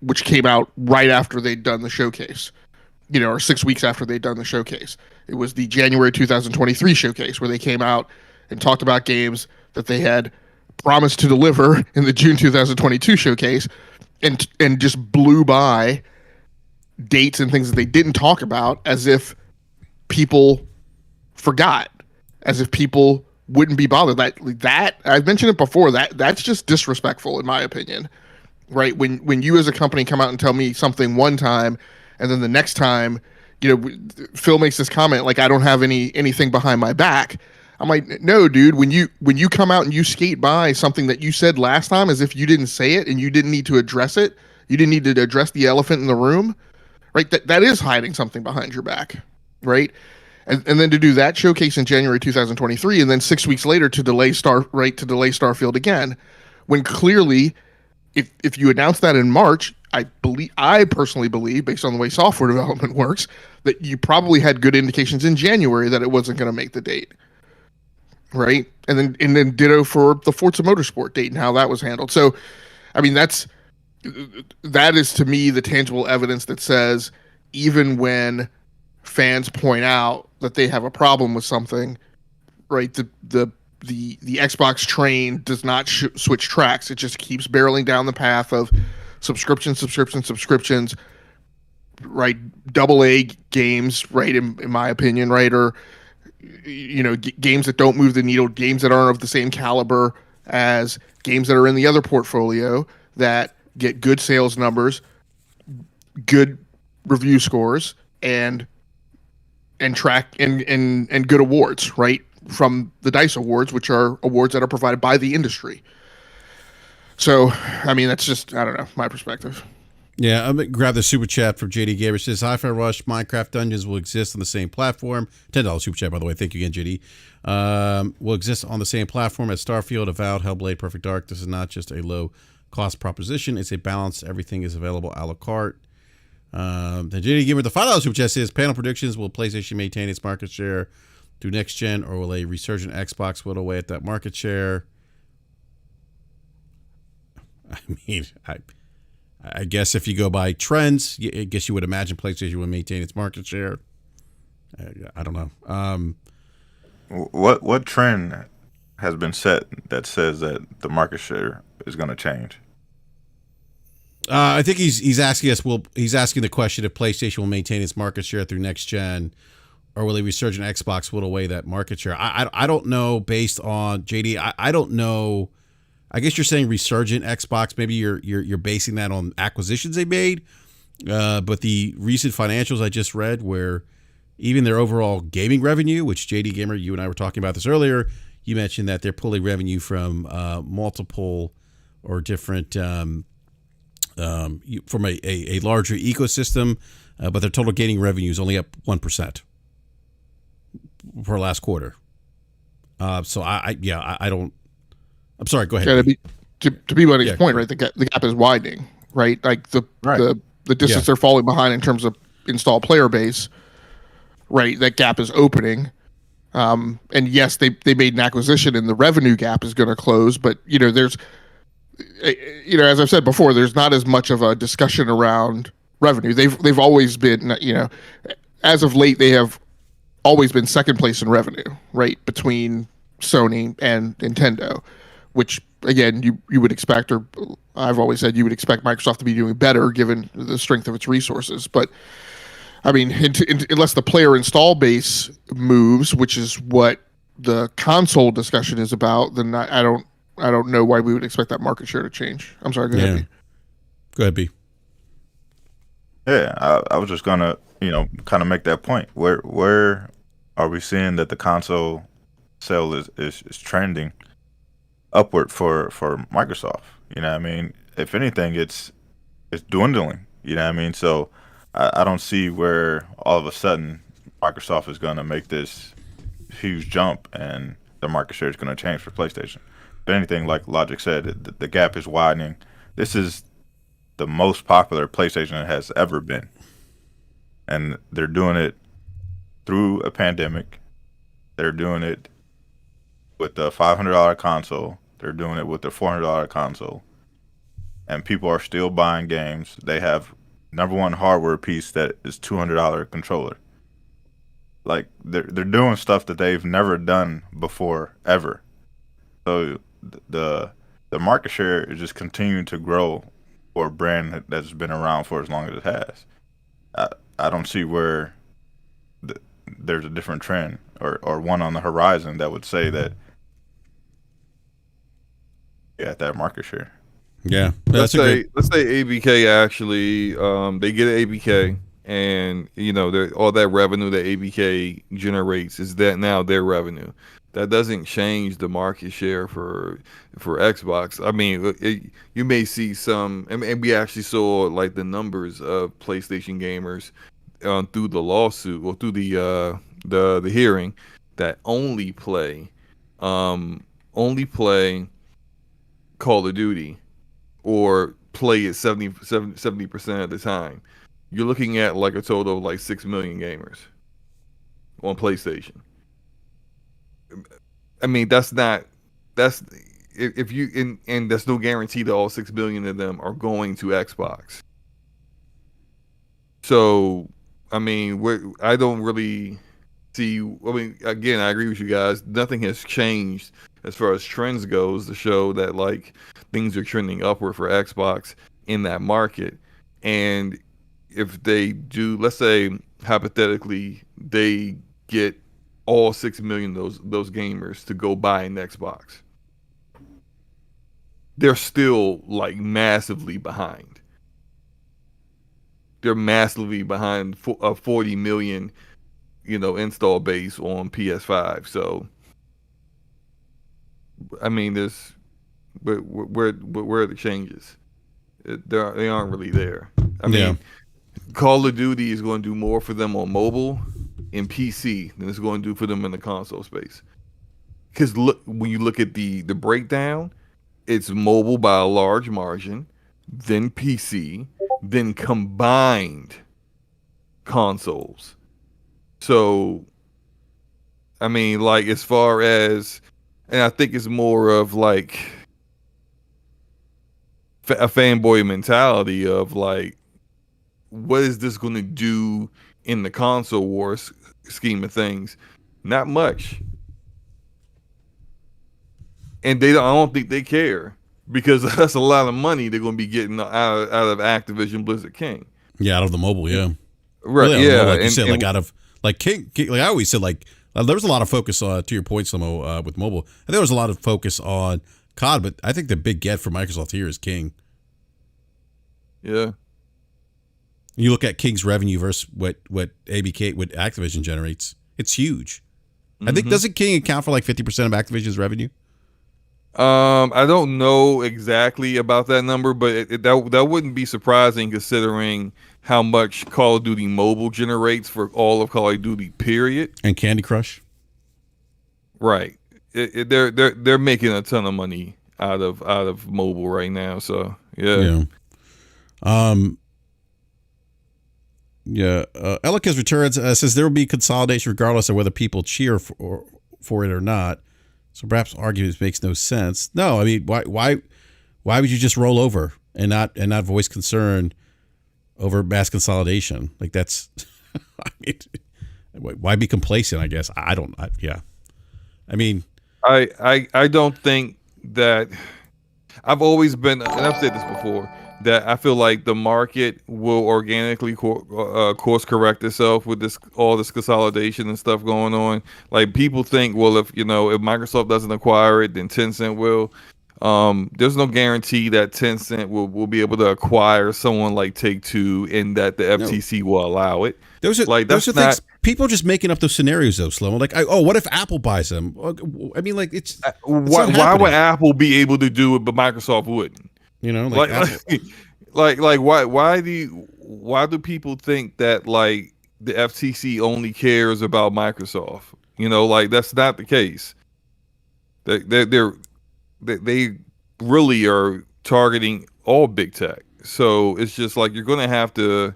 which came out right after they'd done the showcase, or 6 weeks after they'd done the showcase. It was the January 2023 showcase where they came out and talked about games that they had promised to deliver in the June 2022 showcase, and just blew by dates and things that they didn't talk about, as if people forgot, as if people wouldn't be bothered. That I've mentioned it before. That's just disrespectful, in my opinion. Right? When you as a company come out and tell me something one time, and then the next time, Phil makes this comment like, I don't have anything behind my back. I'm like, no, dude. When you come out and you skate by something that you said last time, as if you didn't say it and you didn't need to address it, you didn't need to address the elephant in the room, right? That is hiding something behind your back, right? And then to do that showcase in January 2023, and then 6 weeks later to delay Starfield again, when clearly, if you announce that in March, I personally believe, based on the way software development works, that you probably had good indications in January that it wasn't going to make the date, right? And then ditto for the Forza Motorsport date and how that was handled. So, I mean, that is to me the tangible evidence that says, even when fans point out that they have a problem with something, right, the Xbox train does not switch tracks. It just keeps barreling down the path of subscriptions, right? AA games, right? In my opinion, right? Or, games that don't move the needle, games that aren't of the same caliber as games that are in the other portfolio that get good sales numbers, good review scores, and track and good awards, right? From the DICE Awards, which are awards that are provided by the industry. So, I mean, that's just, I don't know, my perspective. Yeah, I'm going to grab the super chat from JD Gamer. It says, Hi-Fi Rush, Minecraft Dungeons will exist on the same platform. $10 super chat, by the way. Thank you again, JD. Will exist on the same platform as Starfield, Avowed, Hellblade, Perfect Dark. This is not just a low-cost proposition. It's a balance. Everything is available a la carte. Then JD Gamer, the $5 super chat says, panel predictions, will PlayStation maintain its market share through next gen, or will a resurgent Xbox whittle away at that market share? I mean, I guess if you go by trends, I guess you would imagine PlayStation would maintain its market share. I don't know. What trend has been set that says that the market share is going to change? I think he's asking us. He's asking the question if PlayStation will maintain its market share through next gen, or will a resurgent Xbox whittle away that market share? I don't know. Based on JD, I don't know. I guess you're saying resurgent Xbox. Maybe you're basing that on acquisitions they made. But the recent financials I just read, where even their overall gaming revenue, which JD Gamer, you and I were talking about this earlier, you mentioned that they're pulling revenue from multiple or different from a larger ecosystem, but their total gaming revenue is only up 1% for last quarter. So I don't. I'm sorry. Go ahead. Yeah, to be Buddy's point, right? The gap is widening, right? Like the distance they're falling behind in terms of installed player base, right? That gap is opening. And yes, they made an acquisition, and the revenue gap is going to close. But there's, as I've said before, there's not as much of a discussion around revenue. They've always been, as of late, they have always been second place in revenue, right, between Sony and Nintendo. Which, again, you would expect, or I've always said you would expect Microsoft to be doing better given the strength of its resources. But, I mean, unless the player install base moves, which is what the console discussion is about, then I don't know why we would expect that market share to change. I'm sorry, go ahead, B. Go ahead, B. Yeah, I was just going to, kind of make that point. Where are we seeing that the console sale is trending upward for Microsoft? I mean, if anything, it's dwindling. I mean, so I don't see where all of a sudden Microsoft is going to make this huge jump and the market share is going to change for PlayStation. If anything, like Logic said, the gap is widening. This is the most popular PlayStation has ever been, and they're doing it through a pandemic. They're doing it with the $500 console. They're doing it with the $400 console. And people are still buying games. They have number one hardware piece that is $200 controller. like they're doing stuff that they've never done before ever. So the market share is just continuing to grow for a brand that's been around for as long as it has. I don't see where there's a different trend or one on the horizon that would say that at that market share. Yeah, let's say ABK actually they get an ABK, and all that revenue that ABK generates is that now their revenue. That doesn't change the market share for Xbox. I mean, you may see some, and we actually saw like the numbers of PlayStation gamers through the lawsuit or through the hearing that only play Call of Duty or play it 70% of the time. You're looking at like a total of like 6 million gamers on PlayStation. I mean, that's if you and there's no guarantee that all 6 million of them are going to Xbox. So, I mean, I don't really see. I mean, again, I agree with you guys. Nothing has changed as far as trends goes to show that like things are trending upward for Xbox in that market. And if they do, let's say hypothetically, they get all 6 million of those gamers to go buy an Xbox, they're still like massively behind. They're massively behind a 40 million, install base on PS5. So, I mean, where are the changes? They aren't really there. I mean, Call of Duty is going to do more for them on mobile and PC than it's going to do for them in the console space. Because when you look at the breakdown, it's mobile by a large margin, then PC, then combined consoles. So, I mean, like as far as, and I think it's more of like a fanboy mentality of like, what is this going to do in the console wars scheme of things? Not much. And I don't think they care, because that's a lot of money they're going to be getting out of Activision Blizzard King. Yeah, out of the mobile, yeah. Right, really, yeah. Like you said, like out of like King, like I always said, like there was a lot of focus to your point, Slomo, with mobile. I think there was a lot of focus on COD, but I think the big get for Microsoft here is King. Yeah. You look at King's revenue versus what Activision generates. It's huge. I think, doesn't King account for like 50% of Activision's revenue? I don't know exactly about that number, but that wouldn't be surprising considering how much Call of Duty Mobile generates for all of Call of Duty, period. And Candy Crush. Right. They're making a ton of money out of mobile right now. So yeah. Elikas returns, says there will be consolidation regardless of whether people cheer for it or not. So perhaps arguments makes no sense. No, I mean, why would you just roll over and not voice concern over mass consolidation? Like that's, I mean, why be complacent? I guess I mean, I don't think that. I've always been, and I've said this before, that I feel like the market will organically course correct itself with all this consolidation and stuff going on. Like people think, well, if Microsoft doesn't acquire it, then Tencent will. There's no guarantee that Tencent will be able to acquire someone like Take-Two, and that the FTC will allow it. Those are things. People are just making up those scenarios, though, Slow. Like, what if Apple buys them? I mean, like, it's why would Apple be able to do it, but Microsoft wouldn't? Why do people think that like the FTC only cares about Microsoft? Like that's not the case. They really are targeting all big tech. So it's just like you're going to have to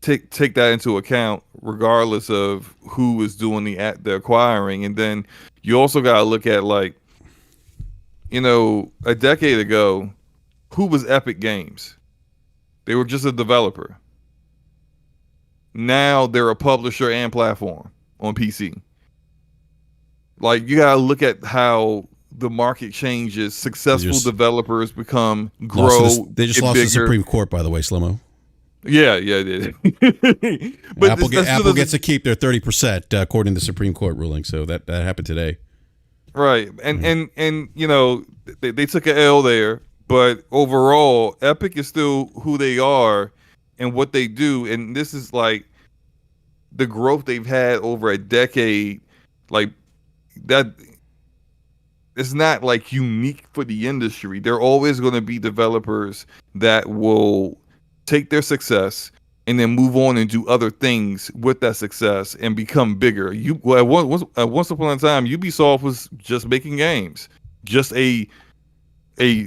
take that into account, regardless of who is doing the acquiring. And then you also got to look at like, a decade ago, who was Epic Games? They were just a developer. now they're a publisher and platform on PC. Like, you gotta look at how the market changes. Successful developers grow. They just lost the Supreme Court, by the way, Slomo. Yeah, they did. But Apple gets to keep their 30% according to the Supreme Court ruling. So that happened today. Right, and you know, they took an L there, but overall, Epic is still who they are and what they do, and this is like the growth they've had over a decade. Like, that it's not like unique for the industry. There are always going to be developers that will take their success and then move on and do other things with that success and become bigger. Once upon a time, Ubisoft was just making games, just a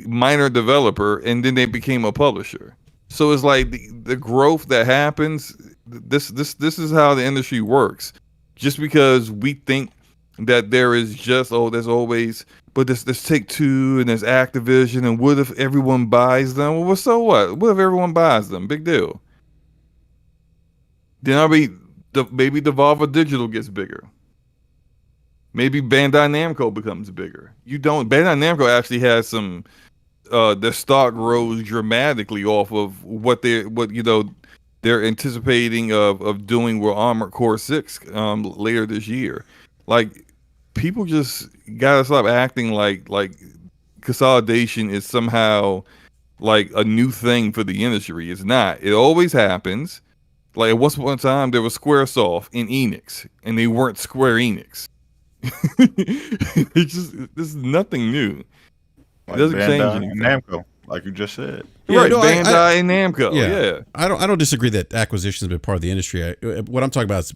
minor developer, and then they became a publisher. So it's like the growth that happens. This is how the industry works. Just because we think that there is just there's always, but there's Take-Two and there's Activision, and what if everyone buys them? Well, so what? What if everyone buys them? Big deal. Then maybe Devolver Digital gets bigger. Maybe Bandai Namco becomes bigger. Bandai Namco actually has some. Their stock rose dramatically off of what they're anticipating of doing with Armored Core 6 later this year. Like, people just gotta stop acting like consolidation is somehow like a new thing for the industry. It's not. It always happens. Like, at once upon a time, there was Squaresoft and Enix, and they weren't Square Enix. This is nothing new. Like it doesn't change anything. Namco, like you just said. Yeah, right, no, Bandai and Namco. Yeah. I don't disagree that acquisitions have been part of the industry. What I'm talking about is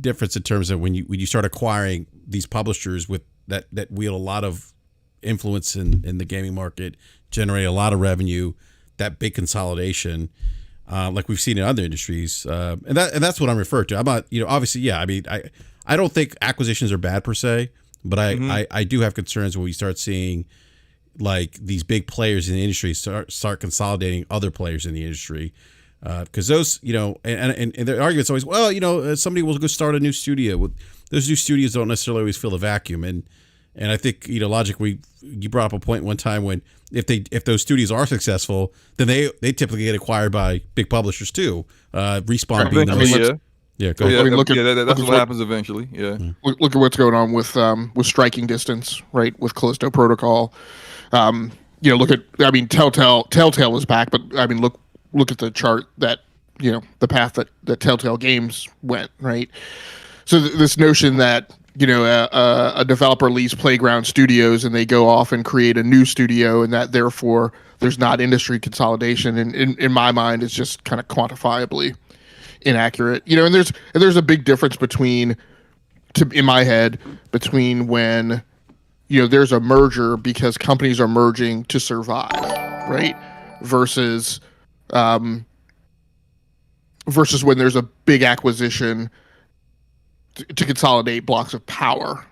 difference in terms of when you start acquiring these publishers with that wield a lot of influence in the gaming market, generate a lot of revenue, that big consolidation, like we've seen in other industries, and that's what I'm referring to. I'm not, obviously, yeah. I mean, I don't think acquisitions are bad per se, but I do have concerns when we start seeing like these big players in the industry start consolidating other players in the industry, because those, and their argument's always, well, somebody will go start a new studio. Those new studios don't necessarily always fill a vacuum, and I think logically, you brought up a point one time when if those studios are successful, then they typically get acquired by big publishers too. Respawn being the most. Yeah, go ahead. I mean, that's what happens eventually. Yeah. Look at what's going on with Striking Distance, right? With Callisto Protocol. Look at, Telltale is back, but I mean, look at the chart that, the path that Telltale Games went, right? So this notion that, a developer leaves Playground Studios and they go off and create a new studio, and that therefore there's not industry consolidation, and in my mind, it's just kind of quantifiably inaccurate. And there's a big difference in my head between when there's a merger because companies are merging to survive, right? Versus when there's a big acquisition to consolidate blocks of power,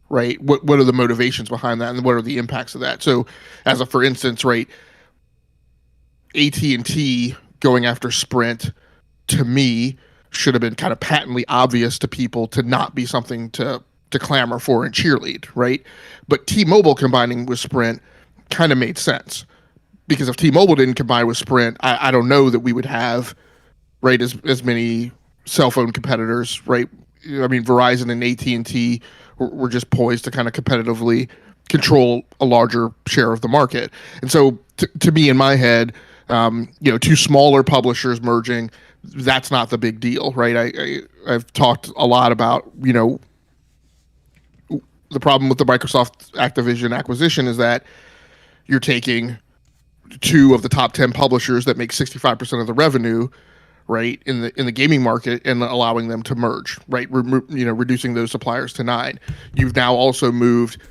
right? What are the motivations behind that, and what are the impacts of that? So, for instance, right, AT&T going after Sprint, to me, should have been kind of patently obvious to people to not be something to clamor for and cheerlead, right? But T-Mobile combining with Sprint kind of made sense, because if T-Mobile didn't combine with Sprint, I don't know that we would have, right, as many cell phone competitors, right? I mean, Verizon and AT&T were just poised to kind of competitively control a larger share of the market. And so to me, in my head, two smaller publishers merging, that's not the big deal, right? I've talked a lot about, the problem with the Microsoft Activision acquisition is that you're taking two of the top 10 publishers that make 65% of the revenue, right, in the gaming market, and allowing them to merge, right? Reducing those suppliers to 9. You've now also moved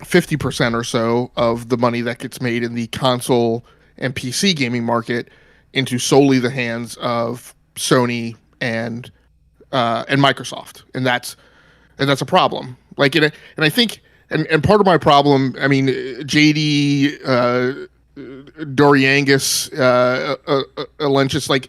50% or so of the money that gets made in the console and PC gaming market into solely the hands of Sony and Microsoft, and that's a problem. Like, and I think, and part of my problem, I mean, JD Doriangus, Alentis, like,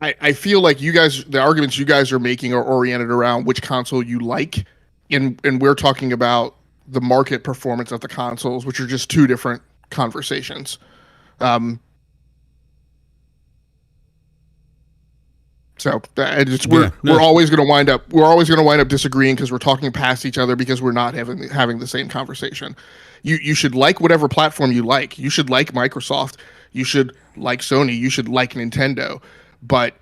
I feel like you guys, the arguments you guys are making are oriented around which console you like, and we're talking about the market performance of the consoles, which are just two different conversations. So we're always going to wind up disagreeing because we're talking past each other because we're not having the same conversation. You should like whatever platform you like. You should like Microsoft. You should like Sony. You should like Nintendo. But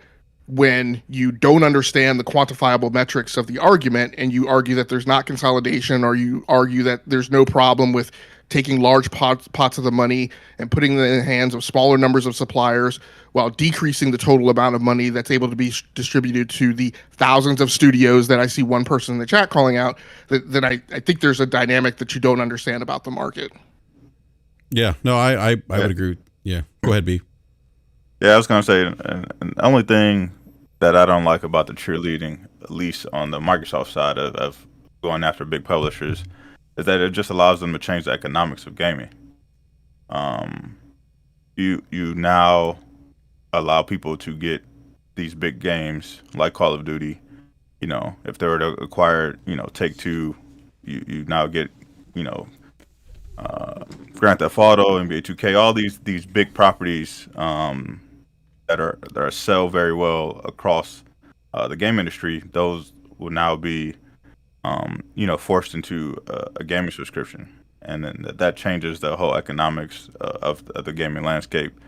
when you don't understand the quantifiable metrics of the argument and you argue that there's not consolidation, or you argue that there's no problem with taking large pots of the money and putting them in the hands of smaller numbers of suppliers while decreasing the total amount of money that's able to be distributed to the thousands of studios that I see one person in the chat calling out, then I think there's a dynamic that you don't understand about the market. Yeah, no, I would agree. Yeah, go ahead, B. Yeah, I was going to say, and the only thing that I don't like about the cheerleading, at least on the Microsoft side of going after big publishers, is that it just allows them to change the economics of gaming. You now allow people to get these big games like Call of Duty. You know, if they were to acquire, Take-Two, you now get, Grand Theft Auto, NBA 2K, all these big properties that are sell very well across the game industry. Those will now be forced into a gaming subscription, and then that changes the whole economics of the gaming landscape,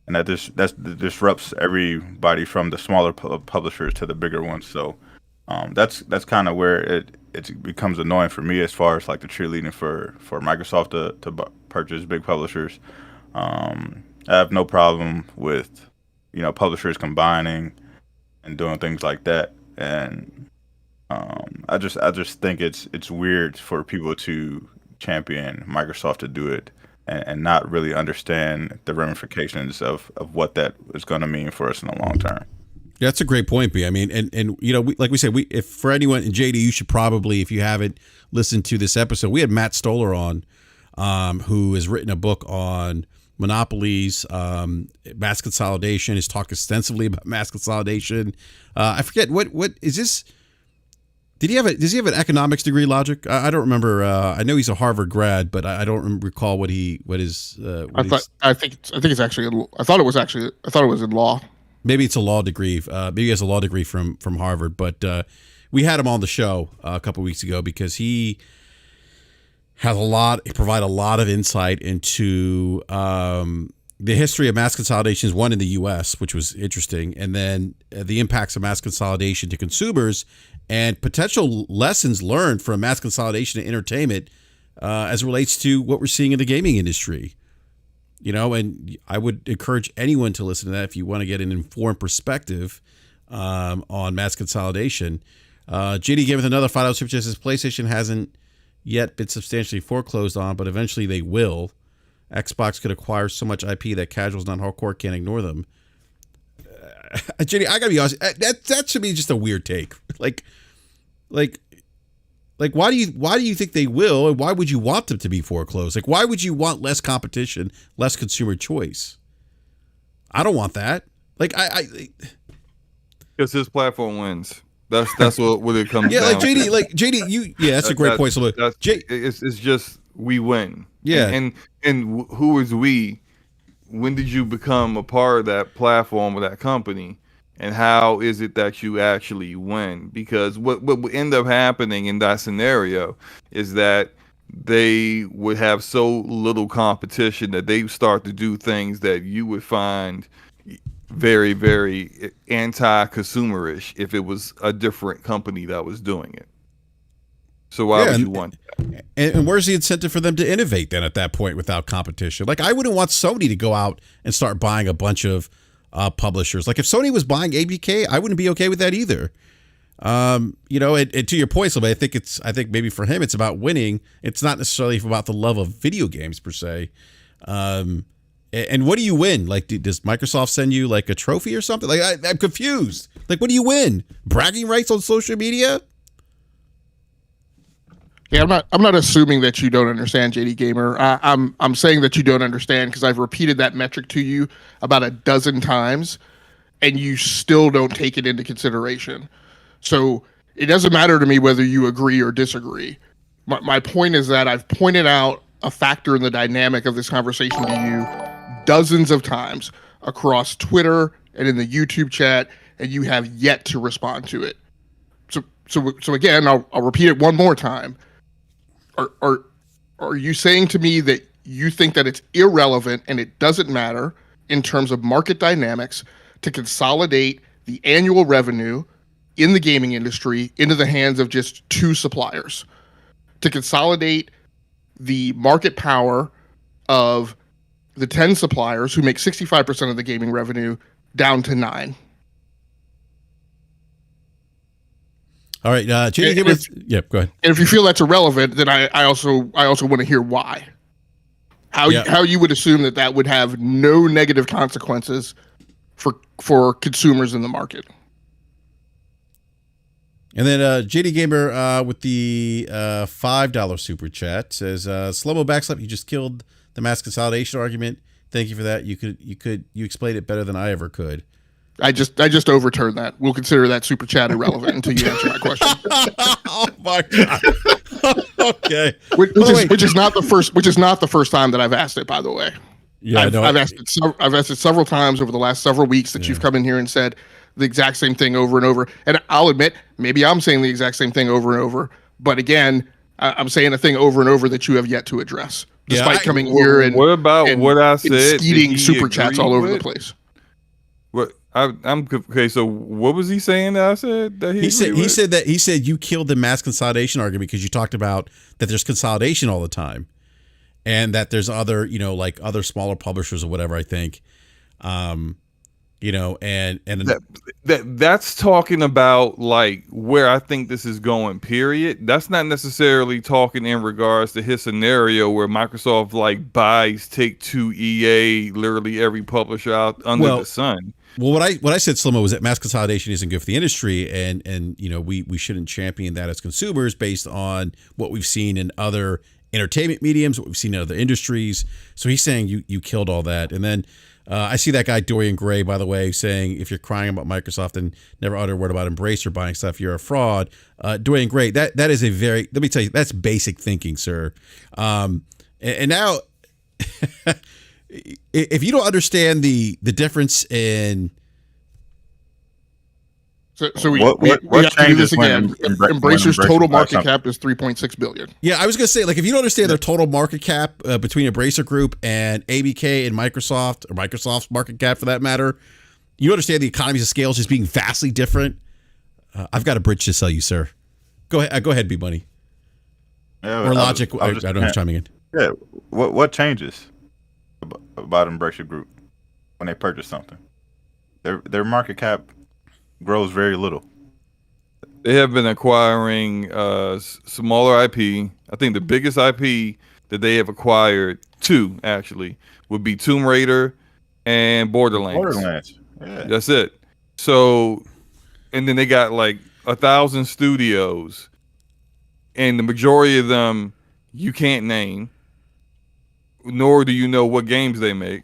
and that disrupts everybody from the smaller publishers to the bigger ones. So that's kind of where it becomes annoying for me, as far as like the cheerleading for Microsoft to purchase big publishers. I have no problem with publishers combining and doing things like that, and I just think it's weird for people to champion Microsoft to do it and not really understand the ramifications of what that is going to mean for us in the long term. Yeah, that's a great point, B. I mean, and like we said, if for anyone, and JD, you should probably, if you haven't listened to this episode, we had Matt Stoller on, who has written a book on monopolies, mass consolidation. Has talked extensively about mass consolidation. I forget what is this. Does he have an economics degree, Logic? I don't remember. I know he's a Harvard grad, but I don't recall what his. I think it's actually. I thought it was in law. Maybe it's a law degree. Maybe he has a law degree from Harvard. But we had him on the show a couple weeks ago because he has provide a lot of insight into the history of mass consolidations. One in the U.S., which was interesting, and then the impacts of mass consolidation to consumers, and potential lessons learned from mass consolidation in entertainment as it relates to what we're seeing in the gaming industry. And I would encourage anyone to listen to that if you want to get an informed perspective on mass consolidation. JD gave us another $5 super chat. Says PlayStation hasn't yet been substantially foreclosed on, but eventually they will. Xbox could acquire so much IP that casuals, not hardcore, can't ignore them. JD, I gotta be honest. That should be just a weird take. Like, why do you think they will, and why would you want them to be foreclosed? Like, why would you want less competition, less consumer choice? I don't want that. Like, because his platform wins. That's what it comes down. Yeah, like JD, that's a great point. So it's just we win. Yeah, and who is we? When did you become a part of that platform or that company? And how is it that you actually win? Because what would end up happening in that scenario is that they would have so little competition that they start to do things that you would find very, very anti-consumerish if it was a different company that was doing it. So why would you want that? And where's the incentive for them to innovate then at that point without competition? Like, I wouldn't want Sony to go out and start buying a bunch of publishers. Like, if Sony was buying ABK, I wouldn't be okay with that either. And to your point, I think maybe for him it's about winning. It's not necessarily about the love of video games per se. And what do you win? Like, does Microsoft send you like a trophy or something? Like, I'm confused. Like, what do you win? Bragging rights on social media? Yeah, I'm not assuming that you don't understand, JD Gamer. I'm saying that you don't understand because I've repeated that metric to you about a dozen times, and you still don't take it into consideration. So it doesn't matter to me whether you agree or disagree. My point is that I've pointed out a factor in the dynamic of this conversation to you dozens of times across Twitter and in the YouTube chat, and you have yet to respond to it. So again, I'll repeat it one more time. Are you saying to me that you think that it's irrelevant and it doesn't matter in terms of market dynamics to consolidate the annual revenue in the gaming industry into the hands of just two suppliers? To consolidate the market power of the 10 suppliers who make 65% of the gaming revenue down to 9? All right, Jenny, go ahead. And if you feel that's irrelevant, then I also want to hear why. How you would assume that would have no negative consequences for consumers in the market. And then JD Gamer with the $5 super chat says, "Slow-mo backslap, you just killed the mass consolidation argument. Thank you for that. You explained it better than I ever could." I just overturned that. We'll consider that super chat irrelevant until you answer my question. Oh my god. Okay. Which is not the first time that I've asked it, by the way. Yeah, I've asked it several times over the last several weeks that you've come in here and said the exact same thing over and over. And I'll admit, maybe I'm saying the exact same thing over and over. But again, I'm saying a thing over and over that you have yet to address, despite coming here and what about what I said? Skeeting super chats all over the place. What I'm okay. So what was he saying that I said that he said you killed the mass consolidation argument because you talked about that there's consolidation all the time, and that there's other like other smaller publishers or whatever. I think, and that's talking about like where I think this is going. Period. That's not necessarily talking in regards to his scenario where Microsoft like buys Take-Two, EA, literally every publisher out under the sun. Well, what I said, Slow-mo, was that mass consolidation isn't good for the industry, and we shouldn't champion that as consumers based on what we've seen in other entertainment mediums, what we've seen in other industries. So he's saying you killed all that. And then I see that guy Dorian Gray, by the way, saying if you're crying about Microsoft and never utter a word about Embracer buying stuff, you're a fraud. Dorian Gray, that is a very, let me tell you, that's basic thinking, sir. And now. If you don't understand the difference in, so we have to do this again. Embracer's total market cap is $3.6 billion. Yeah, I was gonna say, like, if you don't understand their total market cap between Embracer Group and ABK and Microsoft, or Microsoft's market cap for that matter, you understand the economies of scale just being vastly different. I've got a bridge to sell you, sir. Go ahead, B-Money. Yeah, or Logic. I don't know who's chiming in. Yeah, what changes about Embracer Group when they purchase something? Their market cap grows very little. They have been acquiring smaller IP. I think the biggest IP that they have acquired, two actually, would be Tomb Raider and Borderlands. Yeah. That's it. So, and then they got like 1,000 studios, and the majority of them you can't name, nor do you know what games they make.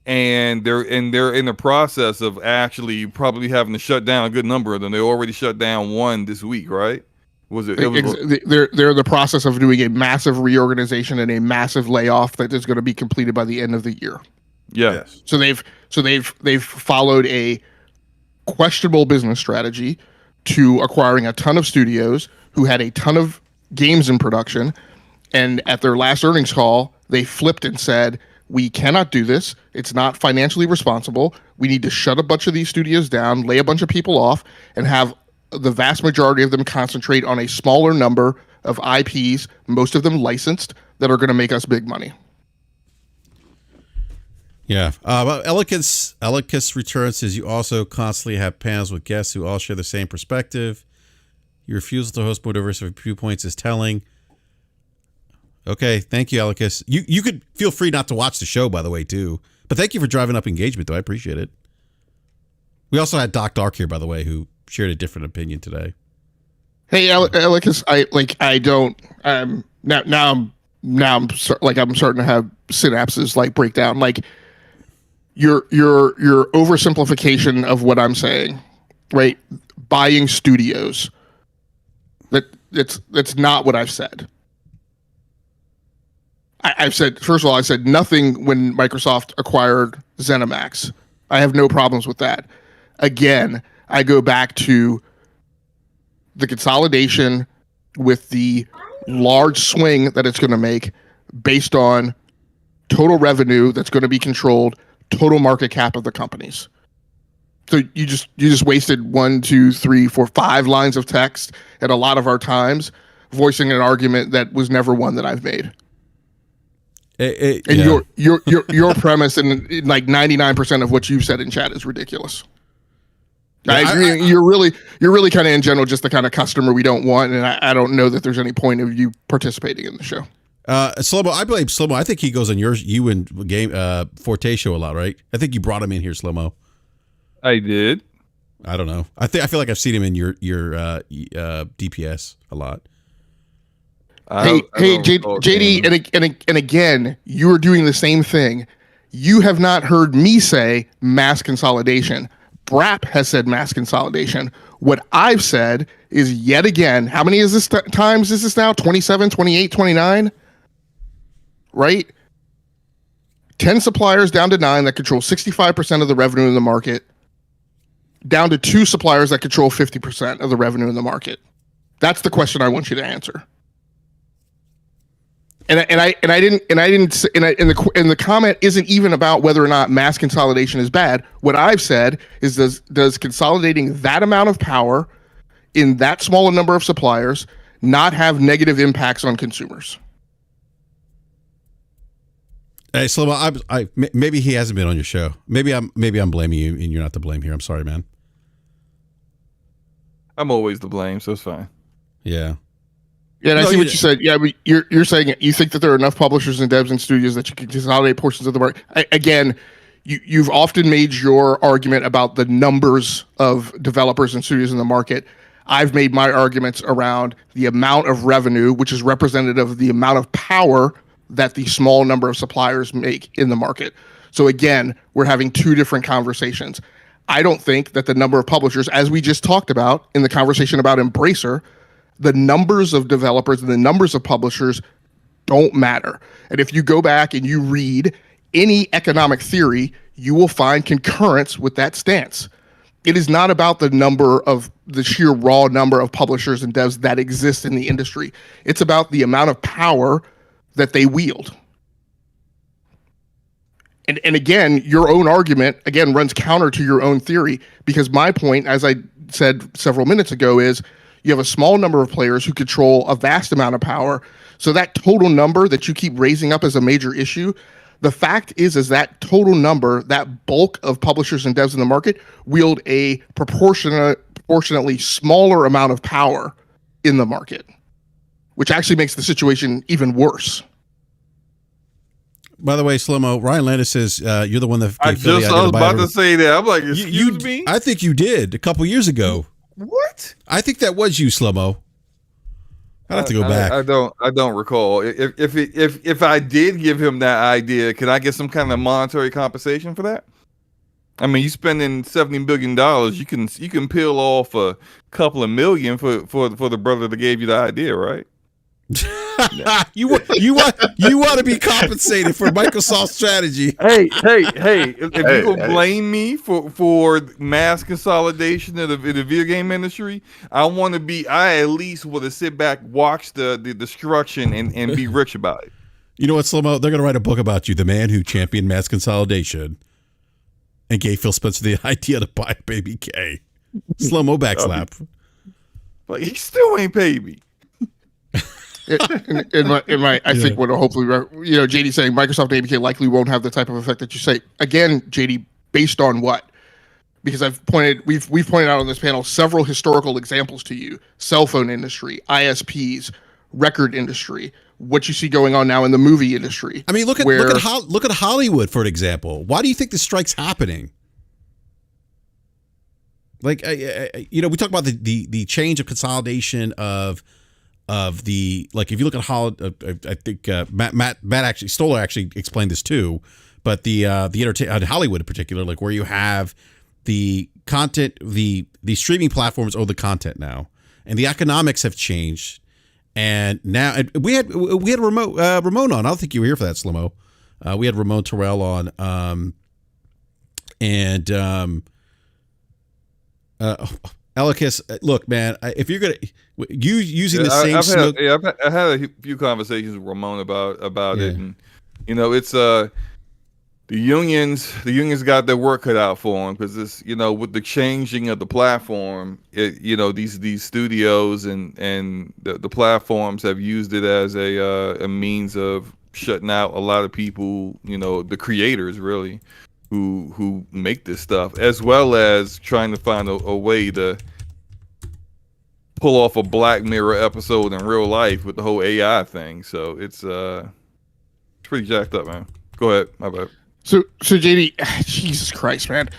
And they're in the process of actually probably having to shut down a good number of them. They already shut down one this week, right? They're in the process of doing a massive reorganization and a massive layoff that is going to be completed by the end of the year. Yeah. Yes. So they've followed a questionable business strategy to acquiring a ton of studios who had a ton of games in production, and at their last earnings call, they flipped and said, "We cannot do this. It's not financially responsible. We need to shut a bunch of these studios down, lay a bunch of people off, and have the vast majority of them concentrate on a smaller number of IPs, most of them licensed, that are going to make us big money." Yeah. Well, Elicus returns, says you also constantly have panels with guests who all share the same perspective. Your refusal to host more diverse viewpoints is telling. Okay, thank you, Elicus. You could feel free not to watch the show, by the way, too. But thank you for driving up engagement, though. I appreciate it. We also had Doc Dark here, by the way, who shared a different opinion today. Hey, Elicus, I'm starting to have synapses like break down. Like, your oversimplification of what I'm saying, right? Buying studios. That's not what I've said. I've said, first of all, I said nothing when Microsoft acquired ZeniMax. I have no problems with that. Again, I go back to the consolidation with the large swing that it's going to make based on total revenue that's going to be controlled, total market cap of the companies. So you just wasted 1, 2, 3, 4, 5 lines of text at a lot of our times voicing an argument that was never one that I've made. And your premise and like 99% of what you've said in chat is ridiculous. Yeah, I agree. You're really kind of in general just the kind of customer we don't want, and I don't know that there's any point of you participating in the show. Slow-mo, I blame Slow-mo. I think he goes on you and game Forte show a lot, right? I think you brought him in here, Slow-mo. I did. I don't know. I feel like I've seen him in your DPS a lot. Hey, JD, and again, you are doing the same thing. You have not heard me say mass consolidation. BRAP has said mass consolidation. What I've said is yet again, how many is this times is this now? 27, 28, 29? Right? 10 suppliers down to 9 that control 65% of the revenue in the market, down to 2 suppliers that control 50% of the revenue in the market. That's the question I want you to answer. And the comment isn't even about whether or not mass consolidation is bad. What I've said is does consolidating that amount of power in that small a number of suppliers not have negative impacts on consumers? Hey, Slow-mo, maybe he hasn't been on your show. Maybe I'm blaming you, and you're not to blame here. I'm sorry, man. I'm always to blame, so it's fine. Yeah. Yeah, and I see what you said. Yeah, but you're saying you think that there are enough publishers and devs and studios that you can consolidate portions of the market. Again, you've often made your argument about the numbers of developers and studios in the market. I've made my arguments around the amount of revenue, which is representative of the amount of power that the small number of suppliers make in the market. So again, we're having 2 different conversations. I don't think that the number of publishers, as we just talked about in the conversation about Embracer, the numbers of developers and the numbers of publishers don't matter. And if you go back and you read any economic theory, you will find concurrence with that stance. It is not about the sheer raw number of publishers and devs that exist in the industry. It's about the amount of power that they wield. And again, your own argument, again, runs counter to your own theory, because my point, as I said several minutes ago, is you have a small number of players who control a vast amount of power. So that total number that you keep raising up as a major issue, the fact is that total number, that bulk of publishers and devs in the market wield a proportionately smaller amount of power in the market, which actually makes the situation even worse. By the way, Slow-mo, Ryan Landis says you're the one that I was about to say that. I'm like, excuse me? I think you did a couple years ago. What? I think that was you, Slow-mo. I'd have to go back. I don't recall. If I did give him that idea, could I get some kind of monetary compensation for that? I mean, you spending $70 billion, you can peel off a couple of million for the brother that gave you the idea, right? you want to be compensated for Microsoft's strategy. Hey! If you gonna blame me for mass consolidation in the video game industry, I at least want to sit back, watch the destruction, and be rich about it. You know what, Slow-mo? They're gonna write a book about you, the man who championed mass consolidation and gave Phil Spencer the idea to buy Baby K. Slow-mo backslap. But he still ain't paid me. I think what hopefully, JD saying Microsoft and ABK likely won't have the type of effect that you say. Again, JD, based on what? Because we've pointed out on this panel several historical examples to you: cell phone industry, ISPs, record industry, what you see going on now in the movie industry. I mean, look at Hollywood for an example. Why do you think the strike's happening? Like, we talk about the change of consolidation of the, like, if you look at Hollywood, I think Matt actually Stoller actually explained this too. but the Hollywood in particular, like where you have the content, the streaming platforms own the content now, and the economics have changed. And now we had Ramon on. I don't think you were here for that, Slow-Mo. We had Ramon Terrell on, Elikis, look, man, if you're gonna using the same smoke, I've had a few conversations with Ramon about it, and it's the unions got their work cut out for them, because it's with the changing of the platform, these studios and the platforms have used it as a means of shutting out a lot of people, the creators really, who make this stuff, as well as trying to find a way to pull off a Black Mirror episode in real life with the whole AI thing. So it's pretty jacked up, man. Go ahead, my bad. So JD, Jesus Christ, man.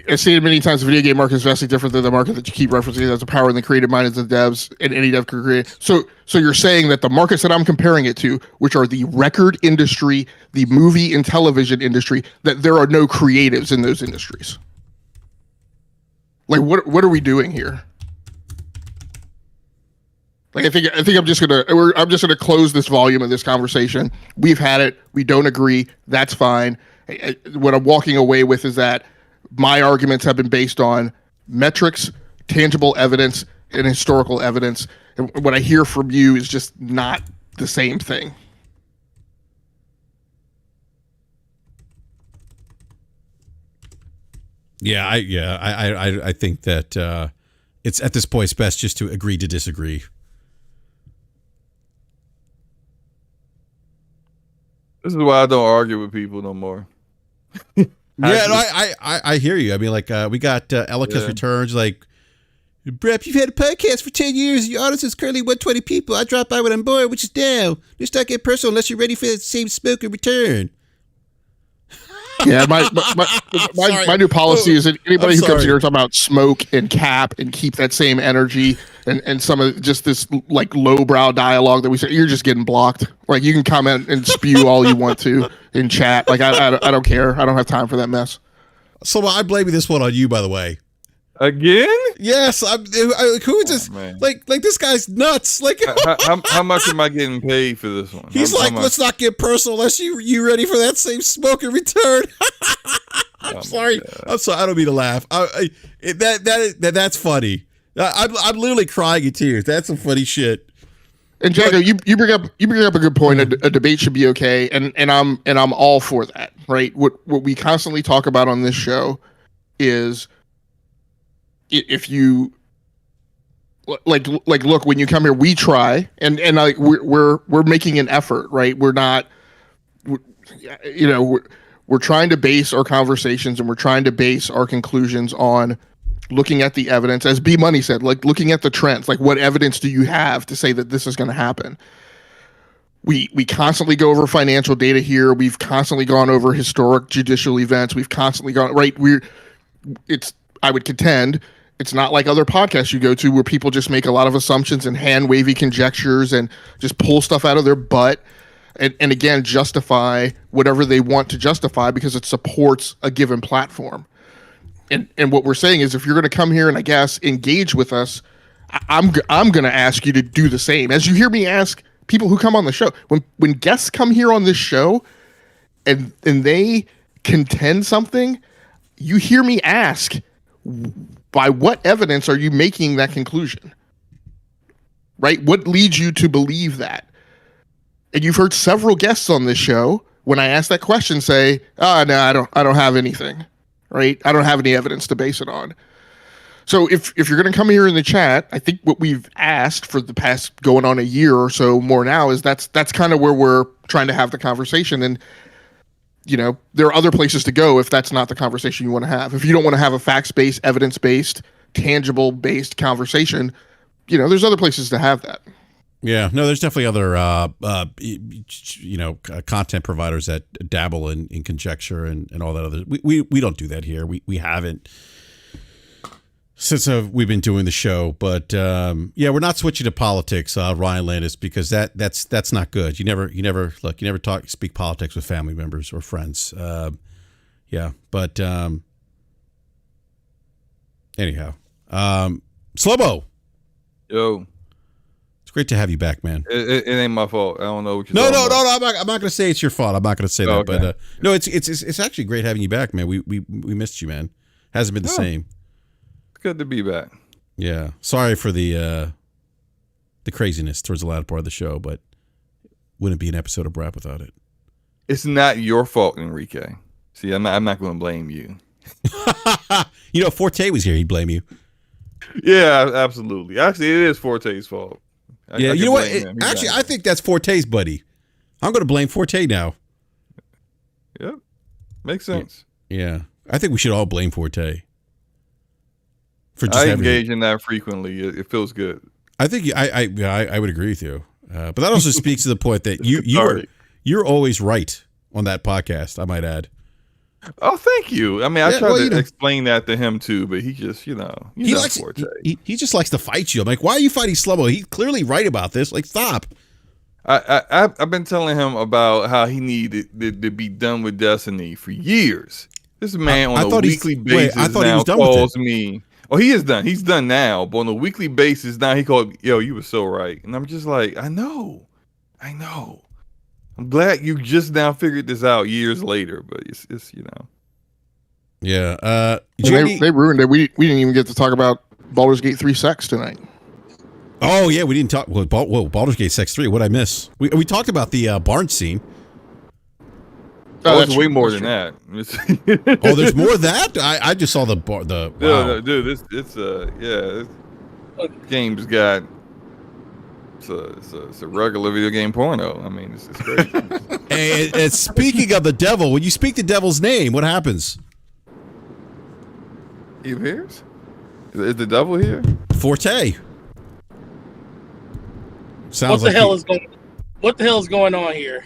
I've seen it many times. The video game market is vastly different than the market that you keep referencing. There's a power in the creative mind of the devs, and any dev can create. So you're saying that the markets that I'm comparing it to, which are the record industry, the movie and television industry, that there are no creatives in those industries. Like, what are we doing here? Like, I think I'm just gonna close this volume of this conversation. We've had it. We don't agree. That's fine. What I'm walking away with is that my arguments have been based on metrics, tangible evidence, and historical evidence. And what I hear from you is just not the same thing. I think that it's at this point it's best just to agree to disagree. This is why I don't argue with people no more. I hear you. I mean, like, we got Elikis Returns, like, BRAP, you've had a podcast for 10 years. Your audience is currently 120 people. I drop by when I'm bored, which is down. Just not get personal unless you're ready for the same smoke and return. Yeah, my new policy is that anybody who comes here talking about smoke and cap and keep that same energy and some of just this like lowbrow dialogue that we say, you're just getting blocked. Like, you can comment and spew all you want to in chat. Like, I don't care. I don't have time for that mess. So I'm blaming this one on you, by the way. Again? Yes, who is this? Like this guy's nuts. Like, how much am I getting paid for this one? He's let's not get personal unless you ready for that same smoke and return. I'm sorry. I don't mean to laugh. That's funny. I'm literally crying in tears. That's some funny shit. And Jago, you bring up a good point. A debate should be okay, and I'm all for that. Right? What we constantly talk about on this show is, if you like look, when you come here, we try and like we're making an effort, right? We're not, we're trying to base our conversations and we're trying to base our conclusions on looking at the evidence, as B Money said, like looking at the trends. Like, what evidence do you have to say that this is going to happen? We constantly go over financial data here. We've constantly gone over historic judicial events. We've constantly gone right. I would contend, it's not like other podcasts you go to where people just make a lot of assumptions and hand wavy conjectures and just pull stuff out of their butt and again justify whatever they want to justify because it supports a given platform. And what we're saying is, if you're going to come here and I guess engage with us, I'm going to ask you to do the same. As you hear me ask people who come on the show, when guests come here on this show and they contend something, you hear me ask, by what evidence are you making that conclusion? Right? What leads you to believe that? And you've heard several guests on this show, when I ask that question, say, "Oh, no, I don't have anything." Right? I don't have any evidence to base it on. So if you're going to come here in the chat, I think what we've asked for the past going on a year or so more now is that's kind of where we're trying to have the conversation. And there are other places to go if that's not the conversation you want to have. If you don't want to have a facts-based, evidence-based, tangible-based conversation, there's other places to have that. Yeah, no, there's definitely other, content providers that dabble in conjecture and all that other. We don't do that here. We haven't. since we've been doing the show, but yeah, we're not switching to politics, Ryan Landis, because that's not good. You never speak politics with family members or friends. Yeah, but anyhow, Slobo. Yo, it's great to have you back, man. It ain't my fault. I don't know what you're No. about. I'm not going to say it's your fault. I'm not going to say that, okay. but no, it's actually great having you back, man. We missed you, man. Hasn't been the same. It's good to be back. Yeah, sorry for the craziness towards the latter part of the show, but wouldn't be an episode of BRAP without it. It's not your fault, Enrique. See, I'm not going to blame you. You know, if Forte was here, he'd blame you. Yeah, absolutely. Actually, it is Forte's fault. Yeah, you know what? Actually, I think that's Forte's buddy. I'm going to blame Forte now. Yep, makes sense. Yeah, I think we should all blame Forte. For just I engage in that frequently. It feels good. I think I would agree with you, but that also speaks to the point that you're always right on that podcast. I might add. Oh, thank you. I mean, I tried to explain that to him too, but he just, he likes Forte. He just likes to fight you. I'm like, why are you fighting Slobo? He's clearly right about this. Like, stop. I've been telling him about how he needed to be done with Destiny for years. This man on a weekly basis now calls me. Oh, he is done. He's done now. But on a weekly basis now, he called, yo, you were so right. And I'm just like, I know. I'm glad you just now figured this out years later, but it's Yeah. They ruined it. We didn't even get to talk about Baldur's Gate 3 sex tonight. Oh, yeah, we didn't talk. Whoa, Baldur's Gate sex 3. What did I miss? We talked about the barn scene. Oh, it's way more than that. Oh, there's more of that? I just saw the wow. No, dude, this game's got it's a regular video game porno. I mean, it's crazy. And speaking of the devil, when you speak the devil's name, what happens? He appears? Is the devil here? Forte. Sounds What the hell is going on here?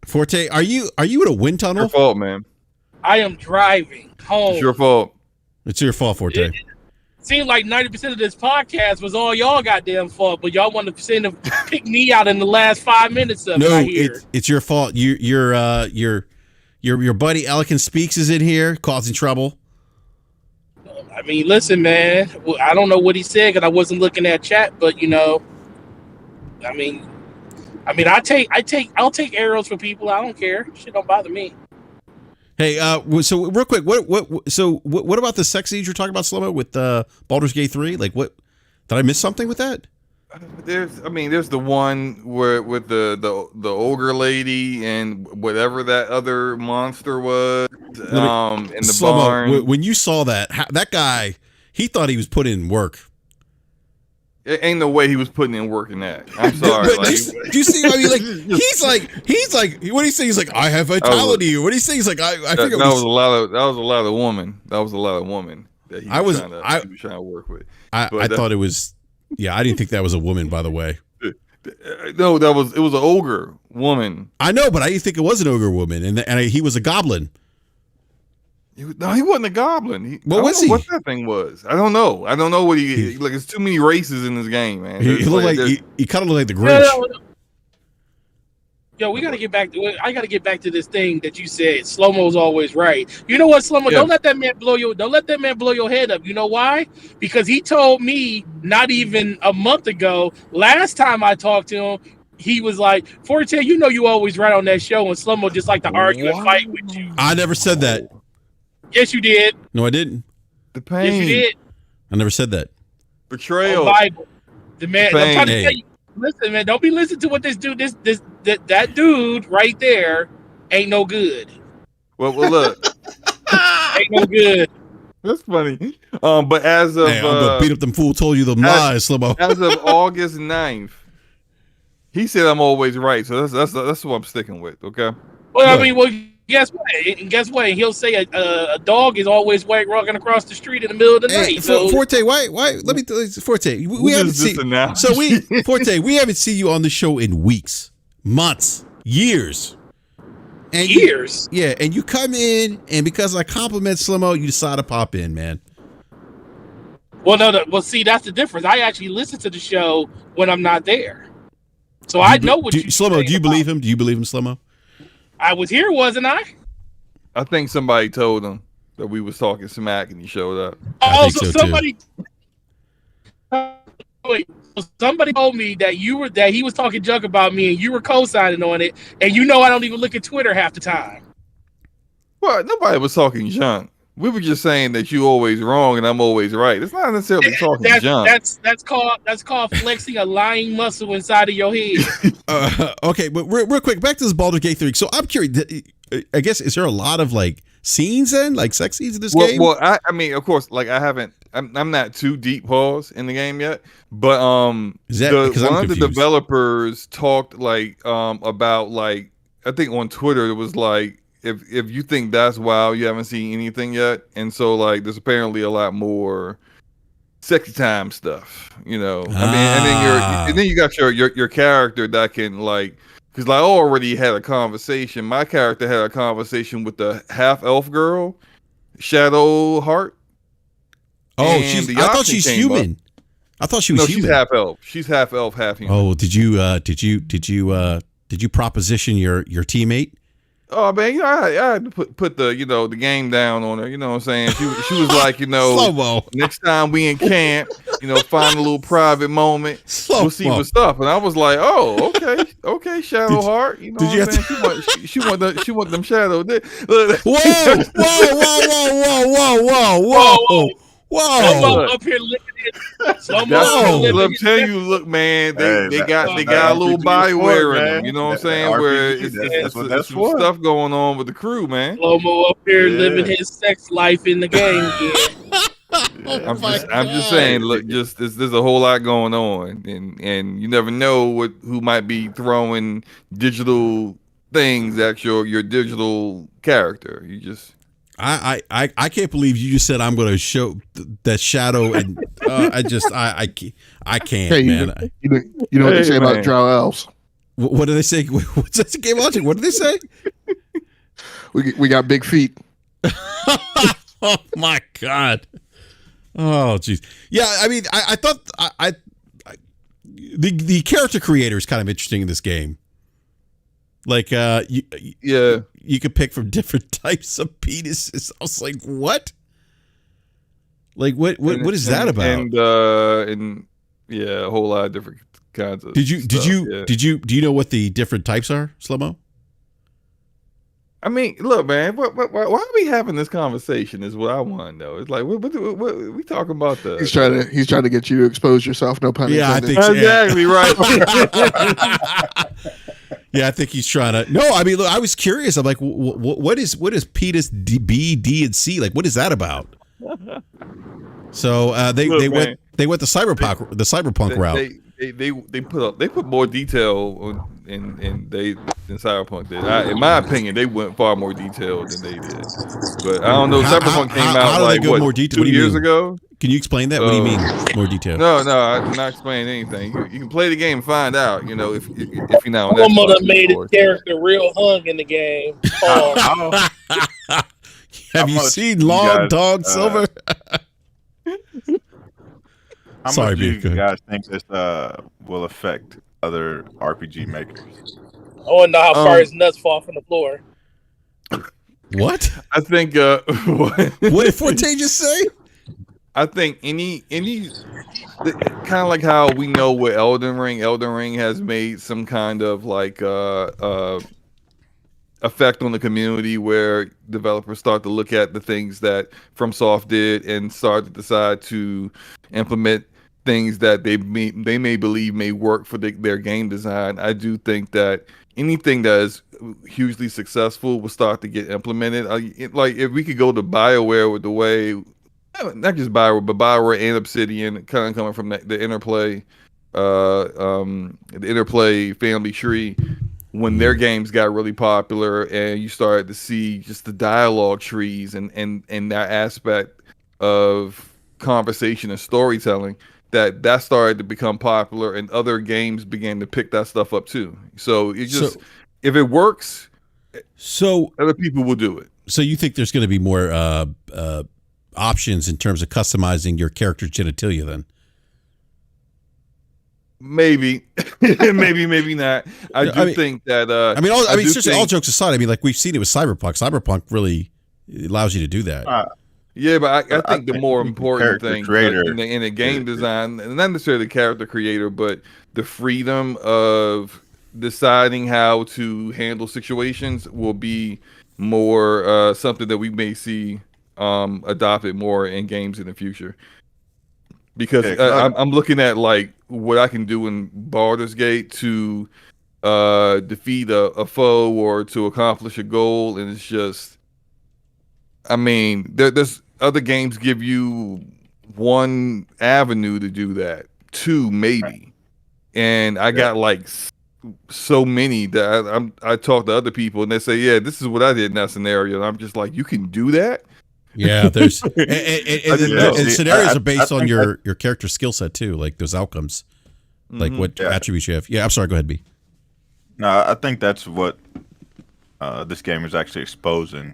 Forte, are you in a wind tunnel? Your fault, man. I am driving home. It's your fault. It's your fault, Forte. It seemed like 90% of this podcast was all y'all goddamn fault, but y'all wanted to pick me out in the last 5 minutes of it. No, it's your fault. Your buddy Elegant Speaks is in here causing trouble. I mean, listen, man. I don't know what he said because I wasn't looking at chat, but I mean, I'll take arrows for people. I don't care. Shit don't bother me. Hey, so real quick, what about the sex scenes you're talking about, Slomo, with Baldur's Gate 3? Like, what did I miss something with that? There's the one where with the ogre lady and whatever that other monster was in the Slomo, barn. When you saw that guy, he thought he was putting in work. It ain't no way he was putting in work in that. I'm sorry. But do you see? I mean, like he's like what he say? He's like, I have vitality. What he say? He's like, I think that was a lot of woman. That was a lot of woman that he was trying to work with. I thought it was. Yeah, I didn't think that was a woman. By the way, no, it was an ogre woman. I know, but I didn't think it was an ogre woman, and he was a goblin. No, he wasn't a goblin. What was he? What that thing was? I don't know. What he like. It's too many races in this game, man. He looked like he kind of looked like the Grinch. No. Yo, we gotta get back to. I gotta get back to this thing that you said. Slow-mo's always right. You know what, Slow-mo? Yeah. Don't let that man blow your head up. You know why? Because he told me not even a month ago. Last time I talked to him, he was like, "Forte, you know you always right on that show," and Slow-mo just like to argue and fight with you. I never said that. Yes, you did. No, I didn't. The pain. Yes, you did. I never said that. Betrayal. Bible. The man. I'm trying to tell you. Listen, man. Don't be listening to what this dude. That dude right there ain't no good. Well, look. Ain't no good. That's funny. But as of I'm gonna beat up them fool told you the lies, Slobo. As of August 9th, he said I'm always right. So that's what I'm sticking with. Okay. Well, I mean, guess what? He'll say a dog is always walking across the street in the middle of the night. So. Forte, why? Let me tell you, Forte. We haven't seen Forte. We haven't seen you on the show in weeks, months, years. And years. And you come in, and because I compliment Slomo, you decide to pop in, man. Well, no. Well, see, that's the difference. I actually listen to the show when I'm not there, so I know what you. Slow-mo, do you believe him? Do you believe him, Slow-mo? I was here, wasn't I? I think somebody told him that we was talking smack, and he showed up. I think so somebody. Wait, somebody told me that he was talking junk about me, and you were co-signing on it, and I don't even look at Twitter half the time. Well, nobody was talking junk. We were just saying that you always wrong and I'm always right. It's not necessarily talking junk. That's called flexing a lying muscle inside of your head. Okay, but real quick, back to this Baldur's Gate 3. So I'm curious. I guess, is there a lot of like scenes then, like sex scenes in this game? Well, I mean, of course, like I'm not too deep pause in the game yet, but one of the developers talked like about like, I think on Twitter it was like, if you think that's wild, you haven't seen anything yet, and so like there's apparently a lot more sexy time stuff, I mean, and then you got your character that can like, because I already had a conversation. My character had a conversation with the half elf girl, Shadow Heart. Oh, I thought she's human. I thought she was human. She's half elf. She's half elf, half human. Oh, did you proposition your teammate? Oh man, I had to put the the game down on her. You know what I'm saying? She was like, Slow-mo. Next time we in camp, find a little private moment. Slow-mo. We'll see what's up. And I was like, oh, okay, Shadow Heart. You know did what I'm saying? She want them shadow. Whoa! Up here licking it. I'm telling you, look, man, they got a little Bioware in them. You know what I'm saying? Where it's some stuff going on with the crew, man. Slow-mo up here living his sex life in the game. I'm just saying. Look, there's a whole lot going on, and you never know who might be throwing digital things at your digital character. You just. I can't believe you just said I'm going to show that shadow, and I can't, hey, man. You know what they say about drow elves? What do they say? What's that game logic? What do they say? We got big feet. Oh my god! Oh jeez. Yeah, I mean, I thought the character creator is kind of interesting in this game. Like, you could pick from different types of penises. I was like, what? Like, what is that about? And a whole lot of different kinds of. Do you know what the different types are, Slow-mo? I mean, look, man, why are we having this conversation? Is what I want to know. It's like, what we talking about? He's trying to get you to expose yourself. No pun intended. I think so, exactly right. Yeah, I think he's trying to. No, I mean, look, I was curious. I'm like, what is penis B, D, and C? Like, what is that about? So they went the cyberpunk route. They put more detail than Cyberpunk did. In my opinion, they went far more detailed than they did. But I don't know. Cyberpunk came out like what, more detail? 2 years ago. Can you explain that? What do you mean more detail? No, I'm not explaining anything. You can play the game and find out. If you're not on that. Someone made his character real hung in the game. Have you seen Long Dog Silver? How much do you guys think this will affect other RPG makers? I want to know how far his nuts fall from the floor. What? I think what did Forte just say? I think any kind of like how we know with Elden Ring has made some kind of like effect on the community where developers start to look at the things that FromSoft did and start to decide to implement things that they may believe may work for their game design. I do think that anything that is hugely successful will start to get implemented. Like if we could go to BioWare with the way, not just BioWare, but BioWare and Obsidian, kind of coming from the Interplay family tree, when their games got really popular and you started to see just the dialogue trees and that aspect of conversation and storytelling, that started to become popular and other games began to pick that stuff up too. So if it works, other people will do it. So you think there's going to be more options in terms of customizing your character's genitalia then. Maybe, maybe not. I think that. Seriously, all jokes aside, I mean, like we've seen it with Cyberpunk. Cyberpunk really allows you to do that. Yeah, but I think the more important thing in the game design, not necessarily the character creator, but the freedom of deciding how to handle situations will be more something that we may see adopted more in games in the future. Because I'm looking at like what I can do in Baldur's Gate to defeat a foe or to accomplish a goal, and it's just, I mean, there's other games give you one avenue to do that, two maybe, and I got like so many that I talk to other people and they say, yeah, this is what I did in that scenario, and I'm just like, you can do that. Yeah, there's and scenarios are based on your character skill set too, like those outcomes, like what attributes you have. Yeah, I'm sorry. Go ahead, B. No, I think that's what this game is actually exposing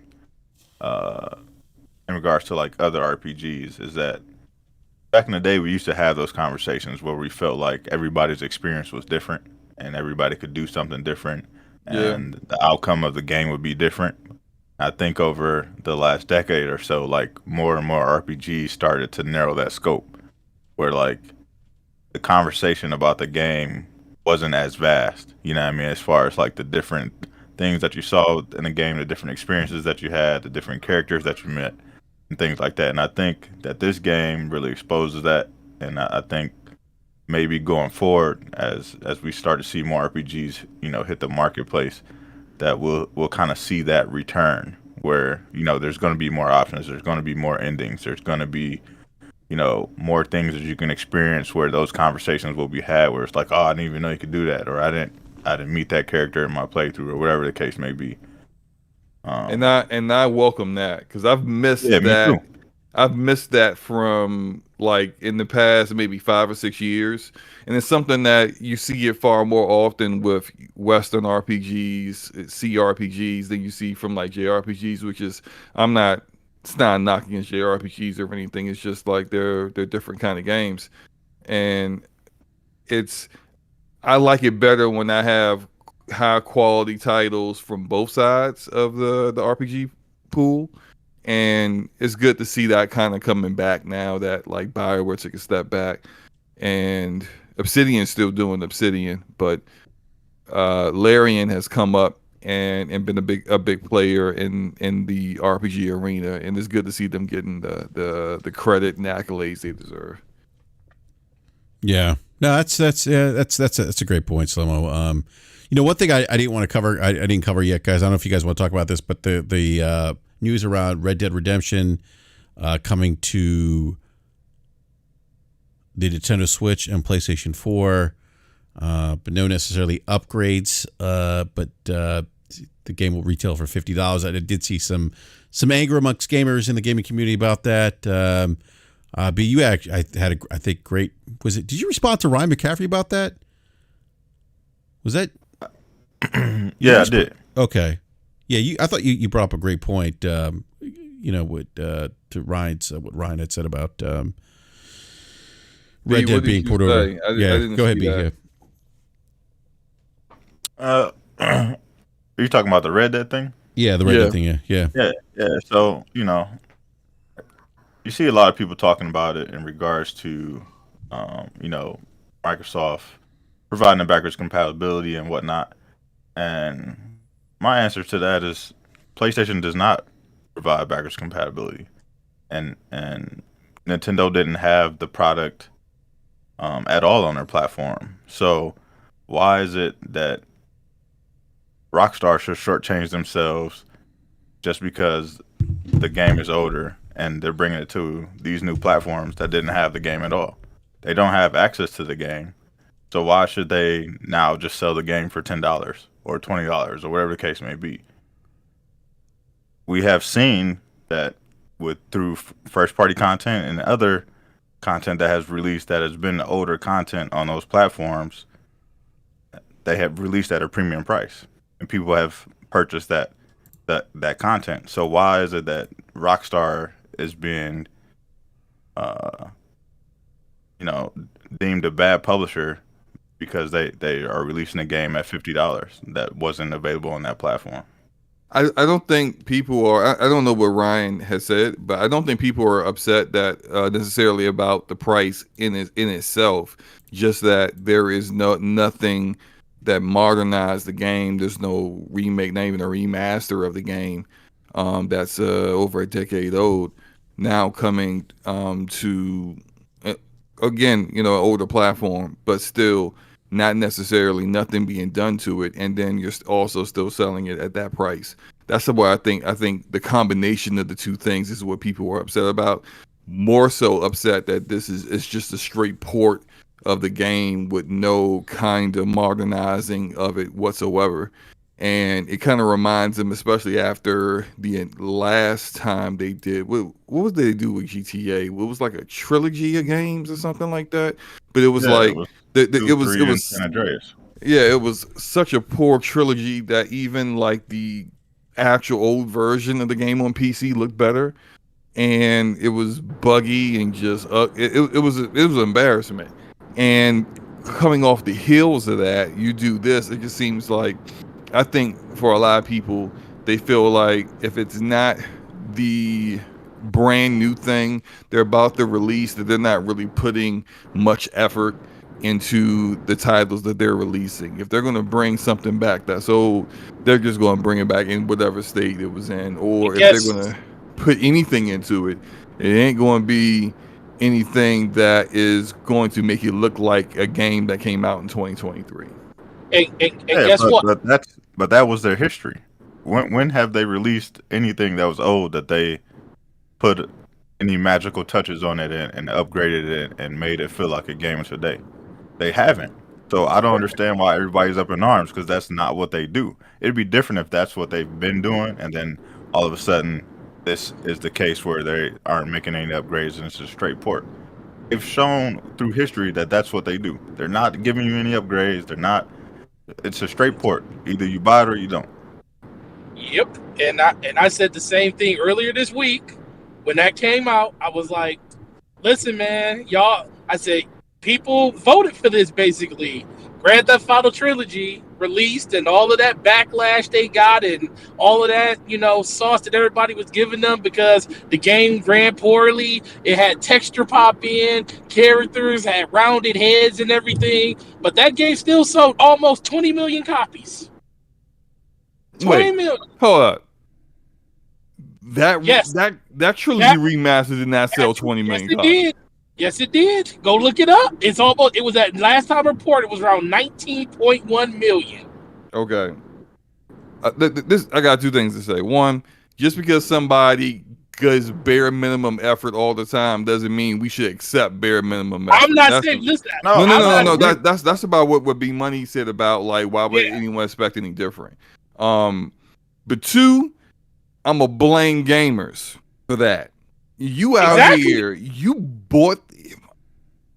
in regards to like other RPGs. Is that back in the day we used to have those conversations where we felt like everybody's experience was different and everybody could do something different, and the outcome of the game would be different. I think over the last decade or so, like more and more RPGs started to narrow that scope, where like the conversation about the game wasn't as vast. You know what I mean? As far as like the different things that you saw in the game, the different experiences that you had, the different characters that you met, and things like that. And I think that this game really exposes that. And I think maybe going forward, as we start to see more RPGs, you know, hit the marketplace, that we'll kind of see that return where, you know, there's going to be more options, there's going to be more endings, there's going to be, you know, more things that you can experience where those conversations will be had where it's like, oh, I didn't even know you could do that, or I didn't meet that character in my playthrough, or whatever the case may be. And I welcome that, because I've missed that. I've missed that from like in the past maybe 5 or 6 years, and it's something that you see it far more often with Western RPGs, CRPGs, than you see from like JRPGs. Which is, it's not knocking against JRPGs or anything. It's just like they're different kind of games, and I like it better when I have high quality titles from both sides of the RPG pool. And it's good to see that kind of coming back now that like BioWare took a step back, and Obsidian's still doing Obsidian, but Larian has come up and been a big player in the RPG arena, and it's good to see them getting the credit and accolades they deserve. Yeah, no, that's a great point, Slomo. You know, one thing I didn't want to cover, I didn't cover yet, guys. I don't know if you guys want to talk about this, but the news around Red Dead Redemption coming to the Nintendo Switch and PlayStation 4, but no necessarily upgrades. But the game will retail for $50. I did see some anger amongst gamers in the gaming community about that. But you actually, I think great. Was it? Did you respond to Ryan McCaffrey about that? Was that? Yeah, I did. Okay. Yeah, I thought you brought up a great point. You know, what to Ryan's what Ryan had said about Red Dead being ported over. Yeah, go ahead, B. Yeah. Are you talking about the Red Dead thing? Yeah, the Red Dead thing. Yeah. So, you know, you see a lot of people talking about it in regards to, you know, Microsoft providing the backwards compatibility and whatnot. And my answer to that is PlayStation does not provide backwards compatibility, and Nintendo didn't have the product at all on their platform. So why is it that Rockstar should shortchange themselves just because the game is older and they're bringing it to these new platforms that didn't have the game at all? They don't have access to the game, so why should they now just sell the game for $10 or $20 or whatever the case may be? We have seen that through first-party content and other content that has released that has been older content on those platforms, they have released at a premium price, and people have purchased that content. So why is it that Rockstar is being you know, deemed a bad publisher because they are releasing a game at $50 that wasn't available on that platform. I don't think people are. I don't know what Ryan has said, but I don't think people are upset that necessarily about the price in itself. Just that there is nothing that modernized the game. There's no remake, not even a remaster of the game. That's over a decade old now, coming to again, you know, an older platform, but still not necessarily nothing being done to it, and then you're also still selling it at that price. That's what I think. I think the combination of the two things is what people were upset about. More so upset that it's just a straight port of the game with no kind of modernizing of it whatsoever. And it kind of reminds them, especially after the last time they did, what did they do with GTA? It was like a trilogy of games or something like that. But it was like it was San Andreas. Yeah, it was such a poor trilogy that even like the actual old version of the game on PC looked better, and it was buggy and just it was an embarrassment. And coming off the heels of that, you do this. It just seems like, I think for a lot of people, they feel like if it's not the brand new thing they're about to release, that they're not really putting much effort into the titles that they're releasing. If they're going to bring something back that's old, they're just going to bring it back in whatever state it was in. Or if they're going to put anything into it, it ain't going to be anything that is going to make it look like a game that came out in 2023. And guess what? But that was their history. When have they released anything that was old that they put any magical touches on it and upgraded it and made it feel like a game of today? They haven't. So I don't understand why everybody's up in arms, because that's not what they do. It'd be different if that's what they've been doing, and then all of a sudden this is the case where they aren't making any upgrades and it's a straight port. They've shown through history that that's what they do. They're not giving you any upgrades. They're not. It's a straight port. Either you buy it or you don't. Yep. And I said the same thing earlier this week when that came out. I was like, listen, man, y'all. I said, people voted for this, basically. Grand Theft Auto Trilogy released, and all of that backlash they got, and all of that, you know, sauce that everybody was giving them because the game ran poorly. It had texture pop in, characters had rounded heads and everything, but that game still sold almost 20 million copies. 20 million. Hold up. That trilogy remastered did not sell 20 million copies. It did. Yes, it did. Go look it up. It was at last time report. It was around 19.1 million. Okay. I got two things to say. One, just because somebody does bare minimum effort all the time doesn't mean we should accept bare minimum effort. I'm not saying. Listen. No. That's about what B Money said about like why would anyone expect anything different. But two, I'm gonna blame gamers for that. You out here, you bought,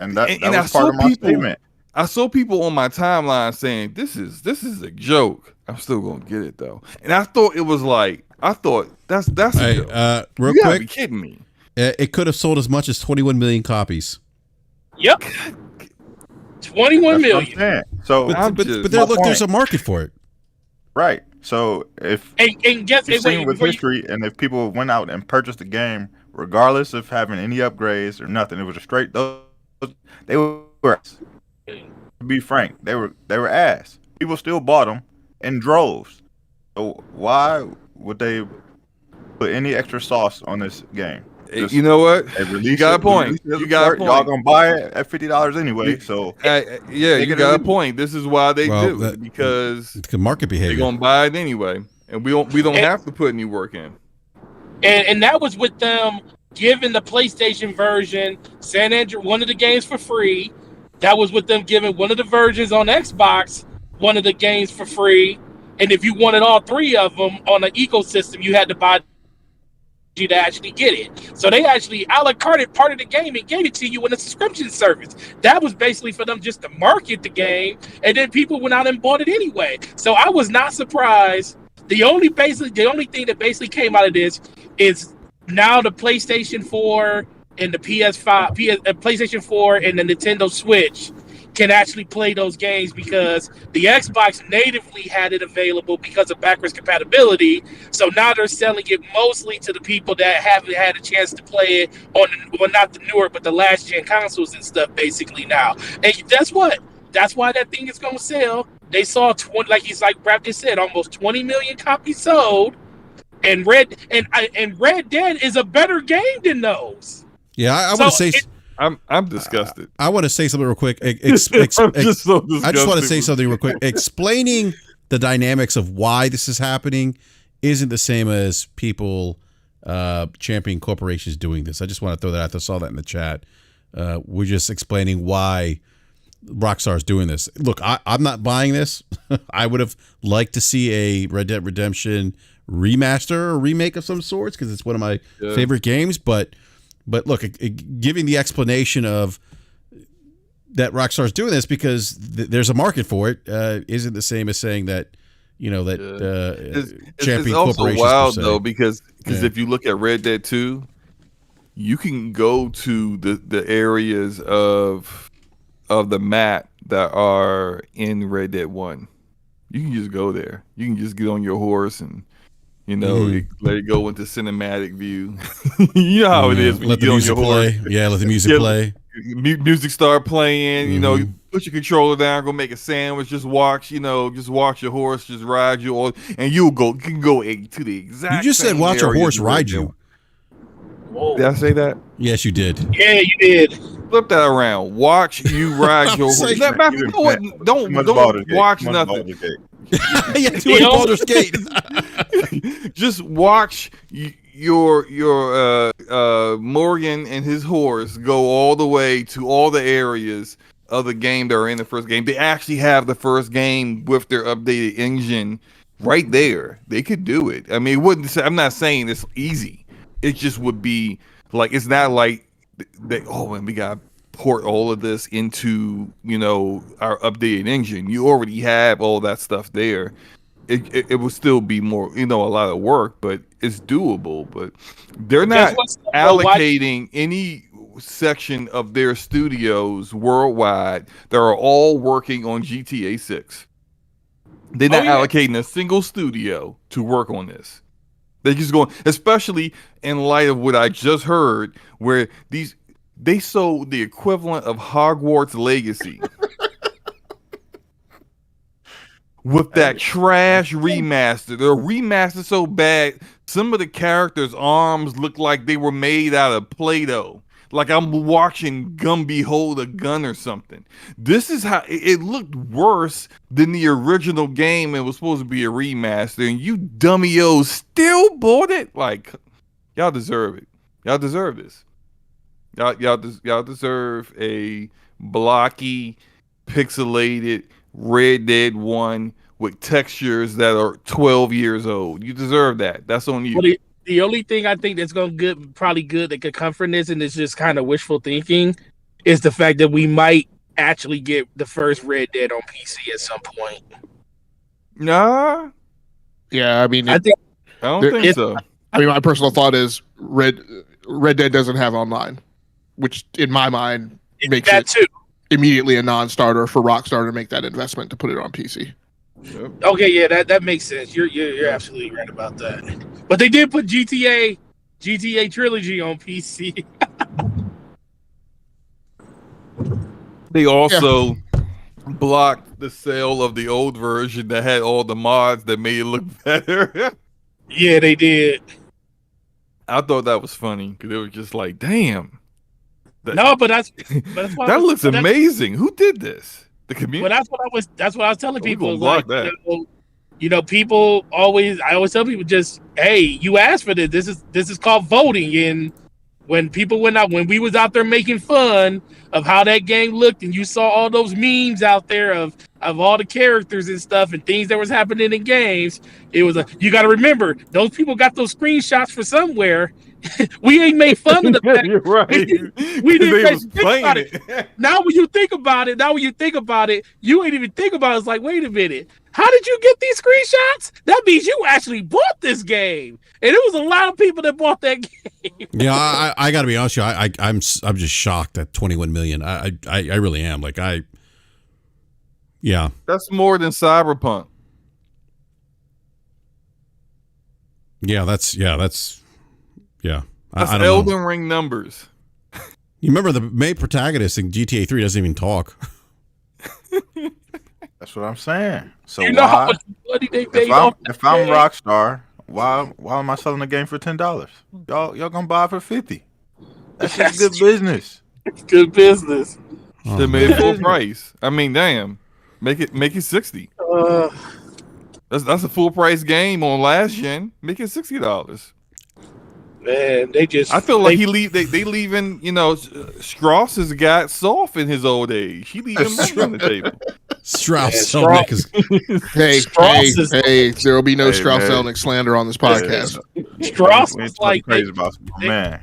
and that was part of my statement. I saw people on my timeline saying this is a joke. I'm still gonna get it though, and I thought that's a joke. Real you quick, gotta be kidding me. It could have sold as much as 21 million copies. Yep, 21 million. So, but there's a market for it, right? So if you've seen with history, and if people went out and purchased the game, regardless of having any upgrades or nothing, it was a straight. They were, to be frank, they were ass. People still bought them in droves. So why would they put any extra sauce on this game? You know what? You got a point. You got a point. Y'all gonna buy it at $50 anyway. So you got a point. This is why they do it, because the market behavior. They're gonna buy it anyway, and we don't have to put any work in. And that was with them giving the PlayStation version San Andreas one of the games for free. That was with them giving one of the versions on Xbox one of the games for free. And if you wanted all three of them on an ecosystem, you had to buy to actually get it. So they actually a la carte part of the game and gave it to you in a subscription service. That was basically for them just to market the game, and then people went out and bought it anyway. So I was not surprised. The only thing that basically came out of this is now the PlayStation 4 and the PS5, PlayStation 4, and the Nintendo Switch can actually play those games because the Xbox natively had it available because of backwards compatibility. So now they're selling it mostly to the people that haven't had a chance to play it on, well, not the newer, but the last gen consoles and stuff basically now. And that's what? That's why that thing is going to sell. They saw 20, like Brad just said, almost 20 million copies sold. And Red Dead is a better game than those. Yeah, I want to say... I'm disgusted. I want to say something real quick. I just want to say something real quick. Explaining the dynamics of why this is happening isn't the same as people championing corporations doing this. I just want to throw that out. I saw that in the chat. We're just explaining why Rockstar is doing this. Look, I'm not buying this. I would have liked to see a Red Dead Redemption remaster or remake of some sorts because it's one of my favorite games, but look, giving the explanation of that Rockstar is doing this because there's a market for it isn't the same as saying that, champion corporations. It's also wild though because if you look at Red Dead 2, you can go to the areas of the map that are in Red Dead 1. You can just go there. You can just get on your horse and let it go into cinematic view. You know how it is when let you the get on music your play. horse. Yeah, let the music play. Music start playing. You put your controller down, go make a sandwich. Just watch. Just watch your horse. Just ride you all, and you can go to the exact. You just said watch your horse ride you. Whoa. Did I say that? Yes, you did. Yeah, you did. Flip that around. Watch you ride your horse. Don't watch nothing. Yeah, too much Baldur's Gate. Just watch your Morgan and his horse go all the way to all the areas of the game that are in the first game. They actually have the first game with their updated engine right there. They could do it. I mean, I'm not saying it's easy. It just would be like, it's not like we got port all of this into our updated engine. You already have all that stuff there. It would still be more a lot of work, but it's doable. But they're not allocating any section of their studios worldwide that are all working on GTA 6. They're not allocating a single studio to work on this. They're just going, especially in light of what I just heard, where they sold the equivalent of Hogwarts Legacy with that trash remaster. They're remastered so bad, some of the characters' arms look like they were made out of Play-Doh. Like I'm watching Gumby hold a gun or something. This is how it looked worse than the original game. It was supposed to be a remaster, and you dummy-os still bought it. Like, y'all deserve it. Y'all deserve this. Y'all deserve a blocky, pixelated Red Dead 1 with textures that are 12 years old. You deserve that. That's on you. The only thing I think that's probably good that could come from this, and it's just kind of wishful thinking, is the fact that we might actually get the first Red Dead on PC at some point. Nah. Yeah, I mean, I don't think so. I mean, my personal thought is Red Dead doesn't have online, which in my mind makes it immediately a non-starter for Rockstar to make that investment to put it on PC. Yep. Okay, yeah, that makes sense. You're absolutely right about that. But they did put GTA Trilogy on PC. They also blocked the sale of the old version that had all the mods that made it look better. Yeah, they did. I thought that was funny because it was just like, damn. But that's why that looks amazing. Who did this? The community. But that's what I was telling people. Like that. People always. I always tell people, just hey, you asked for this. This is called voting. And when people went out, when we was out there making fun of how that game looked, and you saw all those memes out there of all the characters and stuff and things that was happening in games, it was you got to remember those people got those screenshots from somewhere, We ain't made fun of the fact. You're right. We didn't they was think playing about it. Now when you think about it, you ain't even think about it. It's like, wait a minute. How did you get these screenshots? That means you actually bought this game. And it was a lot of people that bought that game. Yeah, I got to be honest with you. I'm just shocked at 21 million. I really am. Like yeah. That's more than Cyberpunk. Yeah, that's I That's don't Elden know. Ring numbers. You remember the main protagonist in GTA 3 doesn't even talk. That's what I'm saying. So You know how much money they paid off if I'm Rockstar, why am I selling the game for $10? Y'all gonna buy it for $50? That's just good business. Good business. They made it full price. I mean, damn. Make it $60. That's a full price game on last gen. Make it $60. Man, they just. I feel like they leaving. Strauss has got soft in his old age. He leaving money on the table. Strauss. Hey, there will be no Strauss man. Zelnick slander on this podcast. Strauss We ain't was like, crazy about man.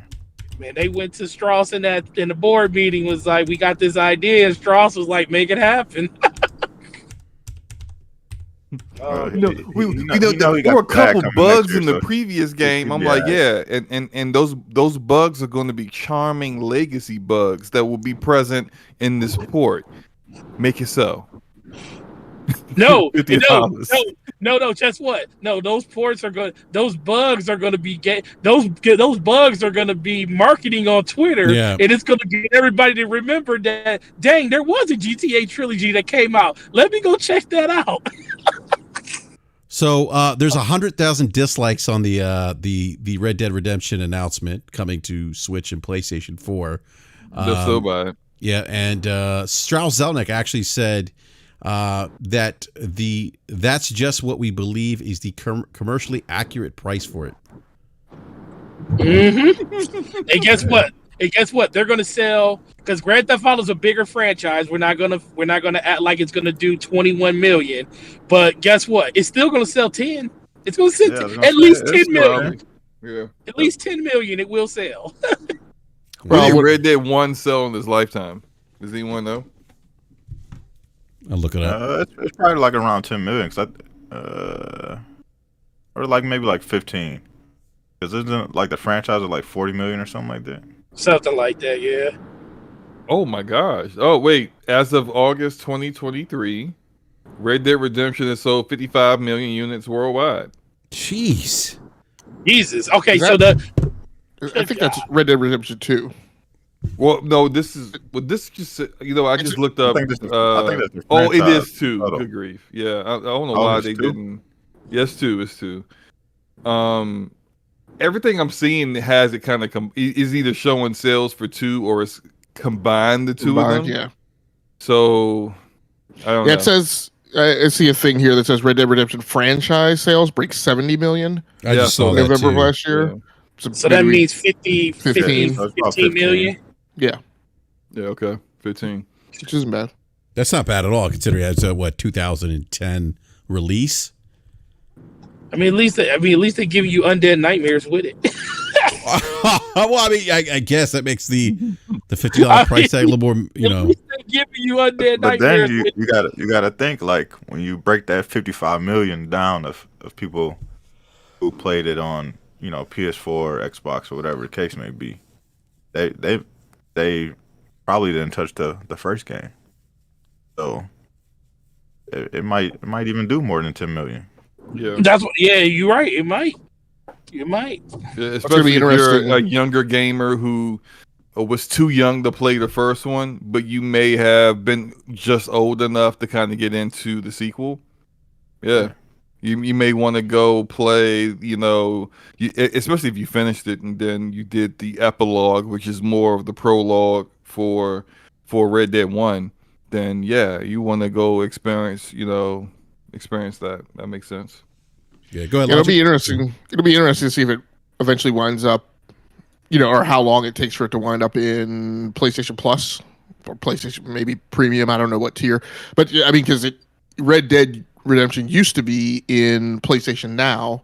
they went to Strauss in the board meeting, was like, we got this idea, and Strauss was like, make it happen. There were a couple bugs in the previous game. I'm like, yeah, and those bugs are going to be charming legacy bugs that will be present in this port. Make it so. No, $50. no. Just what? No, those ports are going. Those bugs are going to be those bugs are going to be marketing on Twitter, Yeah. and it's going to get everybody to remember that. Dang, there was a GTA trilogy that came out. Let me go check that out. So there's 100,000 dislikes on the Red Dead Redemption announcement coming to Switch and PlayStation 4. Just so by it. Yeah, and Strauss Zelnick actually said that that's just what we believe is the commercially accurate price for it. Mm-hmm. And guess what? They're going to sell, because Grand Theft Auto is a bigger franchise. We're not gonna act like it's going to do 21 million, but guess what? It's still going to sell 10. It's going to sell at least 10 million. Yeah, at least 10 million. It will sell. What did Red Dead 1 sell in his lifetime? Does anyone know? I'll look it up. It's probably like around 10 million, or like maybe like 15. Because isn't like the franchise of like 40 million or something like that? Something like that, yeah. Oh my gosh. Oh wait, as of August 2023, Red Dead Redemption has sold 55 million units worldwide. Jeez. Jesus. Okay, I think that's Red Dead Redemption 2. Well, no, this just I just looked up. I think that's the oh, it franchise. is 2. Good grief. Yeah, I don't know why they didn't. Yes, 2 is 2. Everything I'm seeing has it kind of is either showing sales for 2 or it's combined the two of them. Yeah. So I don't know. It says I see a thing here that says Red Dead Redemption franchise sales break 70 million. I just saw that November too. of last year. Yeah. So that means 15 15 million. Yeah. Yeah. Okay. 15. Which isn't bad. That's not bad at all, considering it's a 2010 release. I mean, at least they give you Undead Nightmares with it. Well, I mean, I guess that makes the $50 price tag a little more, At least they give you Undead But Nightmares. then you gotta think, like, when you break that 55 million down of people who played it on, PS4, Xbox, or whatever the case may be, they probably didn't touch the first game, so it might even do more than 10 million. Yeah. That's what. Yeah, you're right. It might. You might. Yeah, especially if you're a younger gamer who was too young to play the first one, but you may have been just old enough to kind of get into the sequel. Yeah. You may want to go play, especially if you finished it and then you did the epilogue, which is more of the prologue for Red Dead 1. Then, yeah, you want to go experience that. That makes sense. Yeah, go ahead. It'll be interesting. It'll be interesting to see if it eventually winds up, or how long it takes for it to wind up in PlayStation Plus or PlayStation maybe Premium. I don't know what tier, but I mean, because Red Dead Redemption used to be in PlayStation Now,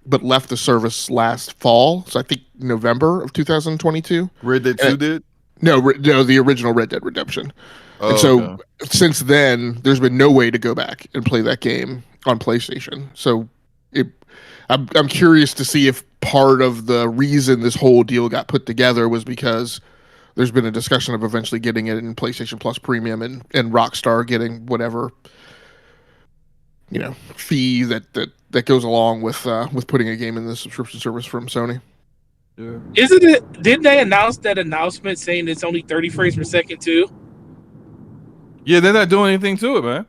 but left the service last fall. So I think November of 2022. Red Dead 2 did? No, the original Red Dead Redemption. And so since then, there's been no way to go back and play that game on PlayStation. So I'm curious to see if part of the reason this whole deal got put together was because there's been a discussion of eventually getting it in PlayStation Plus Premium and Rockstar getting whatever fee that goes along with putting a game in the subscription service from Sony. Yeah. Isn't it? Didn't they announce that announcement saying it's only 30 frames per second too? Yeah, they're not doing anything to it, man.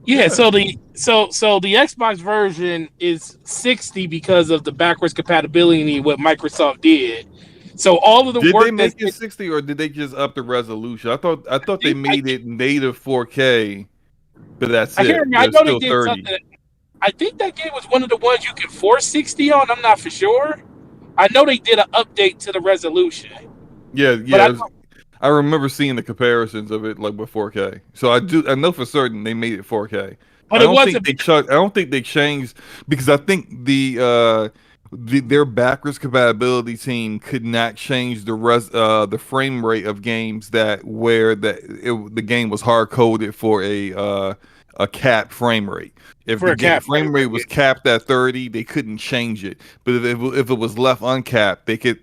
Yeah, so the Xbox version is 60 because of the backwards compatibility what Microsoft did. So all of the did work they make it 60 or did they just up the resolution? I thought they made it native 4K, but that's it. I know they did 30. Something. I think that game was one of the ones you could force 60 on. I'm not for sure. I know they did an update to the resolution. Yeah. I remember seeing the comparisons of it like with 4K. So I know for certain they made it 4K. But I don't think they changed because I think their backwards compatibility team could not change the frame rate of games where the game was hard coded for a capped frame rate. If the frame rate was capped at 30, they couldn't change it. But if it was left uncapped, they could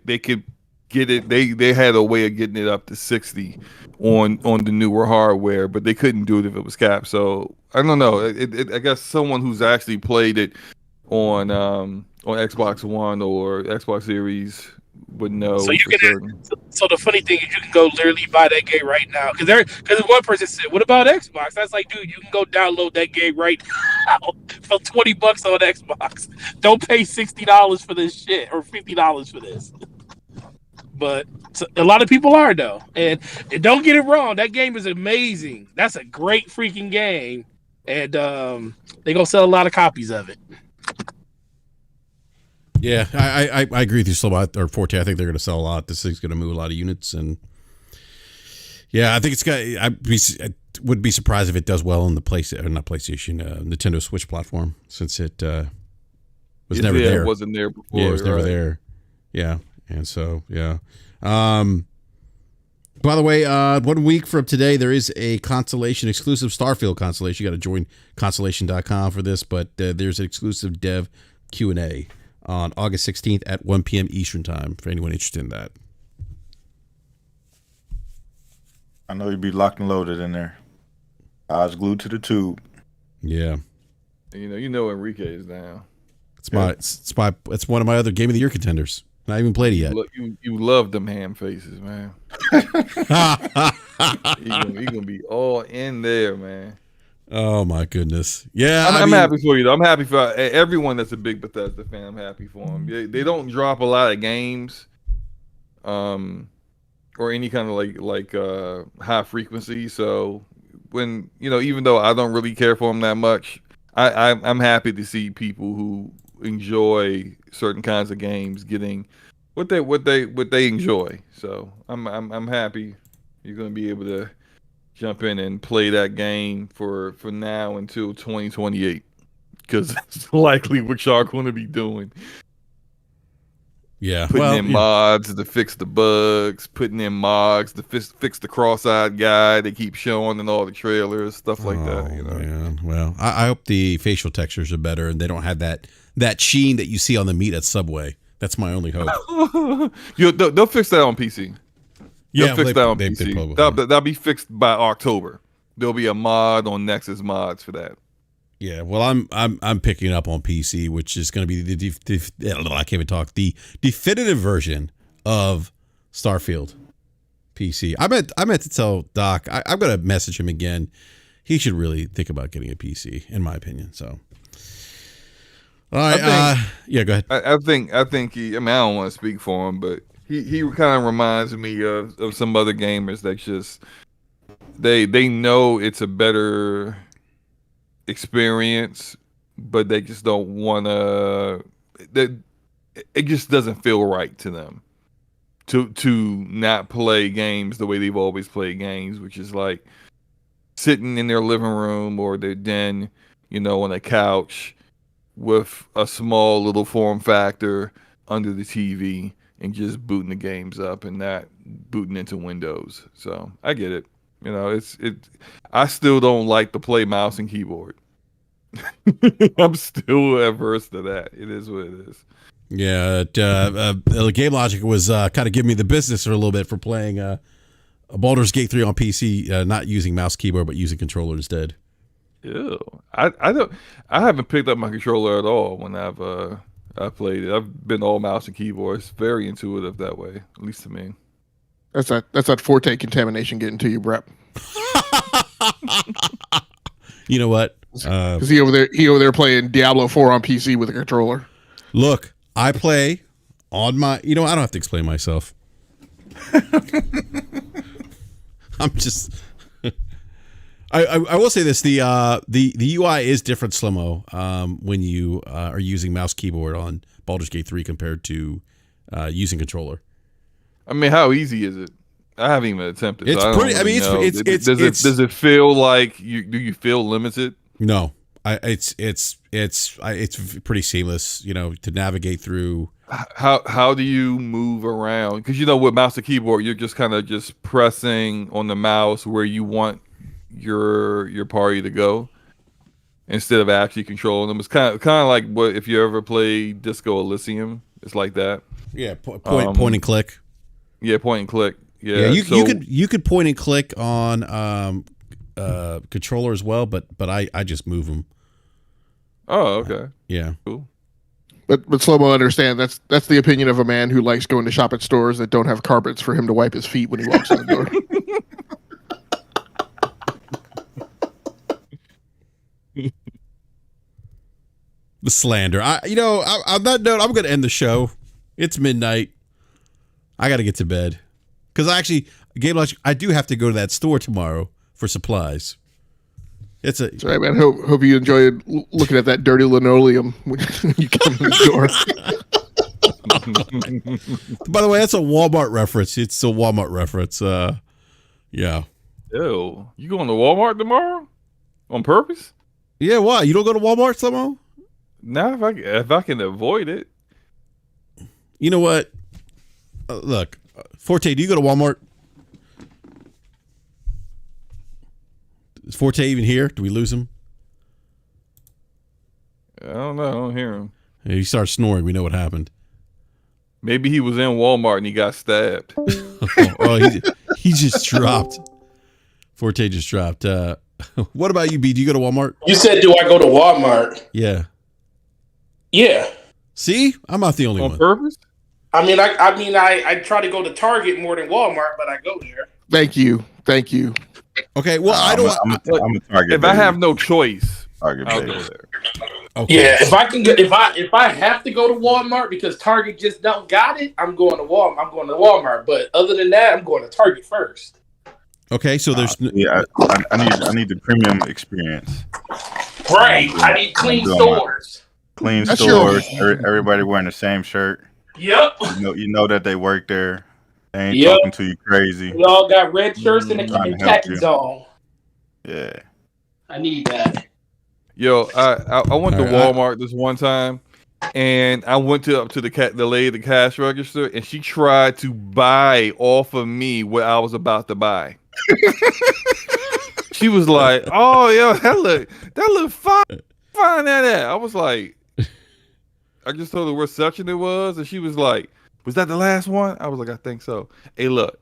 get it. They had a way of getting it up to 60 on the newer hardware, but they couldn't do it if it was capped. So I don't know. I guess someone who's actually played it on Xbox One or Xbox Series would know. So so the funny thing is you can go literally buy that game right now because one person said, "What about Xbox?" I was like, "Dude, you can go download that game right now for $20 on Xbox. Don't pay $60 for this shit or $50 for this." But a lot of people are though, and don't get it wrong. That game is amazing. That's a great freaking game, and they're gonna sell a lot of copies of it. Yeah, I agree with you, Slobot or Forte. I think they're going to sell a lot. This thing's going to move a lot of units, and yeah, I think it's got. I would be surprised if it does well on the Nintendo Switch platform, since it was never there. It wasn't there before. Yeah, it was never there. Yeah, and so yeah. By the way, 1 week from today, there is a Constellation exclusive Starfield Constellation. You got to join Constellation.com for this, but there's an exclusive dev Q&A on August 16th at 1 p.m. Eastern time for anyone interested in that. I know you'd be locked and loaded in there. Eyes glued to the tube. Yeah. You know Enrique is down. It's one of my other Game of the Year contenders. Not even played it yet. You love them ham faces, man. He gonna be all in there, man. Oh my goodness! Yeah, I'm happy for you though. I'm happy for everyone that's a big Bethesda fan. I'm happy for them. They don't drop a lot of games, or any kind of like high frequency. So when even though I don't really care for them that much, I'm happy to see people who enjoy certain kinds of games getting what they enjoy. So I'm happy you're gonna be able to jump in and play that game for now until 2028, because that's likely what y'all going to be doing. Yeah, putting in mods to fix the bugs, putting in mods to fix the cross-eyed guy they keep showing in all the trailers, stuff like that. Man. Well, I hope the facial textures are better and they don't have that sheen that you see on the meat at Subway. That's my only hope. They'll fix that on PC. Yeah, fix that on PC. That'll be fixed by October. There'll be a mod on Nexus Mods for that. Yeah, well, I'm picking up on PC, which is going to be I can't even talk. The definitive version of Starfield PC. I meant to tell Doc. I'm going to message him again. He should really think about getting a PC, in my opinion. So, all right. Yeah, go ahead. I think he. I mean, I don't want to speak for him, but he kind of reminds me of some other gamers that just they know it's a better experience, but they just don't want to. It just doesn't feel right to them to not play games the way they've always played games, which is like sitting in their living room or their den, on a couch with a small little form factor under the TV and just booting the games up and not booting into Windows. So I get it. You know, I still don't like to play mouse and keyboard. I'm still averse to that. It is what it is. Yeah, Game Logic was kind of giving me the business for a little bit for playing Baldur's Gate 3 on PC, not using mouse keyboard but using controller instead. Ew. I haven't picked up my controller at all when I've played it. I've been all mouse and keyboard. It's very intuitive that way, at least to me. That's that Forte contamination getting to you, BRAP. You know what? Because he over there playing Diablo 4 on PC with a controller. Look, I play on my. You know, I don't have to explain myself. I'm just. I will say this: the UI is different, Slow-Mo, when you are using mouse keyboard on Baldur's Gate 3 compared to using controller. I mean, how easy is it? I haven't even attempted. It's so pretty. I mean, does it feel like do you feel limited? No, it's pretty seamless. You know, to navigate through. How do you move around? Because you know, with mouse and keyboard, you're just kind of just pressing on the mouse where you want your party to go instead of actually controlling them. It's kind of like what if you ever play Disco Elysium. It's like that. Yeah, point and click. Yeah, point and click. Yeah, you could point and click on controller as well, but I just move them. Oh, okay. Yeah. Cool. But Slow-Mo, understand that's the opinion of a man who likes going to shop at stores that don't have carpets for him to wipe his feet when he walks in the door. The slander. On that note, I'm going to end the show. It's midnight. I got to get to bed. Because Game Logic, I do have to go to that store tomorrow for supplies. It's right, man. Hope you enjoyed looking at that dirty linoleum when you come in the door. By the way, that's a Walmart reference. It's a Walmart reference. Yeah. Ew. You going to Walmart tomorrow? On purpose? Yeah, why? You don't go to Walmart, Slow-Mo? Nah, if I can avoid it. You know what? Look, Forte, do you go to Walmart? Is Forte even here? Do we lose him? I don't know. I don't hear him. Yeah, he starts snoring. We know what happened. Maybe he was in Walmart and he got stabbed. He just dropped. Forte just dropped. What about you, B? Do you go to Walmart? You said, do I go to Walmart? Yeah. Yeah. See? I'm not the only one. On purpose? I mean, I try to go to Target more than Walmart, but I go there. Thank you. Okay, well, I'm a Target. If I have no choice, Target, I'll go there. Okay. Yeah, if I can get, if I have to go to Walmart because Target just don't got it, I'm going to Walmart. But other than that, I'm going to Target first. Okay, so there's I need the premium experience. Right, I need clean stores. Clean stores. Everybody wearing the same shirt. Yep. You know that they work there. They ain't talking to you crazy. We all got red shirts and khakis on. Yeah. I need that. Yo, I went to Walmart this one time, and I went up to the lady at the cash register, and she tried to buy off of me what I was about to buy. She was like, "Oh, yo, that look fine. Find that at." I was like, I just told her what section it was, and she was like, "Was that the last one?" I was like, "I think so." Hey, look,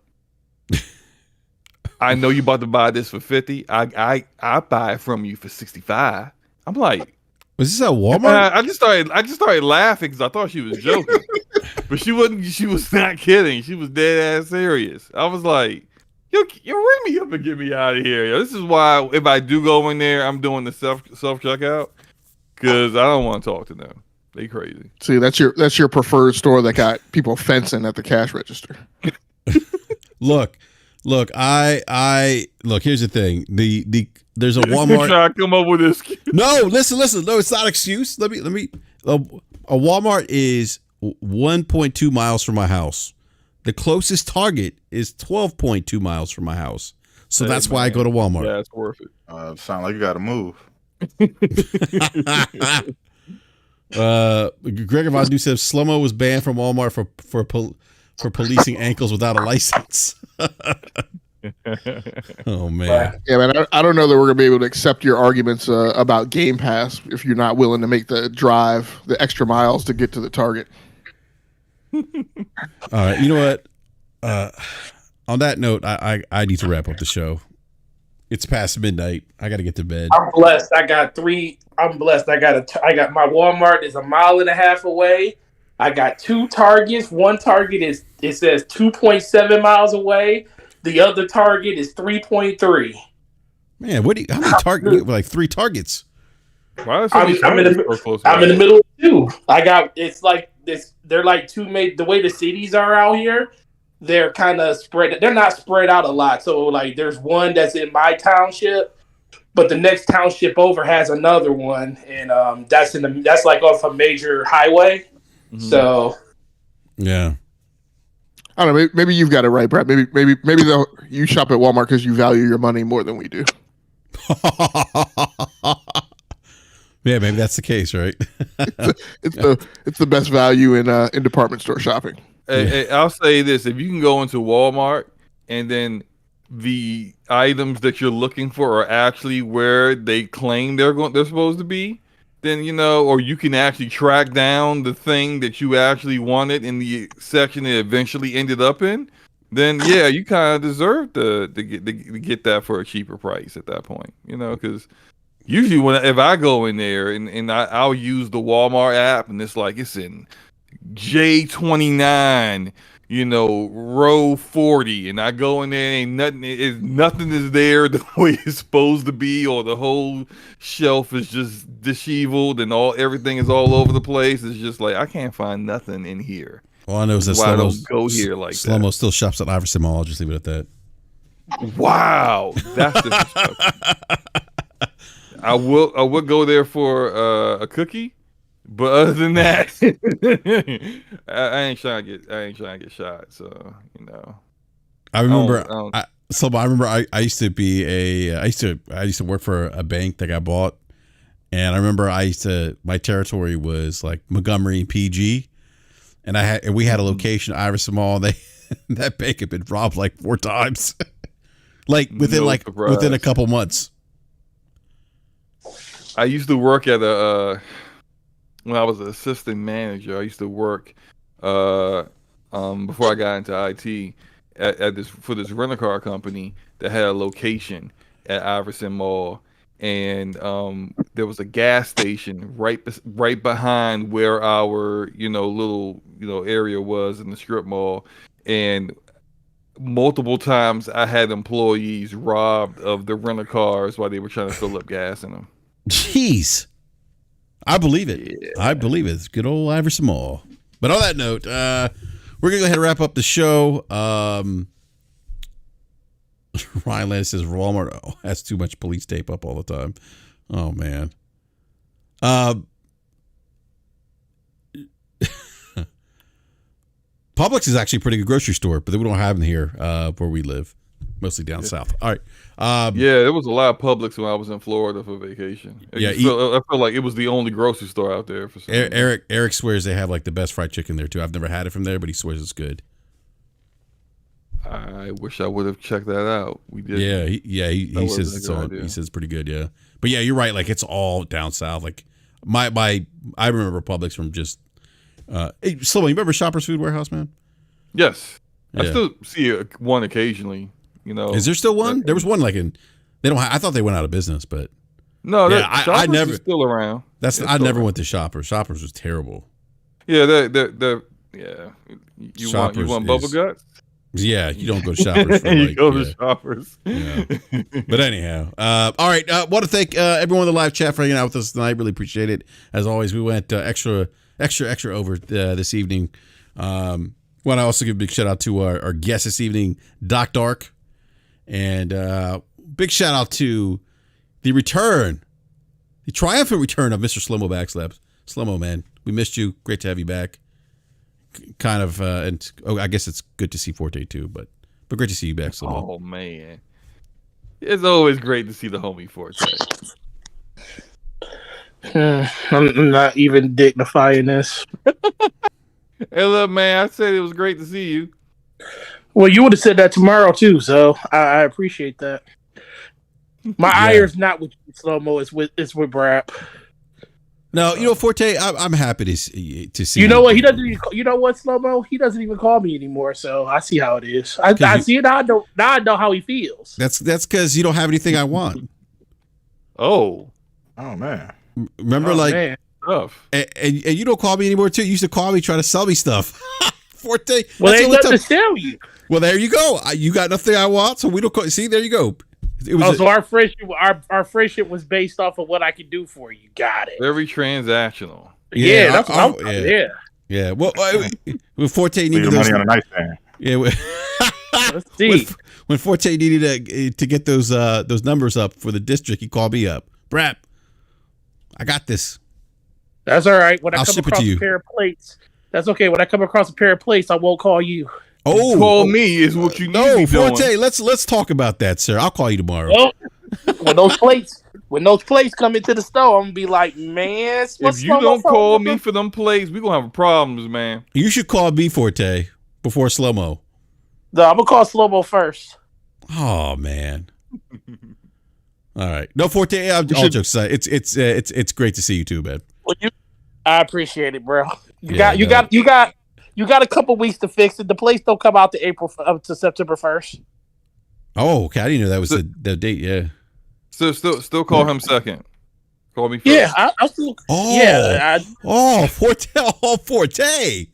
I know you about to buy this for $50. I buy it from you for $65. I'm like, was this at Walmart? I just started laughing because I thought she was joking, but she wasn't. She was not kidding. She was dead ass serious. I was like, "Yo, ring me up and get me out of here." Yo, this is why if I do go in there, I'm doing the self checkout because I don't want to talk to them. They crazy. See, that's your preferred store that got people fencing at the cash register. Look. I look. Here's the thing. There's a Walmart. Trying to come up with this. No, listen. No, it's not an excuse. Let me. A Walmart is 1.2 miles from my house. The closest Target is 12.2 miles from my house. So that's why I go to Walmart. Yeah, it's worth it. Sound like you got to move. Gregor Von Du says Slow-mo was banned from Walmart for policing ankles without a license. Oh man. Yeah, man. I don't know that we're gonna be able to accept your arguments about Game Pass if you're not willing to make the drive, the extra miles to get to the Target. All right. You know what? On that note, I need to wrap up the show. It's past midnight. I got to get to bed. I'm blessed. I got my Walmart is 1.5 miles away. I got 2 Targets. One Target it says 2.7 miles away. The other Target is 3.3. Man, how many targets? Like 3 Targets. Why is I'm in the middle of 2. They're like 2 made the way the cities are out here. They're kind of spread. They're not spread out a lot. So like, there's one that's in my township, but the next township over has another one, and that's like off a major highway. Mm-hmm. So, yeah, I don't know. Maybe you've got it right, Brad. Maybe you shop at Walmart because you value your money more than we do. Yeah, maybe that's the case, right? it's the best value in department store shopping. Hey, I'll say this: if you can go into Walmart and then the items that you're looking for are actually where they claim they're supposed to be, then or you can actually track down the thing that you actually wanted in the section it eventually ended up in, then yeah, you kind of deserve to get that for a cheaper price at that point, because usually if I go in there and I'll use the Walmart app and it's like it's in J29, row 40, and I go in there and nothing is there the way it's supposed to be, or the whole shelf is just disheveled and everything is all over the place. It's just like I can't find nothing in here. All I know is that I don't go here like Slow-mo still shops at Iverson Mall. I'll just leave it at that. Wow, that's disrespectful. I will go there for a cookie. But other than that, I ain't trying to get shot. So I remember. I used to work for a bank that got bought, and I remember my territory was like Montgomery and PG, and we had a location Iverson Mall. That bank had been robbed like 4 times, within a couple months. I used to work at when I was an assistant manager. I used to work before I got into IT for this rental car company that had a location at Iverson Mall, and there was a gas station right behind where our little area was in the strip mall, and multiple times I had employees robbed of the rental cars while they were trying to fill up gas in them. Jeez. I believe it. Yeah. I believe it. It's good old Iverson Mall. But on that note, we're going to go ahead and wrap up the show. Ryan Landis says Walmart has too much police tape up all the time. Oh, man. Publix is actually a pretty good grocery store, but we don't have them here where we live. Mostly down south. All right. Yeah, there was a lot of Publix when I was in Florida for vacation. I feel like it was the only grocery store out there. For Eric swears they have like the best fried chicken there too. I've never had it from there, but he swears it's good. I wish I would have checked that out. We did. He says it's on. He says it's pretty good. Yeah, but yeah, you're right. Like it's all down south. Like I remember Publix from just. Hey, Slow-mo, you remember Shoppers Food Warehouse, man? Yes, yeah. I still see one occasionally. Is there still one? There was one they don't. I thought they went out of business, but no. I never still around. I never went to Shoppers. Shoppers was terrible. Yeah, yeah. You want bubble guts? Yeah, you don't go to Shoppers. You go to Shoppers. Yeah. But anyhow, all right. Want to thank everyone in the live chat for hanging out with us tonight. Really appreciate it. As always, we went extra over this evening. Want to also give a big shout out to our guest this evening, Doc Dark. And big shout out to the triumphant return of Mr. Slow-mo Backslaps. Slow-mo, man, we missed you. Great to have you back. Kind of, I guess it's good to see Forte too, but great to see you back, Slow-mo. Oh man, it's always great to see the homie Forte. I'm not even dignifying this. Hey, look, man, I said it was great to see you. Well, you would have said that tomorrow too, so I appreciate that. My ire's not with you, Slow-Mo. It's with BRAP. No, you know, Forte, I'm happy to see. You know what? He doesn't even. You know what, Slow-Mo? He doesn't even call me anymore. So I see how it is. I see it now. I know how he feels. That's because you don't have anything I want. Oh man. Remember, Tough. And you don't call me anymore too. You used to call me trying to sell me stuff. Forte. Well, they ain't nothing to sell you. Well, there you go. You got nothing I want, so we don't call. See, there you go. So our friendship was based off of what I could do for you. Got it. Very transactional. Yeah, that's what I'm. Yeah. Yeah. Well, Forte needed money on a nightstand. Yeah. Let's see. When Forte needed to get those numbers up for the district, he called me up. BRAP, I got this. That's all right. When I I'll come ship it across to you. a pair of plates, that's okay. When I come across a pair of plates, I won't call you. Oh, call me is what you need to be doing. Forte, let's talk about that, sir. I'll call you tomorrow. Well, when those plates come into the store, I'm gonna be like, man, if you don't call me for them plates, we're gonna have problems, man. You should call me, Forte, before Slow-Mo. No, I'm gonna call Slow-Mo first. Oh man. All right. No, Forte, all jokes aside, it's great to see you too, man. Well, I appreciate it, bro. You got a couple weeks to fix it. The plates don't come out to September 1st. Oh, okay. I didn't know that was the date. Yeah. So still call him second. Call me first. Yeah, I'll still. Oh, yeah. Forte. Oh, Forte.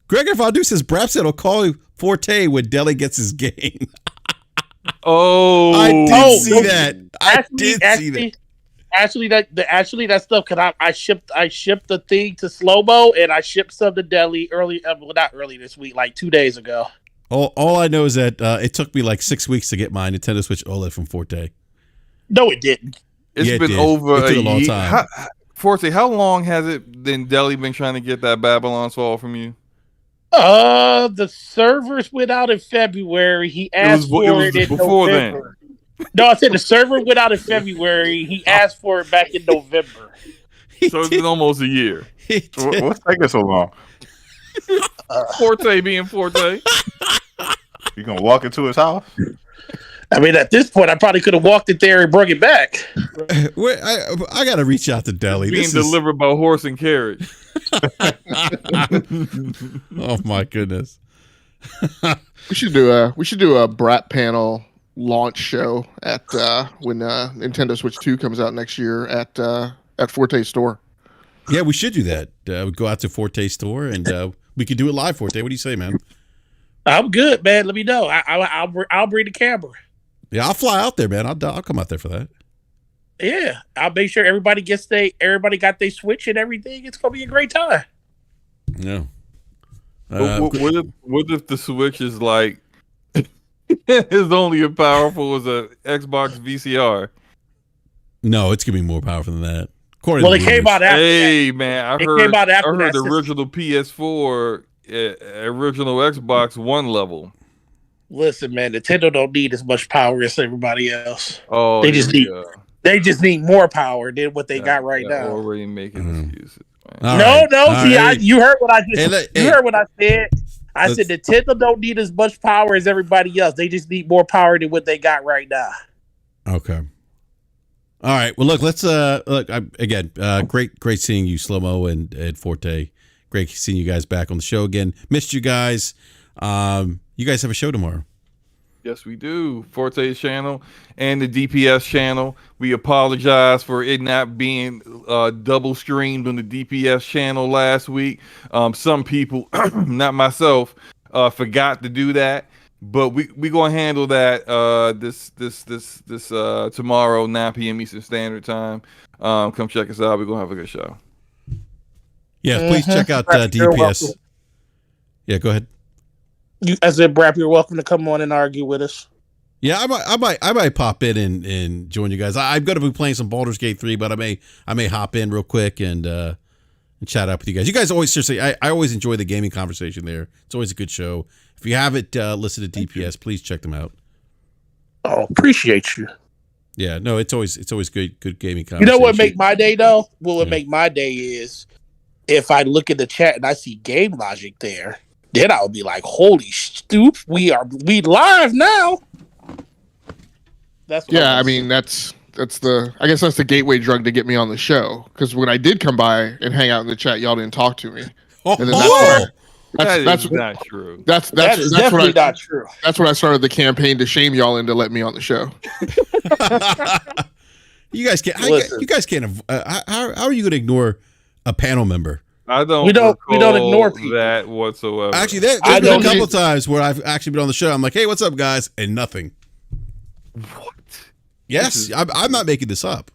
Gregor Valdu says BRAP said he'll call Forte when Deli gets his game. Oh, I did see that. I did see that. Actually, that stuff. Cause I shipped the thing to Slow-Mo and I shipped some to Deli not early this week, like 2 days ago. All I know is that it took me like 6 weeks to get my Nintendo Switch OLED from Forte. No, it didn't. It's been over a long time. Forte, how long has it been Deli been trying to get that Babylon Fall from you? The servers went out in February. He asked for it in November. No, I said the server went out in February. He asked for it back in November. So it's been almost a year. What's taking so long? Forte being Forte. You gonna walk into his house? I mean, at this point, I probably could have walked it there and brought it back. I got to reach out to Deli. Being delivered by horse and carriage. Oh my goodness. We should do a BRAP panel launch show at when Nintendo Switch 2 comes out next year at Forte store. Yeah, we should do that. We go out to Forte store and we could do it live. Forte, what do you say, man? I'm good, man. Let me know. I'll bring the camera. Yeah, I'll fly out there, man. I'll come out there for that. Yeah, I'll make sure everybody got their Switch and everything. It's gonna be a great time. No. What if the Switch is like is only as powerful as a Xbox VCR? No, it's gonna be more powerful than that. Well, it came out after. Hey, man, I heard the original PS4, original Xbox One level. Listen, man, Nintendo don't need as much power as everybody else. Oh, they just need more power than what they got right now. Already making excuses. You heard what I just. You heard what I said. I said Nintendo don't need as much power as everybody else. They just need more power than what they got right now. Okay. All right. Well, look. Let's again. Great seeing you, Slow-Mo and Forte. Great seeing you guys back on the show again. Missed you guys. You guys have a show tomorrow. Yes, we do. Forte's channel and the DPS channel. We apologize for it not being double streamed on the DPS channel last week. Some people, not myself, forgot to do that. But we gonna handle that this tomorrow, 9 p.m. Eastern Standard Time. Come check us out. We're gonna have a good show. Yeah, please check out DPS. Yeah, go ahead. I said, BRAP, you're welcome to come on and argue with us. Yeah, I might pop in and join you guys. I'm going to be playing some Baldur's Gate 3, but I may hop in real quick and chat up with you guys. You guys always seriously, I always enjoy the gaming conversation there. It's always a good show. If you haven't listened to DPS, please check them out. Oh, appreciate you. Yeah, no, it's always good gaming conversation. You know what make my day though? What would make my day is if I look at the chat and I see Game Logic there, then I would be like, "Holy stoop, we live now." That's what I mean that's I guess that's the gateway drug to get me on the show. Because when I did come by and hang out in the chat, y'all didn't talk to me. And then that's not true. That's definitely not true. That's when I started the campaign to shame y'all into let me on the show. You guys can't. How are you going to ignore a panel member? We don't ignore people that whatsoever. Actually, there's been a couple times where I've actually been on the show. I'm like, hey, what's up, guys? And nothing. What? Yes, I'm not making this up.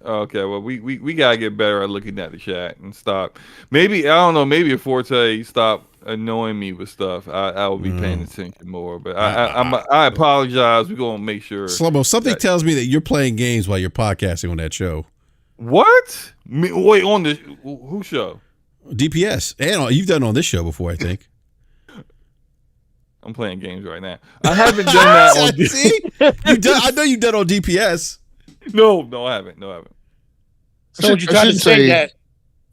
Okay, well, we gotta get better at looking at the chat and stop. Maybe I don't know. Maybe if Forte stop annoying me with stuff, I will be paying attention more. But I apologize. We're gonna make sure. Slobo, something tells me that you're playing games while you're podcasting on that show. What? Wait, on the who show? DPS, and you've done it on this show before, I think. I'm playing games right now. I haven't done that on DPS. I know you've done on DPS. No, I haven't. So would you try to say that?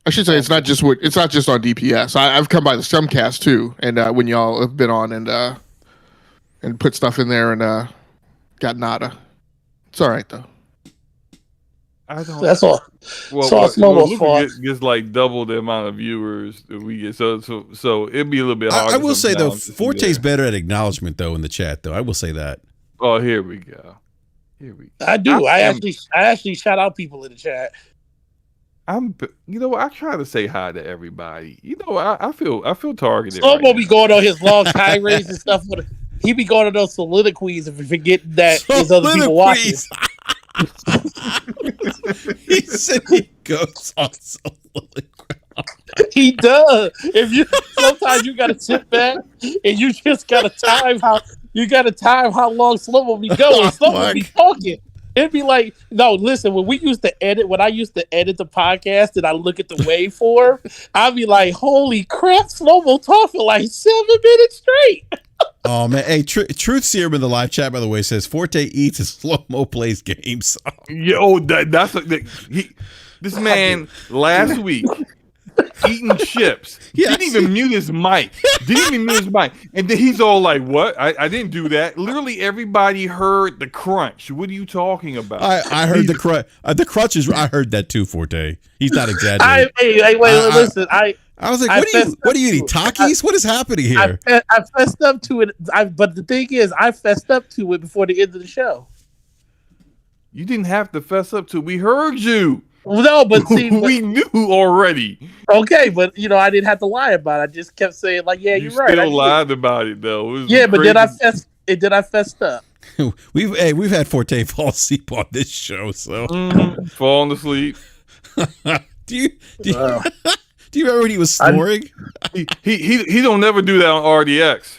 I should say it's not just on DPS. I've come by the Stumcast too, and when y'all have been on and put stuff in there and got nada. It's all right though. I don't. That's all. Well, gets like double the amount of viewers that we get, so it'd be a little bit hard. I will say though, Forte's better at acknowledgement though in the chat though. I will say that. Oh, here we go. I do. I actually shout out people in the chat. I try to say hi to everybody. I feel targeted. Slobo be going on his long tirades and stuff. He be going on those soliloquies and forgetting that there's other people watching. He said he goes on soliloquy. He does. Sometimes you gotta sit back and you just gotta time how long Slobo be going. Slobo be talking. It'd be like, no, listen, when I used to edit the podcast and I look at the waveform, I'd be like, holy crap, Slobo talk for like 7 minutes straight. Oh man, hey, Truth Serum in the live chat, by the way, says Forte eats and Slow-Mo plays games. Yo, this man last week eating chips. Yes. Didn't even mute his mic. And then he's all like, what? I didn't do that. Literally everybody heard the crunch. What are you talking about? I heard the crunch. The crunches. I heard that too, Forte. He's not exaggerating. Listen. I was like, what are you eating? Takis? What is happening here? I fessed up to it. But the thing is, I fessed up to it before the end of the show. You didn't have to fess up to it. We heard you. No, but see, we knew already. Okay, but I didn't have to lie about it. I just kept saying like, "Yeah, you're right." You still lied about it though. But did I fessed up? We've had Forte fall asleep on this show, so falling asleep. Do you remember when he was snoring? He don't never do that on RDX.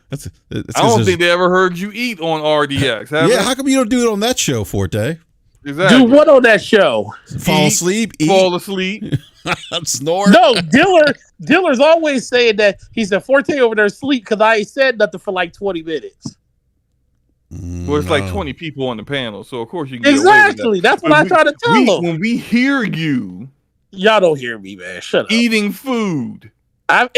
That's I don't think they ever heard you eat on RDX. How come you don't do it on that show, Forte? Exactly. Do what on that show? Fall asleep. Snore. No, Diller's always saying that he said Forte over there asleep because I ain't said nothing for like 20 minutes. Well, it's like 20 people on the panel, so of course you can exactly. That's what I try to tell them. When we hear you, y'all don't hear me, man. Shut up. Eating food. I've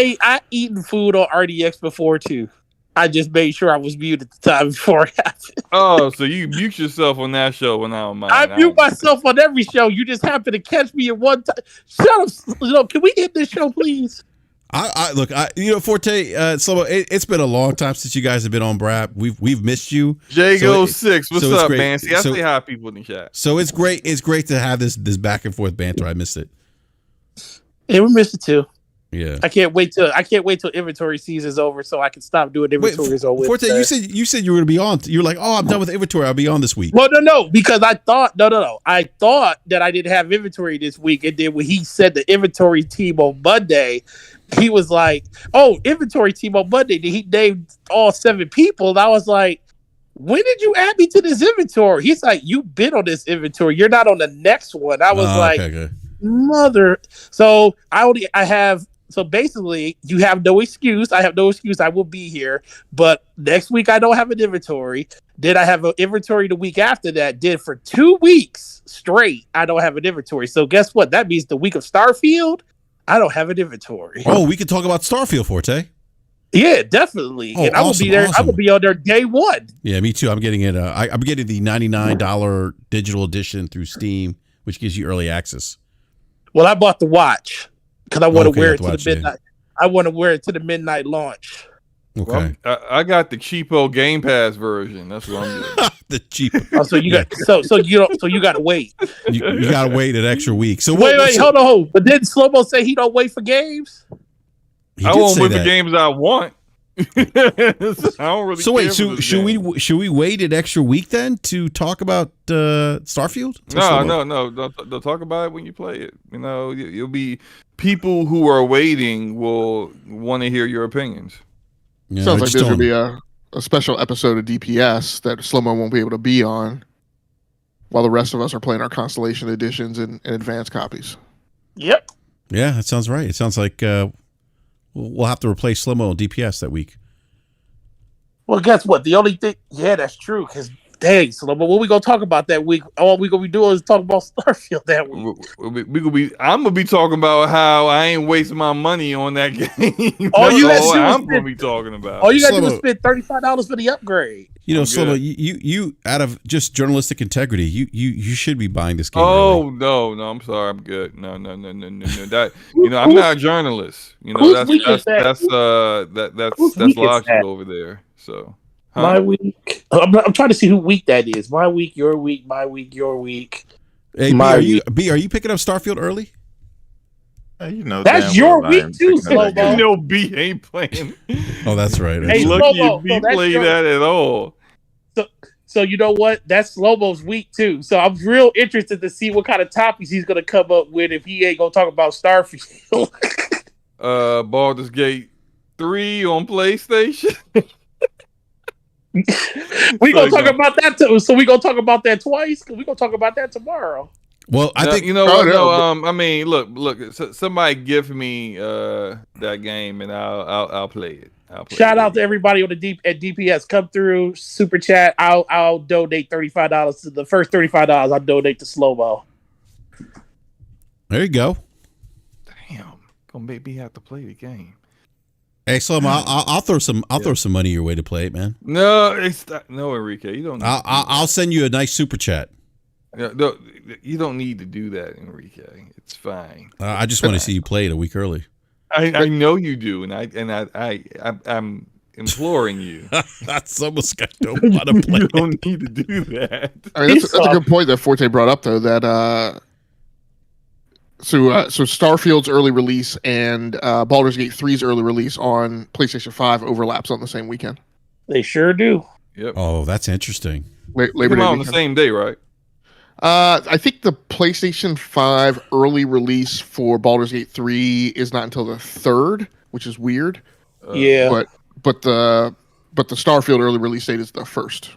eaten food on RDX before too. I just made sure I was muted at the time before it happened. Oh, so you mute yourself on that show when I'm on mine. I mute myself on every show. You just happen to catch me at one time. Shut up. Can we end this show, please? Look, Forte, Slobo, it's been a long time since you guys have been on BRAP. We've missed you. Jago6, what's up, man? See, I say hi people in the chat. So it's great. It's great to have this back and forth banter. I missed it. Yeah, we missed it too. Yeah, I can't wait till inventory season's over so I can stop doing inventories on Forte, you said you were going to be on. You're like, oh, I'm done with inventory. I'll be on this week. Well, no, because I thought I thought that I didn't have inventory this week, and then when he said the inventory team on Monday, he was like, "Oh, inventory team on Monday." He named all 7 people, and I was like, "When did you add me to this inventory?" He's like, "You've been on this inventory. You're not on the next one." I was like, okay. "Mother!" So I have So basically, you have no excuse. I have no excuse. I will be here. But next week, I don't have an inventory. Then I have an inventory the week after that. Then for 2 weeks straight, I don't have an inventory. So guess what? That means the week of Starfield, I don't have an inventory. Oh, we could talk about Starfield, Forte. Yeah, definitely. Oh, and I will be there. I will be on there day one. Yeah, me too. I'm getting it. I'm getting the $99 digital edition through Steam, which gives you early access. Well, I bought the watch because I want to wear it to the midnight. I want to wear it to the midnight launch. Okay. Well, I got the cheapo Game Pass version. That's what I'm doing. The cheap. Oh, so you got so you got to wait. You got to wait an extra week. So wait, hold on. But didn't Slow-Mo say he don't wait for games? I won't wait for games I want. I don't really. So wait, should we wait an extra week then to talk about Starfield? No. Don't talk about it when you play it. You know, you'll be people who are waiting will want to hear your opinions. Yeah, sounds like there's gonna be a special episode of DPS that Slow-Mo won't be able to be on, while the rest of us are playing our Constellation editions and advanced copies. Yep. Yeah, that sounds right. It sounds like we'll have to replace Slow-Mo on DPS that week. Well, guess what? The only thing, yeah, that's true. Because dang, Slow-Mo, what we gonna talk about that week? All we gonna be doing is talk about Starfield that week. I'm gonna be talking about how I ain't wasting my money on that game. I'm gonna be talking about. All you gotta do is spend $35 for the upgrade. You know, Slow-Mo, you out of just journalistic integrity, you should be buying this game. Oh no, I'm sorry, I'm good. No. That I'm not a journalist. You know, that's logical over there. So my week. I'm trying to see who week that is. My week, your week, my week, your week. Hey, are you picking up Starfield early? You know, that's your week too, Slow-Mo. You know, B ain't playing. Oh, that's right. Hey, lucky if B played that at all. So you know what? That's Slow-Mo's week too. So I'm real interested to see what kind of topics he's gonna come up with if he ain't gonna talk about Starfield. Baldur's Gate 3 on PlayStation. We gonna talk about that too. So we gonna talk about that twice because we gonna talk about that tomorrow. Well, I think I mean, look. Somebody give me that game and I'll play it. Shout out to everybody on at DPS. Come through, super chat. I'll donate $35 to the first $35. I'll donate to Slow-Mo. There you go. Damn, gonna make me have to play the game. Hey, Slow-Mo, I'll throw some money your way to play it, man. No, Enrique, you don't. I'll send you a nice super chat. No, you don't need to do that, Enrique. It's fine. I just want to see you play it a week early. I know you do, and I'm imploring you. That's almost I don't want to play. You don't need to do that. I mean, that's a good point that Forte brought up, though. That so Starfield's early release and Baldur's Gate 3's early release on PlayStation 5 overlaps on the same weekend. They sure do. Yep. Oh, that's interesting. Labor Day on the same day, right? I think the PlayStation 5 early release for Baldur's Gate 3 is not until the 3rd, which is weird. Yeah. But the Starfield early release date is the 1st.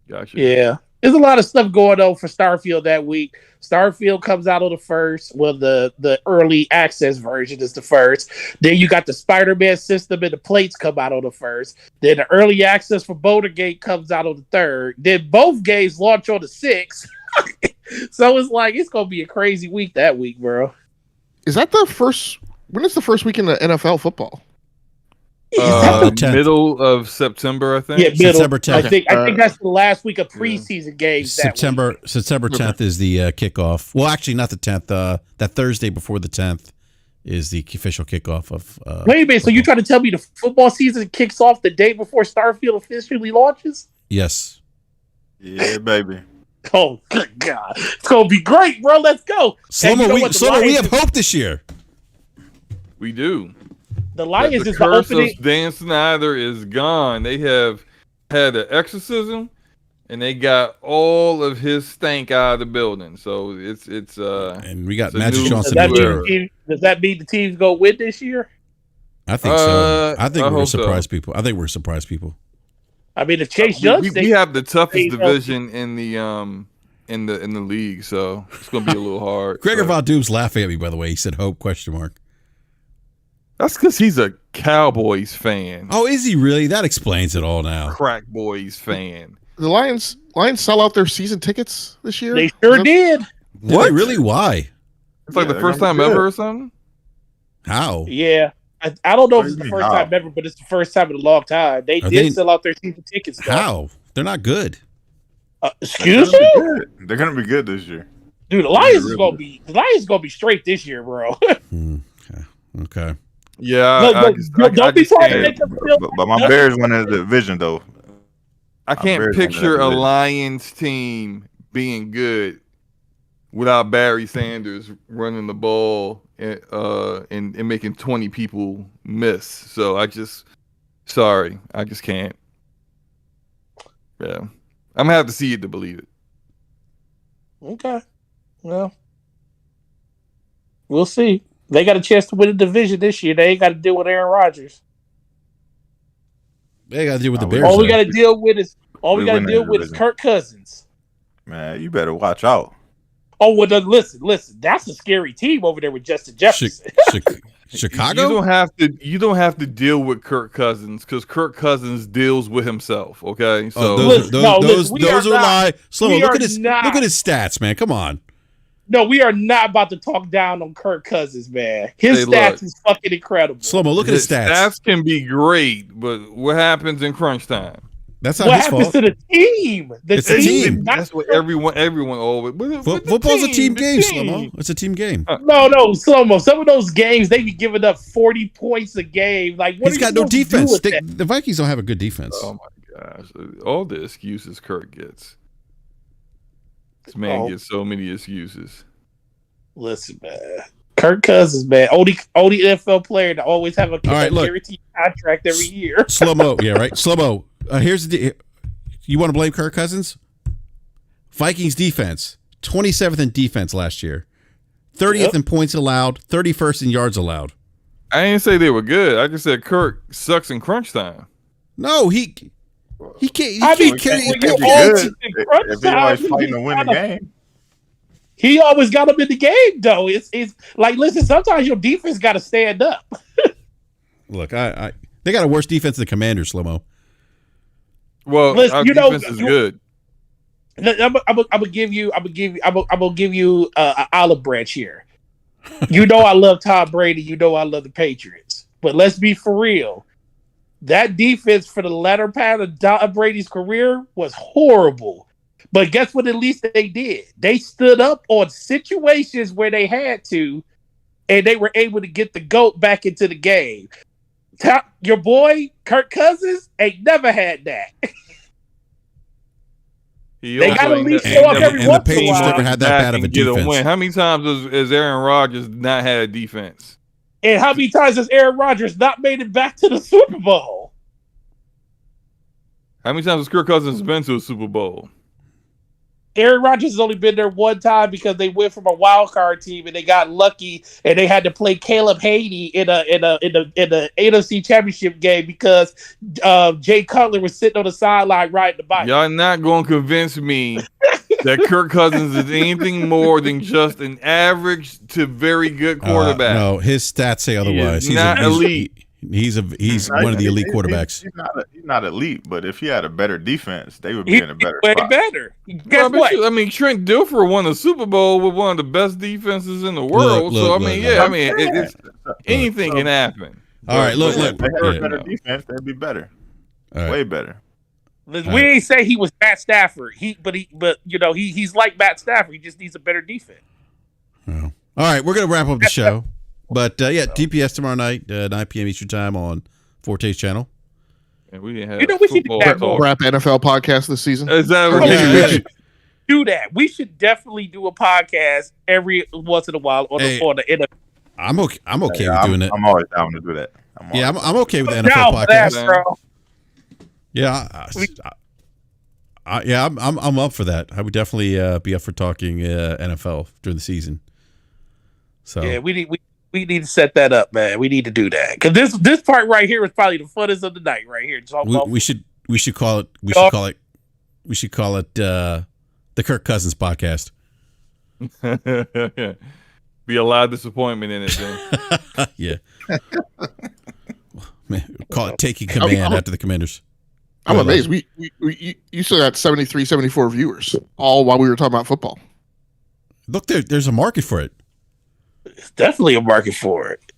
Gotcha. Yeah. There's a lot of stuff going on for Starfield that week. Starfield comes out on the 1st. Well, the early access version is the 1st. Then you got the Spider-Man system and the plates come out on the 1st. Then the early access for Baldur's Gate comes out on the 3rd. Then both games launch on the 6th. So it's gonna be a crazy week that week, bro. Is that the first? When is the first weekend of NFL football? Middle of September, I think. Yeah, September 10th. I think that's the last week of preseason games. September 10th is the kickoff. Well, actually, not the 10th. That Thursday before the 10th is the official kickoff of. Wait a minute. So you trying to tell me the football season kicks off the day before Starfield officially launches? Yes. Yeah, baby. Oh, good God. It's going to be great, bro. Let's go. Slow-Mo, we have hope this year. We do. The Lions the is the opening. Of Dan Snyder is gone. They have had an exorcism, and they got all of his stank out of the building. So it's and we got Magic Johnson. Does that mean the team's going to win this year? I think so. I think we're surprised people. I think we're surprised people. I mean, if Chase Young, we have the toughest division in the league, so it's going to be a little hard. Gregor Von Doom's laughing at me, by the way. He said, "Hope?" ? That's because he's a Cowboys fan. Oh, is he really? That explains it all now. Crack Boys fan. The Lions sell out their season tickets this year? They sure did. What? Really? Why? It's like the first time ever or something? How? Yeah. I don't know if it's the first time ever, but it's the first time in a long time. They did sell out their season tickets. Though. How? They're not good. Excuse me? They're gonna be good this year. Dude, the Lions is gonna be straight this year, bro. Okay. Yeah, don't be trying to make them feel. But my Bears won the division though. I can't picture a Lions team being good without Barry Sanders running the ball and making 20 people miss. So I just can't. Yeah, I'm gonna have to see it to believe it. Okay, well, we'll see. They got a chance to win the division this year. They ain't got to deal with Aaron Rodgers. They got to deal with the Bears. All we got to deal with is Kirk Cousins. Man, you better watch out. Oh, well, listen. That's a scary team over there with Justin Jefferson. Chicago. You don't have to deal with Kirk Cousins because Kirk Cousins deals with himself. Okay, so those are lie. Slow. Look at his stats, man. Come on. No, we are not about to talk down on Kirk Cousins, man. His stats is fucking incredible. Slow-mo, look at his stats. Stats can be great, but what happens in crunch time? That's not his fault. What happens to the team? It's a team. That's what everyone always. Football's a team game, Slow-mo. It's a team game. No, Slow-mo. Some of those games, they be giving up 40 points a game. Like, what? He's got no defense. The Vikings don't have a good defense. Oh, my gosh. All the excuses Kirk gets. This man gets so many excuses. Listen, man. Kirk Cousins, man. Only NFL player to always have a guaranteed contract every year. Slow-mo. Yeah, right. Slow-mo. Here's the you want to blame Kirk Cousins? Vikings defense, 27th in defense last year, 30th in points allowed, 31st in yards allowed. I didn't say they were good. I just said Kirk sucks in crunch time. No, he can't. He can't be good if anybody's fighting to win the game. He always got him in the game, though. It's like, listen, sometimes your defense got to stand up. Look, they got a worse defense than the Commanders, Slow-mo. Well, listen, our defense is good. I'm gonna give you an olive branch here. You know I love Tom Brady. You know I love the Patriots. But let's be for real. That defense for the latter part of Tom Brady's career was horrible. But guess what? At least they did. They stood up on situations where they had to, and they were able to get the GOAT back into the game. Your boy Kirk Cousins ain't never had that. They got to at least show up every once in a while. Never had that bad of a defense. How many times has Aaron Rodgers not had a defense? And how many times has Aaron Rodgers not made it back to the Super Bowl? How many times has Kirk Cousins been to a Super Bowl? Aaron Rodgers has only been there one time because they went from a wild card team and they got lucky and they had to play Caleb Haney in the NFC Championship game because Jay Cutler was sitting on the sideline riding the bike. Y'all not going to convince me that Kirk Cousins is anything more than just an average to very good quarterback. No, his stats say otherwise. He's not elite. He's one of the elite quarterbacks. He's not elite, but if he had a better defense, they would be in a better way spot. Better. Guess what? I mean, Trent Dilfer won the Super Bowl with one of the best defenses in the world. Anything can happen. All right, look. If they had a better defense, they'd be better. Right. Way better. We ain't say he was Matt Stafford. He's like Matt Stafford. He just needs a better defense. Oh. All right, we're gonna wrap up the show. But DPS tomorrow night, 9 p.m. Eastern time on Forte's channel. And we didn't have we should do that more. BRAP NFL podcast this season. Is that do that? We should definitely do a podcast every once in a while on the NFL. I'm okay with doing it. I'm always down to do that. I'm okay with the NFL podcast. Bro. Yeah, I'm up for that. I would definitely be up for talking NFL during the season. So yeah, we need to set that up, man. We need to do that because this part right here is probably the funnest of the night right here. We should call it the Kirk Cousins podcast. The Be a lot of disappointment in it then. Yeah. Man, call it taking command after the Commanders. I'm amazed. We you still got 73, 74 viewers, all while we were talking about football. Look, there's a market for it. It's definitely a market for it.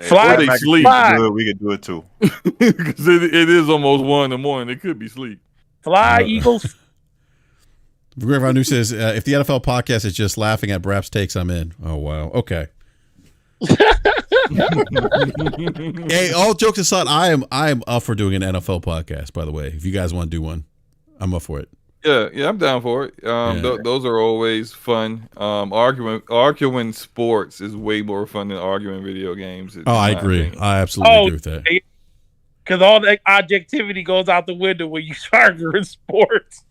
Fly, they sleep. We could do it too. Because it is almost 1 a.m. It could be sleep. Fly, Eagles. River New says, if the NFL podcast is just laughing at BRAP's takes, I'm in. Oh, wow. Okay. Hey, all jokes aside, I am up for doing an NFL podcast, by the way. If you guys want to do one, I'm up for it. Yeah, I'm down for it. Those are always fun. Arguing sports is way more fun than arguing video games. I agree. I absolutely agree with that. Because all that objectivity goes out the window when you start arguing sports.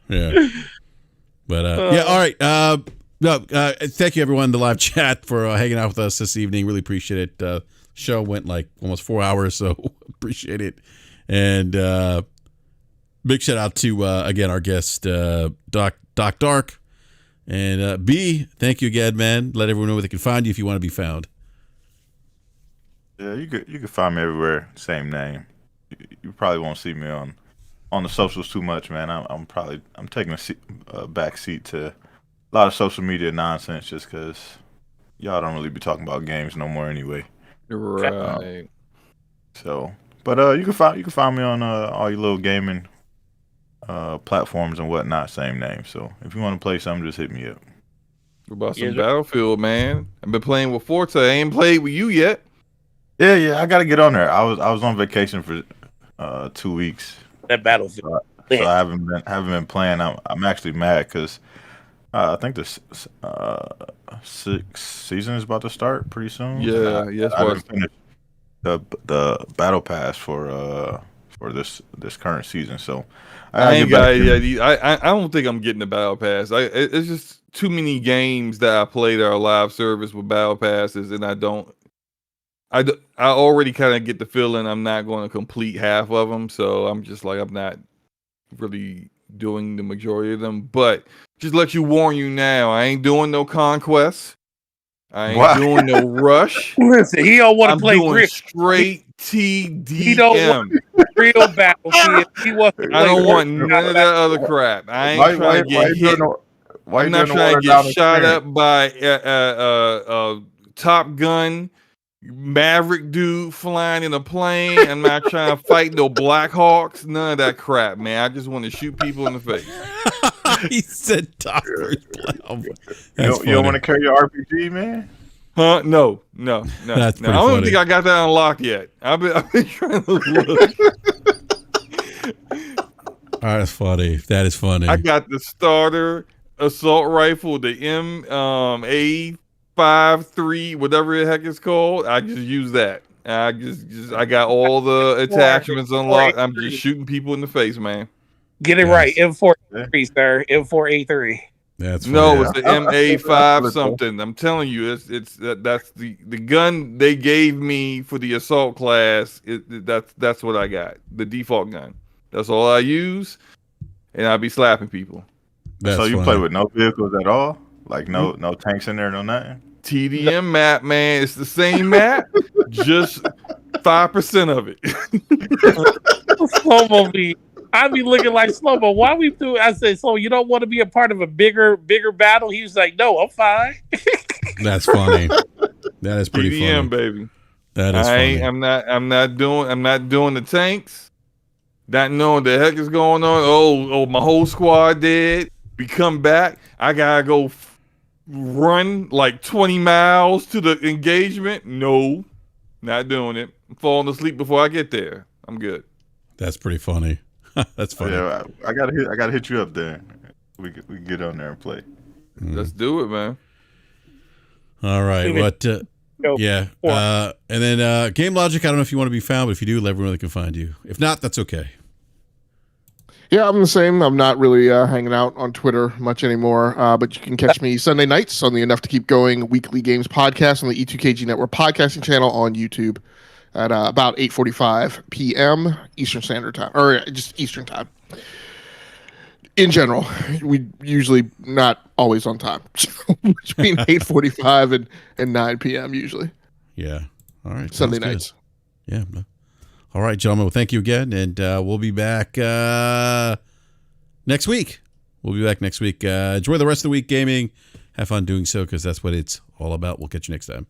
Yeah. But yeah, all right. Thank you everyone in the live chat for hanging out with us this evening. Really appreciate it. Show went like almost 4 hours, so appreciate it. And big shout out to again our guest Doc Dark and B. Thank you again, man. Let everyone know where they can find you if you want to be found. Yeah, you could find me everywhere. Same name. You probably won't see me on the socials too much, man. I'm taking a back seat to a lot of social media nonsense just because y'all don't really be talking about games no more anyway. Right. But you can find me on all your little gaming platforms and whatnot. Same name. So if you want to play something, just hit me up. What about some Battlefield, man? I've been playing with Forza. I ain't played with you yet. Yeah, I gotta get on there. I was on vacation for 2 weeks. That Battlefield. So I haven't been playing. I'm actually mad because I think this 6th season is about to start pretty soon. Yeah, I haven't finished the battle pass for this current season. So I don't think I'm getting the battle pass. It's just too many games that I play that are live service with battle passes, and I already kind of get the feeling I'm not going to complete half of them, so I'm just like, I'm not really doing the majority of them. But just let you warn you now, I ain't doing no conquest. I ain't doing no rush. Listen, he don't want to play doing straight TDM. He don't want real Battlefield. I don't want none of that other crap. I ain't trying to get hit. I'm not trying to get shot up by Top Gun. Maverick dude flying in a plane. I'm not trying to fight no Black Hawks. None of that crap, man. I just want to shoot people in the face. He said Top Gun. You don't want to carry your RPG, man? Huh? No. That's I don't think I got that unlocked yet. I've been trying to look. That's funny. That is funny. I got the starter assault rifle, the MA53, whatever the heck it's called. I just use that. I got all the attachments unlocked. I'm just shooting people in the face, man. Get it right. M4A3, sir. M4A3. That's funny. No, it's the MA5 something. I'm telling you, that's the gun they gave me for the assault class. That's what I got. The default gun. That's all I use, and I'll be slapping people. So you play with no vehicles at all? Like no tanks in there, no nothing? TDM map, man. It's the same map, just 5% of it. Slow-mo I be looking like Slow-mo. Why we do? I said, so you don't want to be a part of a bigger battle? He was like, no, I'm fine. That's funny. That is pretty TDM, funny, baby. That is funny. I'm not doing the tanks. Not knowing the heck is going on. Oh, my whole squad dead. We come back. I gotta go run like 20 miles to the engagement. No, not doing it. I'm falling asleep before I get there. I'm good. That's pretty funny. That's funny. Yeah, I gotta hit you up there. We can get on there and play. Let's do it, man. All right, yeah. And then Game Logic. I don't know if you want to be found, but if you do, let everyone know they can find you. If not, that's okay. Yeah, I'm the same. I'm not really hanging out on Twitter much anymore, but you can catch me Sunday nights on the Enough to Keep Going Weekly Games podcast on the E2KG Network podcasting channel on YouTube at about 8:45 p.m. Eastern Standard Time, or just Eastern Time. In general, we usually not always on time. Between 8:45 and 9 p.m. usually. Yeah. All right. Sunday nights. Yeah. All right, gentlemen. Well, thank you again, and we'll be back next week. Enjoy the rest of the week gaming. Have fun doing so, because that's what it's all about. We'll catch you next time.